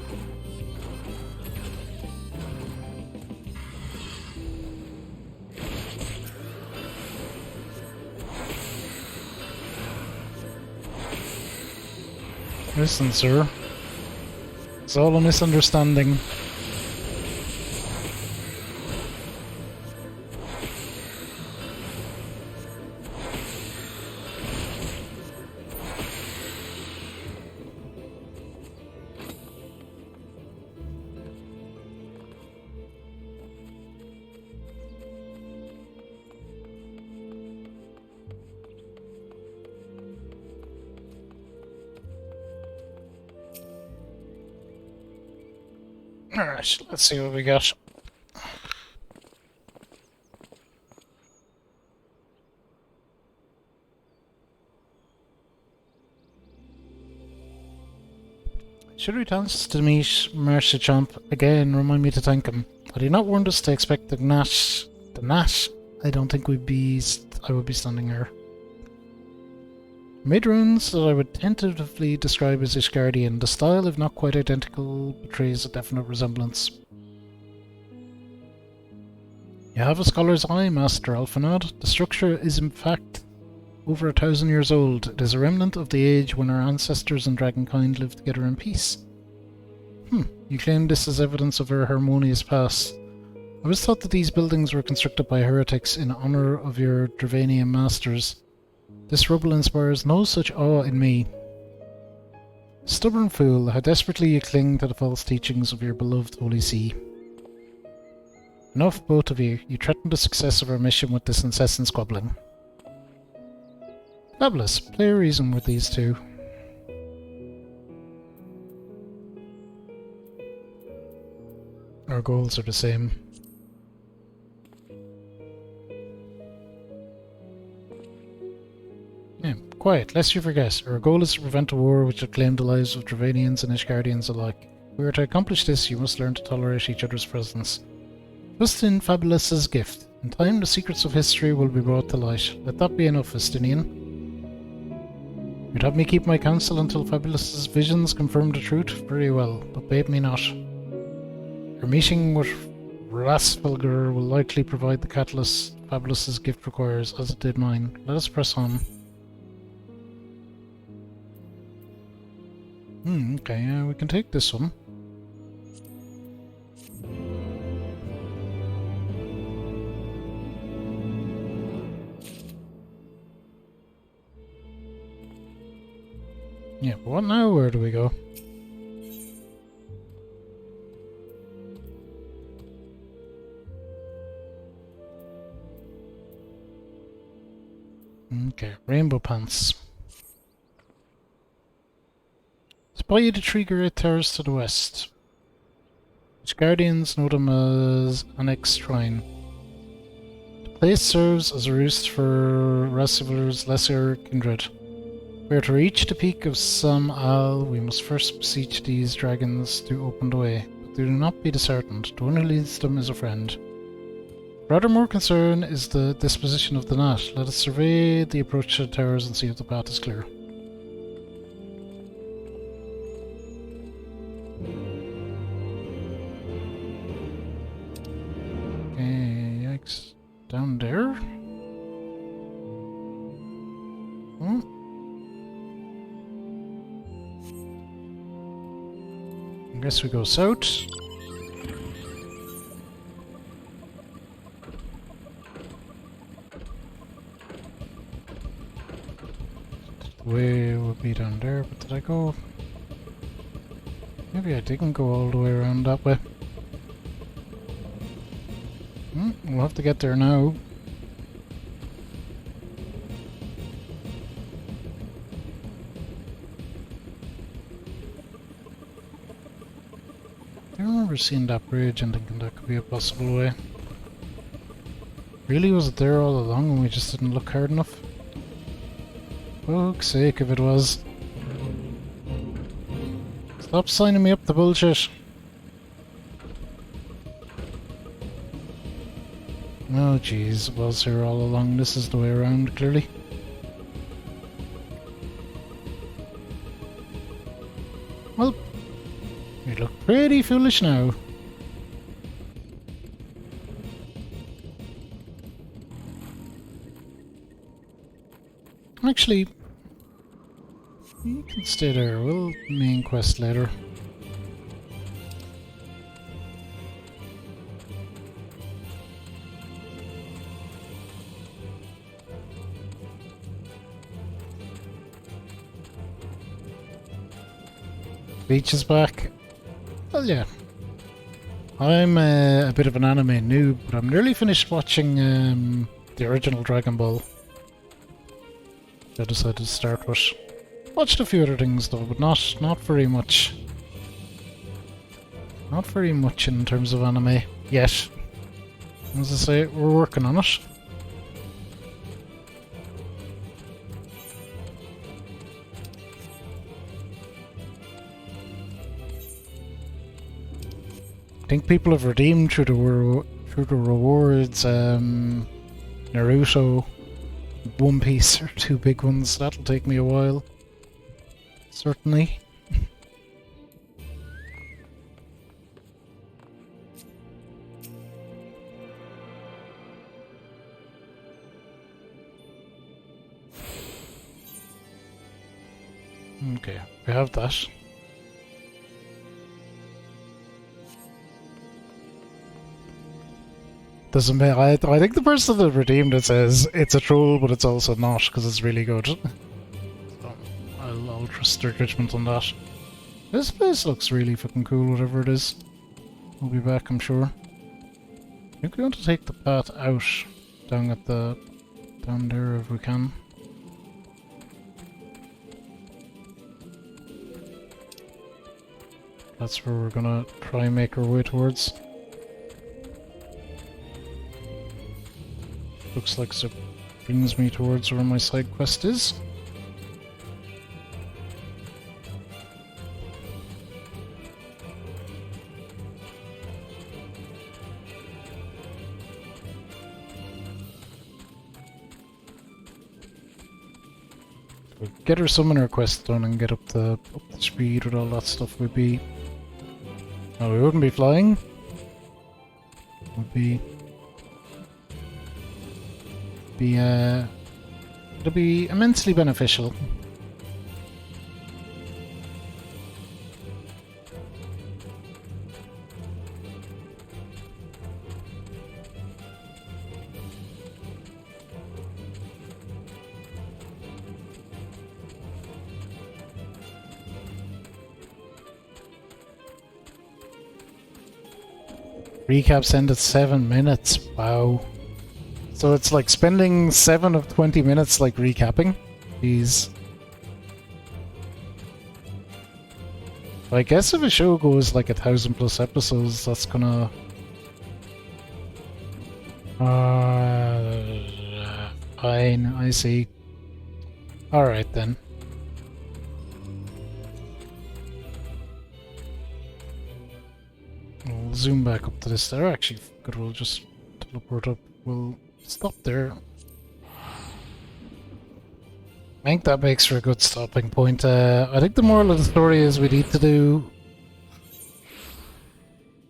Listen, sir. It's all a misunderstanding. Alright, let's see what we got. Should we chance to meet Marshachamp again, remind me to thank him. Had he not warned us to expect the Gnat, I don't think I would be standing here. Made runes that I would tentatively describe as Ishgardian. The style, if not quite identical, betrays a definite resemblance. You have a scholar's eye, Master Alphanod. The structure is in fact over 1,000 years old. It is a remnant of the age when our ancestors and dragonkind lived together in peace. You claim this as evidence of our harmonious past. I was taught that these buildings were constructed by heretics in honor of your Dravanian masters. This rubble inspires no such awe in me. Stubborn fool, how desperately you cling to the false teachings of your beloved Holy See. Enough, both of you. You threaten the success of our mission with this incessant squabbling. Fabulous. Play a reason with these two. Our goals are the same. Yeah, quiet, lest you forget. Our goal is to prevent a war which will claim the lives of Dravanians and Ishgardians alike. If we are to accomplish this, you must learn to tolerate each other's presence. Trust in Fabulous's gift. In time, the secrets of history will be brought to light. Let that be enough, Estinian. You'd have me keep my counsel until Fabulous's visions confirm the truth? Very well, but bait me not. Your meeting with Rasfalgar will likely provide the catalyst Fabulous's gift requires, as it did mine. Let us press on. Okay, we can take this one. Yeah, but what now? Where do we go? Okay, Rainbow Pants. Spy the Tree Great Towers to the west. Which guardians know them as Annex Shrine. The place serves as a roost for Rasivur's lesser kindred. If we are to reach the peak of Sam Al, we must first beseech these dragons to open the way. But do not be disheartened, the one who leads them is a friend. Rather more concern is the disposition of the Gnat. Let us survey the approach to the towers and see if the path is clear. Okay, yikes. Down there? I guess we go south. The way would be down there, but did I go? Maybe I didn't go all the way around that way. We'll have to get there now. I remember seeing that bridge and thinking that could be a possible way. Really, was it there all along and we just didn't look hard enough? Fuck's sake if it was. Stop signing me up to bullshit. Oh jeez, it was here all along. This is the way around, clearly. Well, you look pretty foolish now. Actually, you can stay there. We'll main quest later. Beach is back. Well, yeah. I'm a bit of an anime noob, but I'm nearly finished watching the original Dragon Ball. I decided to start with. Watched a few other things though, but not very much. Not very much in terms of anime yet. As I say, we're working on it. I think people have redeemed through the rewards. Naruto, One Piece are two big ones. That'll take me a while. Certainly. Okay, we have that. Doesn't matter. I think the person that redeemed it says it's a troll, but it's also not because it's really good. So I'll trust their judgment on that. This place looks really fucking cool, whatever it is. We'll be back, I'm sure. I think we want to take the path out down there if we can. That's where we're gonna try and make our way towards. Looks like it brings me towards where my side quest is. We'll get our summoner quest done and get up the speed with all that stuff. We'd be... No, we wouldn't be flying. We'd be... it'll be immensely beneficial. Recaps end at 7 minutes. Wow. So it's like spending 7 of 20 minutes like recapping. Jeez. I guess if a show goes like 1,000+ episodes, that's gonna... fine, I see. Alright then. We'll zoom back up to this there. Actually, good, we'll just teleport up. We'll stop there. I think that makes for a good stopping point. I think the moral of the story is we need to do...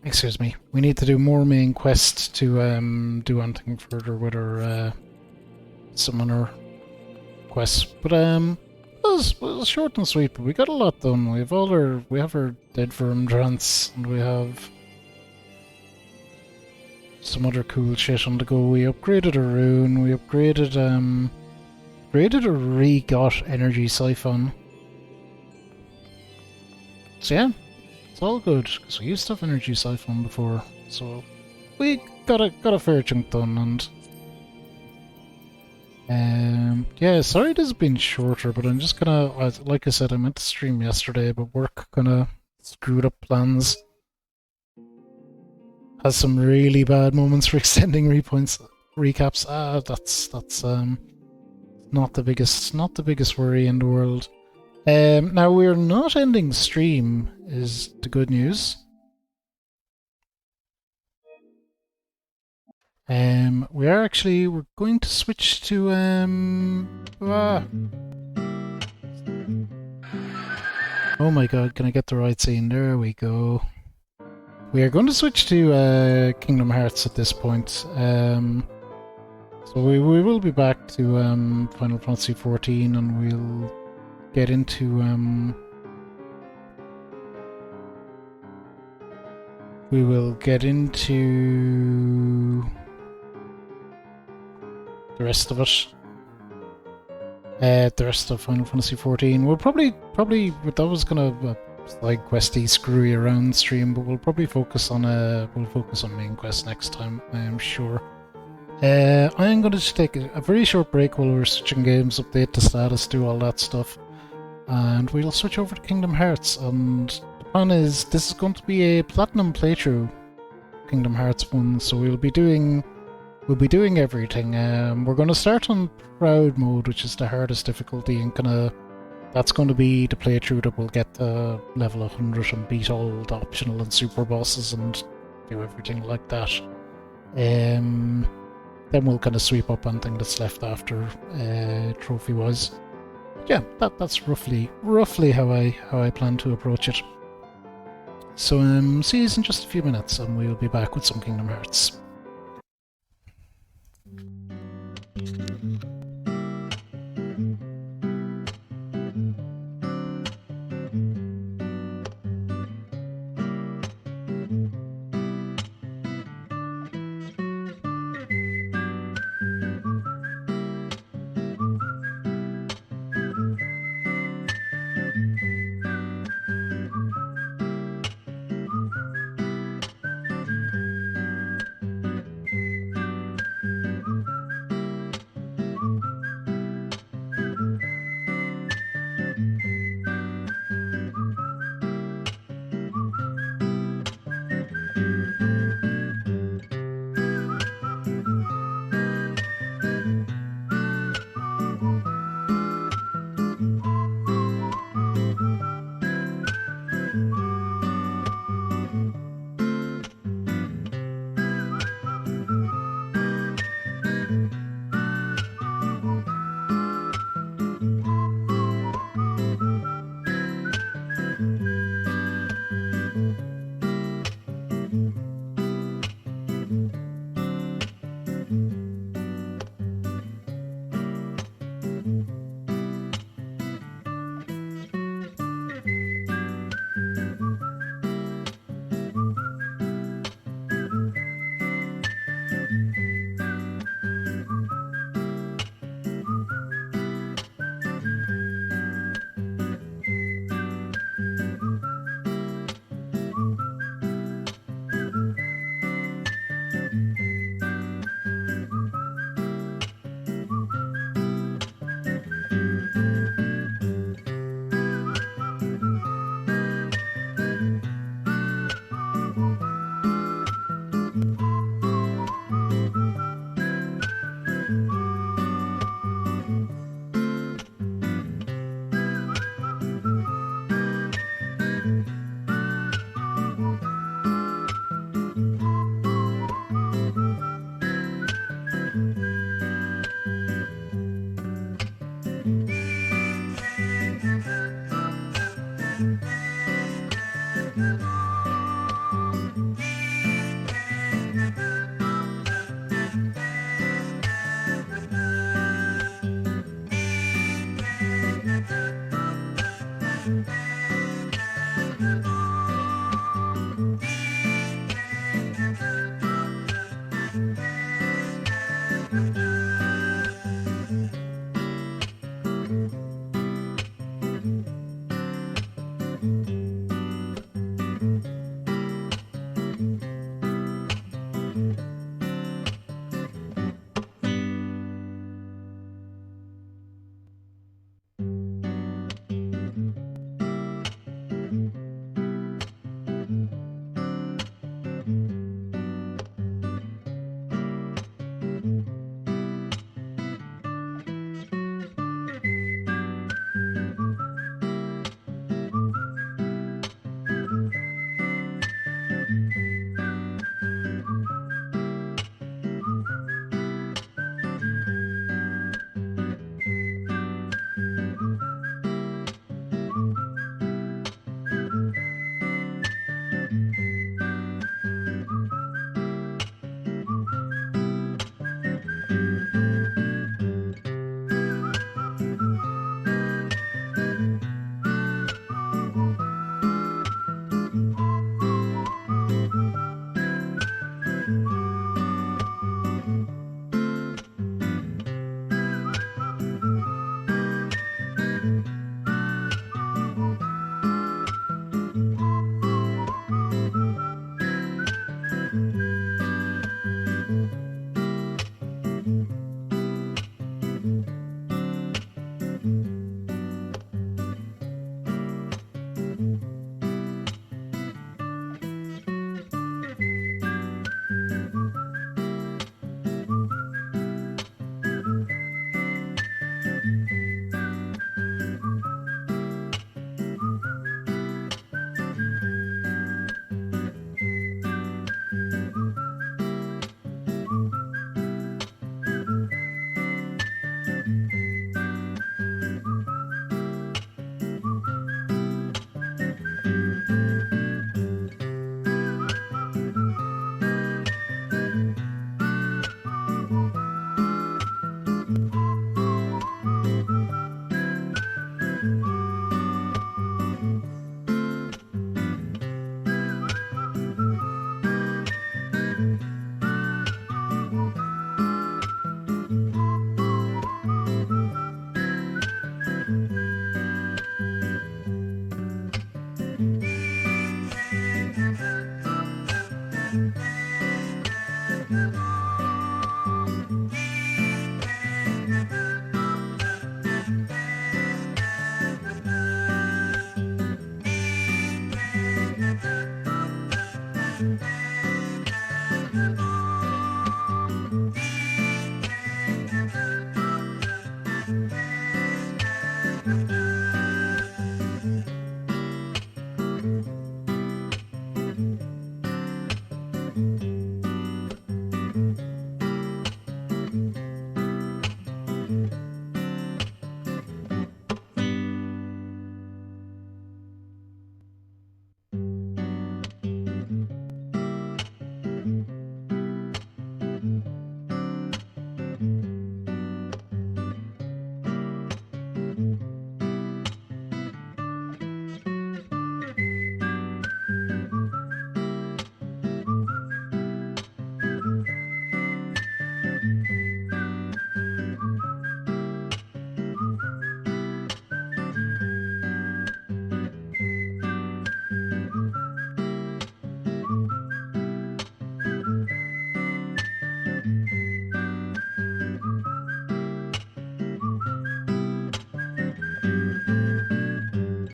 Excuse me. We need to do more main quests to do anything further with our summoner quests. But it was short and sweet, but we got a lot done. We have our Dead Firm Trance, and we have some other cool shit on the go. We upgraded a rune, we upgraded a re-got energy siphon. So yeah, it's all good, because we used to have energy siphon before, so we got a fair chunk done, and yeah, sorry this has been shorter, but I'm just gonna, like I said, I meant to stream yesterday, but work kinda screwed up plans. has some really bad moments for extending recaps. That's not the biggest worry in the world. Now we're not ending stream is the good news. We're going to switch to oh my god, can I get the right scene? There we go. We are going to switch to Kingdom Hearts at this point. So we will be back to Final Fantasy XIV, and we'll get into the rest of it. The rest of Final Fantasy XIV. We'll probably that was gonna side questy screwy around stream, but we'll probably focus on main quest next time, I am sure. I'm going to just take a very short break while we're switching games, update the status, do all that stuff, and we'll switch over to Kingdom Hearts. And the plan is this is going to be a platinum playthrough, Kingdom Hearts 1. So we'll be doing everything. We're going to start on Proud mode, which is the hardest difficulty, and that's going to be the playthrough that will get to level 100 and beat all the optional and super bosses and do everything like that. Then we'll kind of sweep up anything that's left after trophy-wise. Yeah, that's roughly how I plan to approach it. So see you in just a few minutes, and we'll be back with some Kingdom Hearts.